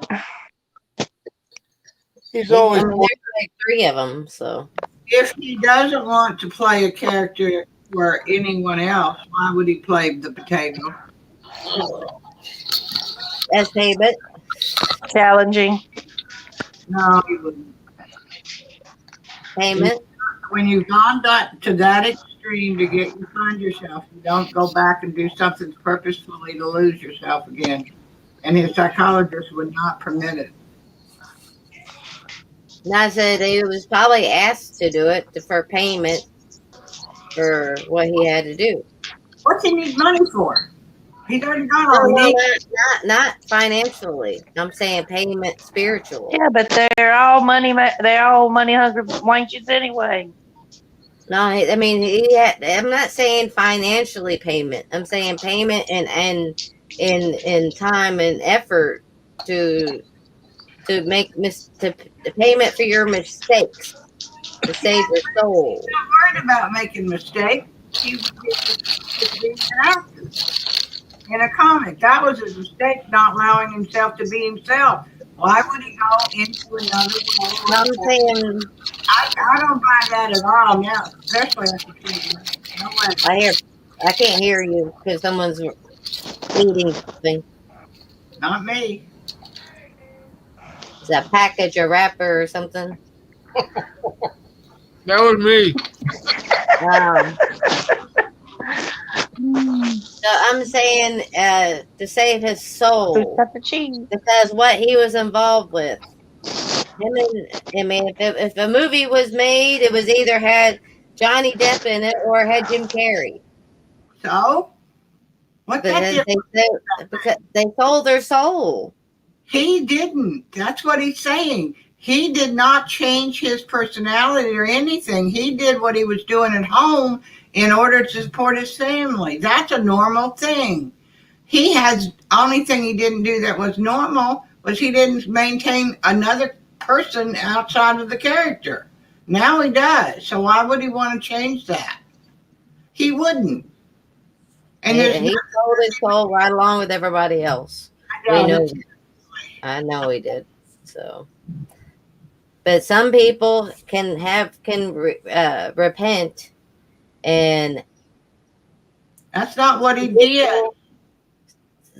He's always. I mean, there's like 3 of them, so. If he doesn't want to play a character for anyone else, why would he play the potato? As David. Challenging. No, he wouldn't. Payment. When you've gone to that extreme to get you find yourself, you don't go back and do something purposefully to lose yourself again. And his psychologist would not permit it. And I said he was probably asked to do it for payment for what he had to do. What's he need money for? He's already got all No, he needs. not financially. I'm saying payment spiritually. Yeah, but they're all money hungry wenches anyway. No, I mean I'm not saying financially payment. I'm saying payment and in time and effort to make the payment for your mistakes to save your soul. He's not worried about making mistakes. He was being an actor in a comic. That was his mistake, not allowing himself to be himself. Why would he go into another world? I'm saying I don't buy that at all now, especially after treatment. No way. I can't hear you because someone's eating something. Not me. Is that a package or wrapper or something? That was me. So I'm saying to save his soul, because what he was involved with. If a movie was made, it was either had Johnny Depp in it or had Jim Carrey. So, what that because they sold their soul. He didn't. That's what he's saying. He did not change his personality or anything. He did what he was doing at home in order to support his family. That's a normal thing. Only thing he didn't do that was normal was he didn't maintain another person outside of the character. Now he does. So why would he want to change that? He wouldn't. And he sold his soul right along with everybody else. I know he did. So, but some people can repent, and that's not what he did.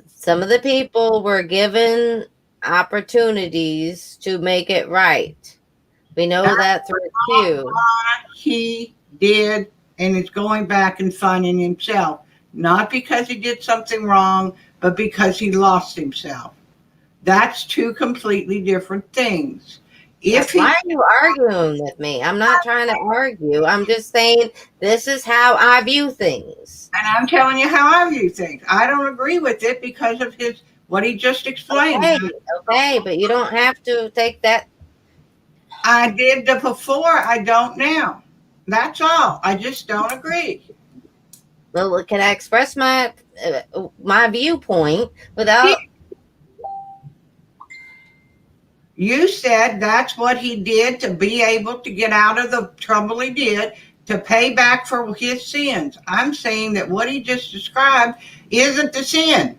Some of the people were given opportunities to make it right. We know that through Q. He did, and it's going back and finding himself, not because he did something wrong, but because he lost himself. That's 2 completely different things. Why are you arguing with me? I'm not trying to argue. I'm just saying this is how I view things. And I'm telling you how I view things. I don't agree with it because of what he just explained. Okay, but you don't have to take that. I did before. I don't now. That's all. I just don't agree. Well, can I express my viewpoint without? You said that's what he did to be able to get out of the trouble he did, to pay back for his sins. I'm saying that what he just described isn't the sin.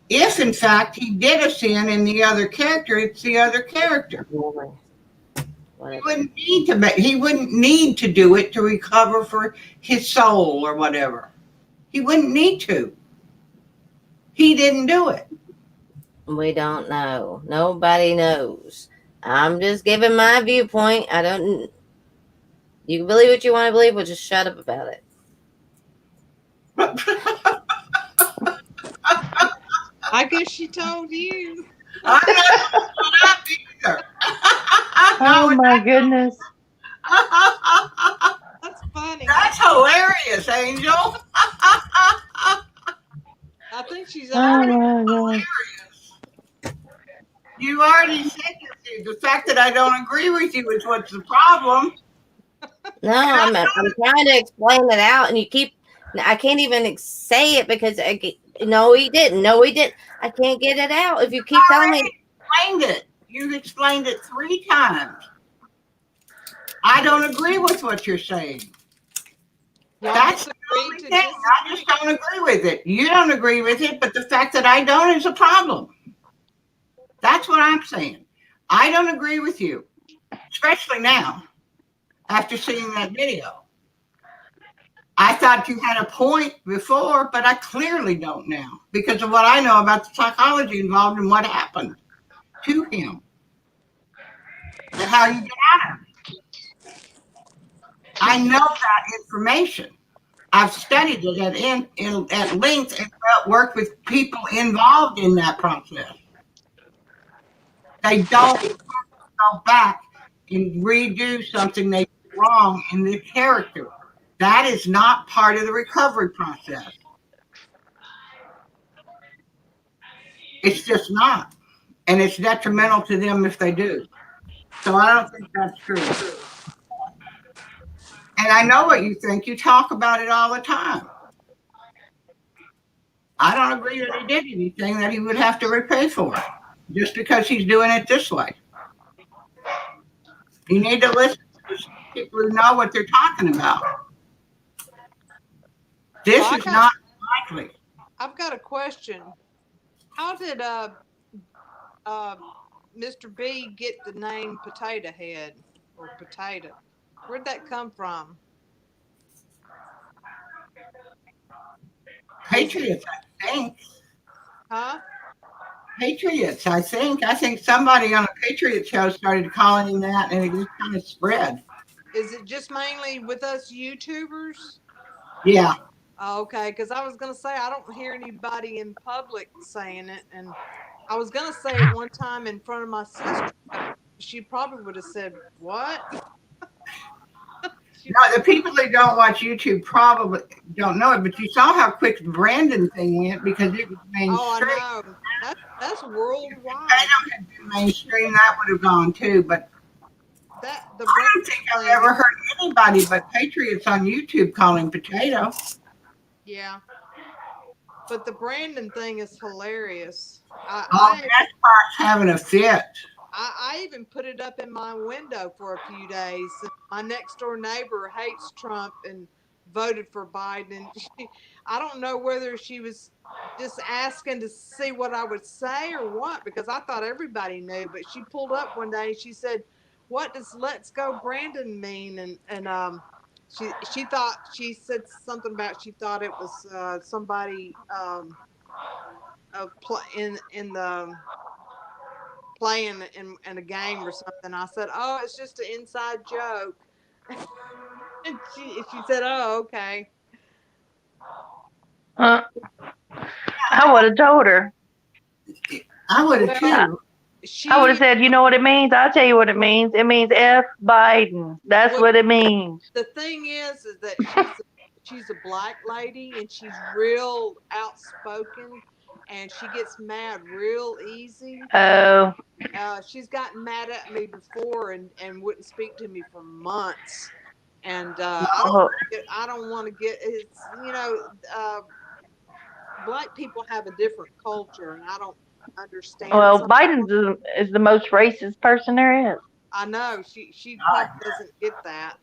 If, in fact, he did a sin in the other character, it's the other character. He wouldn't need to do it to recover for his soul or whatever. He wouldn't need to. He didn't do it. We don't know. Nobody knows. I'm just giving my viewpoint. I don't. You can believe what you want to believe, but just shut up about it. I guess she told you. Oh my goodness. That's funny. That's hilarious, Angel. I think she's Oh already. my God. You already said it. The fact that I don't agree with you is what's the problem. No, I'm trying to explain it out, and you keep. I can't even say it because no, he didn't. No, he didn't. I can't get it out if you keep telling me. Explained it. You've explained it 3 times. I don't agree with what you're saying. That's the only thing. I just don't agree with it. You don't agree with it, but the fact that I don't is a problem. That's what I'm saying. I don't agree with you, especially now, after seeing that video. I thought you had a point before, but I clearly don't now because of what I know about the psychology involved in what happened to him and how you get out of it. I know that information. I've studied it at length and worked with people involved in that process. They don't go back and redo something they did wrong in their character. That is not part of the recovery process. It's just not. And it's detrimental to them if they do. So I don't think that's true. And I know what you think. You talk about it all the time. I don't agree that he did anything that he would have to repay for just because he's doing it this way. You need to listen to people who know what they're talking about. This is not likely. I've got a question. How did Mr. B get the name Potato Head or Potato? Where'd that come from? Patriots, I think. Huh? Patriots, I think. I think somebody on a Patriot show started calling him that, and it just kind of spread. Is it just mainly with us YouTubers? Yeah. Okay, because I was going to say, I don't hear anybody in public saying it. And I was going to say it one time in front of my sister. She probably would have said, what? No, the people that don't watch YouTube probably don't know it, but you saw how quick the Brandon thing went because it was mainstream. Oh, I know. That's worldwide. I don't have been mainstream, that would have gone too, but I don't think I've ever heard anybody but Patriots on YouTube calling Potato. Yeah. But the Brandon thing is hilarious. That part's having a fit. I even put it up in my window for a few days. My next door neighbor hates Trump and voted for Biden. I don't know whether she was just asking to see what I would say or what, because I thought everybody knew. But she pulled up one day and she said, "What does Let's Go Brandon mean?" And she said something about she thought it was somebody in the playing in a game or something. I said, "Oh, it's just an inside joke." And she said, "Oh, okay." I would have told her. I would have too. I would have said, "You know what it means? I'll tell you what it means. It means F Biden. That's what it means." The thing is that she's a black lady and she's real outspoken. And she gets mad real easy. Oh. She's gotten mad at me before and wouldn't speak to me for months. And I don't want to get it's black people have a different culture, and I don't understand. Well, Biden is the most racist person there is. I know she probably doesn't get that.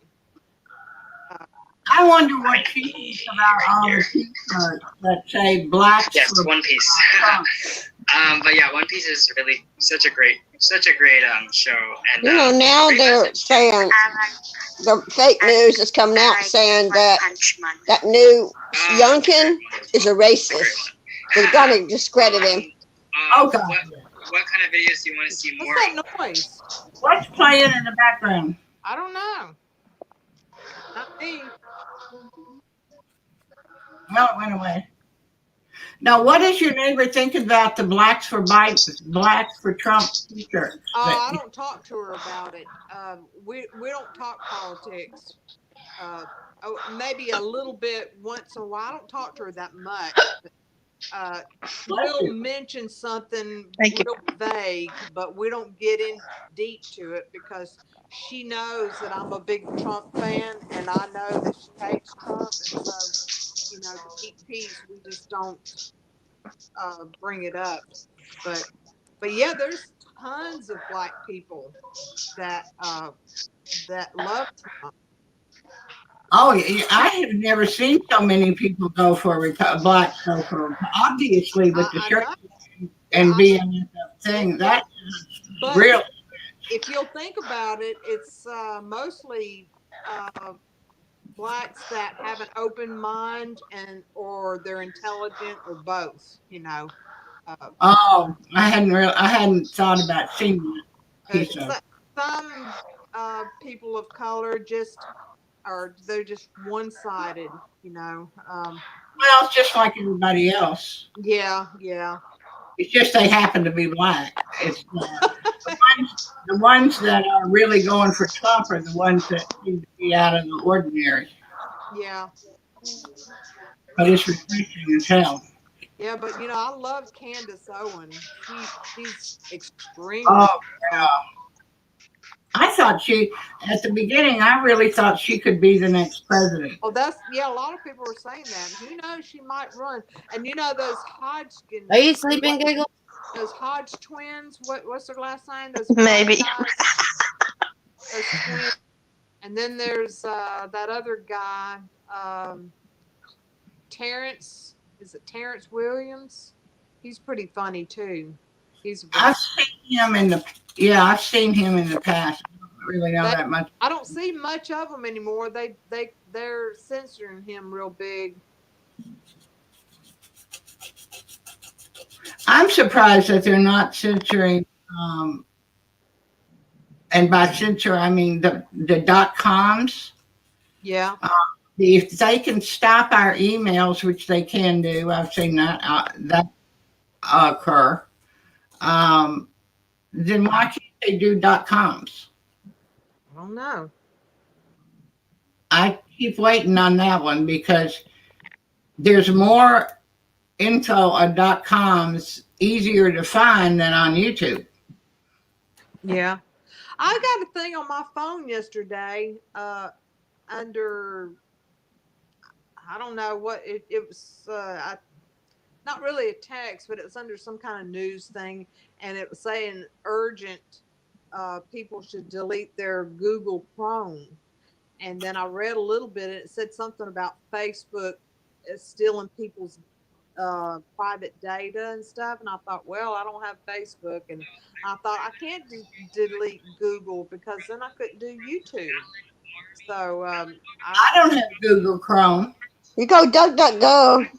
I wonder what she thinks about all the t-shirts that say black. Yes, One Piece. But yeah, One Piece is really such a great show. And now they're saying the fake news is coming out saying that new Youngkin is a racist. They're going to discredit him. Oh God! what kind of videos do you want to see more What's of? that noise? What's playing in the background? I don't know. Not me. No, it went away. Now, what does your neighbor think about the Blacks for Biden, Blacks for Trump t-shirts? I don't talk to her about it. We don't talk politics. Maybe a little bit once in a while. I don't talk to her that much. We'll mention something real vague, but we don't get in deep to it because she knows that I'm a big Trump fan, and I know that she hates Trump, and so to keep peace, we just don't bring it up. But yeah, there's tons of Black people that love Trump. Oh, I have never seen so many people go for Black go for, obviously with the shirt and being the thing. That's real. If you'll think about it, it's mostly Blacks that have an open mind or they're intelligent or both. I hadn't thought about seeing that. Some people of color they're just one-sided, Well, it's just like everybody else. Yeah. It's just they happen to be Black. It's the ones that are really going for Trump are the ones that seem to be out of the ordinary. Yeah. But it's refreshing as hell. Yeah, but I love Candace Owen. She's extremely. Oh, yeah. I thought at the beginning, I really thought she could be the next president. Oh, a lot of people are saying that. Who knows? She might run. And those Hodgkin. Are you sleeping, Giggle? Those Hodge twins. What's their last name? Those Maybe. Those twins. And then there's that other guy, Terrence. Is it Terrence Williams? He's pretty funny too. I've seen him in the past. I don't really know that much. I don't see much of them anymore. They're censoring him real big. I'm surprised that they're not censoring. And by censor, I mean the .coms. Yeah. If they can stop our emails, which they can do, I've seen that occur. Then why can't they do .coms? I don't know. I keep waiting on that one because there's more info on .coms easier to find than on YouTube. Yeah. I got a thing on my phone yesterday under, I don't know what it was, not really a text, but it was under some kind of news thing, and it was saying urgent people should delete their Google Chrome. And then I read a little bit, and it said something about Facebook stealing people's private data and stuff. And I thought, well, I don't have Facebook, and I thought I can't delete Google because then I couldn't do YouTube. So I don't have Google Chrome. You go DuckDuckGo.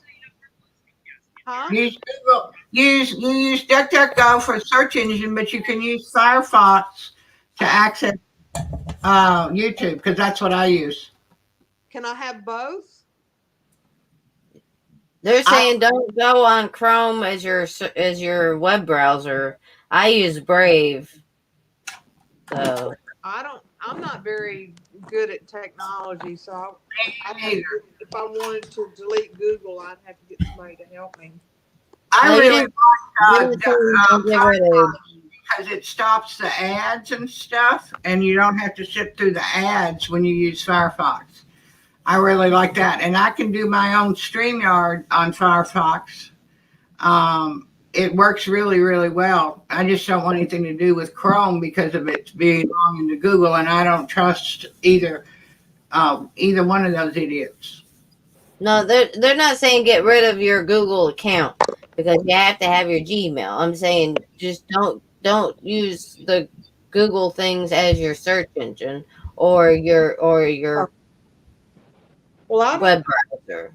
Huh? Use Google. You use DuckDuckGo for search engine, but you can use Firefox to access YouTube because that's what I use. Can I have both? They're saying don't go on Chrome as your web browser. I use Brave. So I'm not very good at technology, so if I wanted to delete Google, I'd have to get somebody to help me. I really like because it stops the ads and stuff, and you don't have to sit through the ads when you use Firefox. I really like that, and I can do my own StreamYard on Firefox. It works really, really well. I just don't want anything to do with Chrome because of it being long into Google, and I don't trust either one of those idiots. no, they're not saying get rid of your Google account because you have to have your Gmail. I'm saying just don't use the Google things as your search engine or your web browser.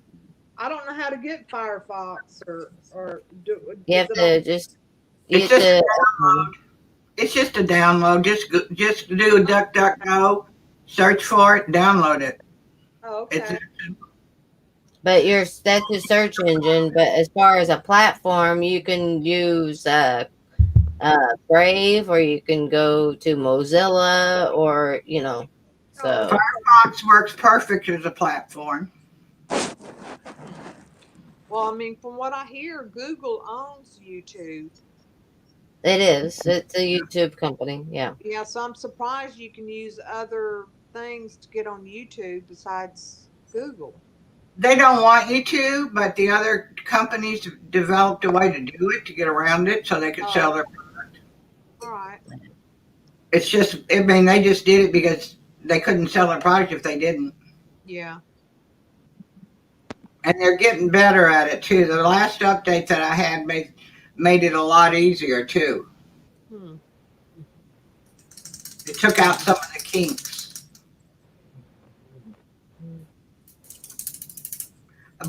I don't know how to get Firefox or do. You have to just It's just a download. It's just a download. Just do a DuckDuckGo, search for it, download it. Oh, okay. But that's your search engine. But as far as a platform, you can use Brave, or you can go to Mozilla, or So Firefox works perfect as a platform. Well, I mean, from what I hear, Google owns YouTube. it is. It's a YouTube company. Yeah. Yeah, so I'm surprised you can use other things to get on YouTube besides Google. They don't want you to, but the other companies developed a way to do it, to get around it, so they could sell their product. All right. It's just, I mean, they just did it because they couldn't sell their product if they didn't. Yeah. And they're getting better at it too. The last update that I had made it a lot easier too. It took out some of the kinks.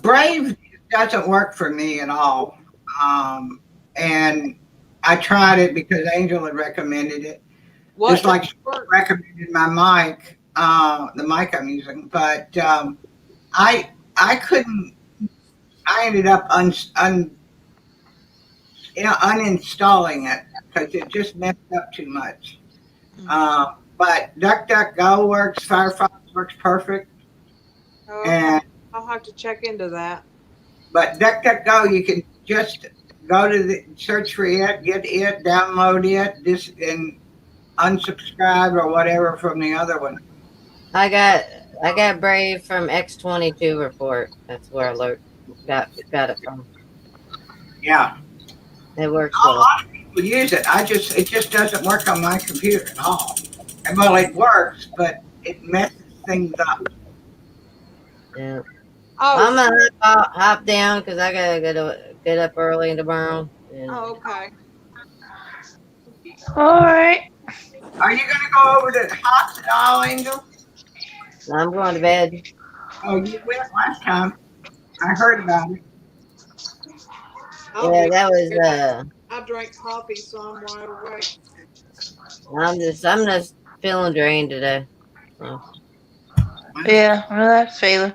Brave doesn't work for me at all. And I tried it because Angel had recommended it. Just like she recommended my mic, the mic I'm using. But I couldn't. I ended up uninstalling it because it just messed up too much. But DuckDuckGo works. Firefox works perfect. Oh, And I'll have to check into that. but DuckDuckGo, you can just go to the search for it, get it, download it, and unsubscribe or whatever from the other one. I got Brave from X22 report. That's where I got it from. Yeah. It works A well. lot of people use it. It just doesn't work on my computer at all. And well, it works, but it messes things up. Yeah. Oh, I'm gonna hop down because I gotta get up early tomorrow. And Oh, okay. All right. Are you going to go over to Hops at all, Angel? I'm going to bed. Oh, you went last time. I heard about it. Yeah, that was I drank coffee, so I'm wide awake. I'm just feeling drained today. So. Yeah, well, that's feeling.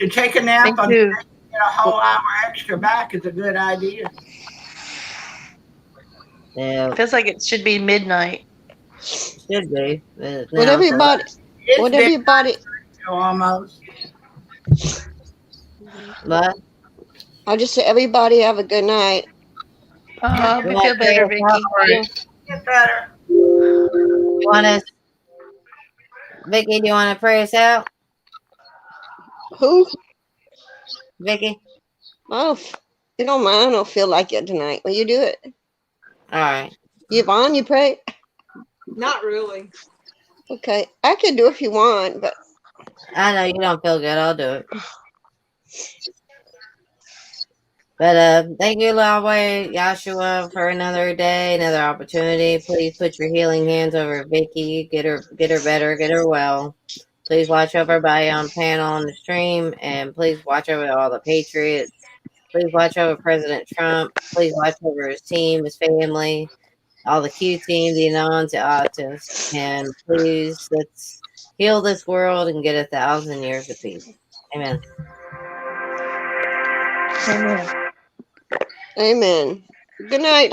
To take a nap Me on too. the get a whole hour extra back is a good idea. Yeah. Feels like it should be midnight. Should be. Would everybody? Almost. What? I'll just say everybody have a good night. Hope you feel better, Vicky. Get better. You want us, Vicky? Do you want to pray us out? Who? Vicky. Oh, you don't mind. I don't feel like it tonight. Will you do it? All right. Yvonne, you pray? Not really. Okay. I can do it if you want, but I know you don't feel good. I'll do it. But thank you, Yahweh, Yahshua, for another day, another opportunity. Please put your healing hands over Vicky. Get her better, get her well. Please watch over everybody on panel on the stream, and please watch over all the Patriots. Please watch over President Trump. Please watch over his team, his family, all the Q team, the Anons, the Autos. And please, let's heal this world and get 1,000 years of peace. Amen. Amen. amen. Good night.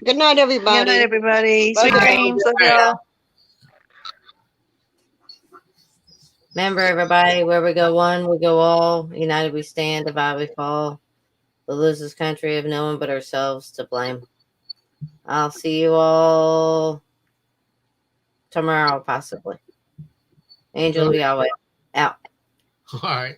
Good night, everybody. Good night, everybody. Bye, Sweet guys. dreams. Love y'all. Remember, everybody, where we go one, we go all. United we stand, divided we fall. We'll lose this country of no one but ourselves to blame. I'll see you all tomorrow, possibly. Angel Yahweh, out. All right.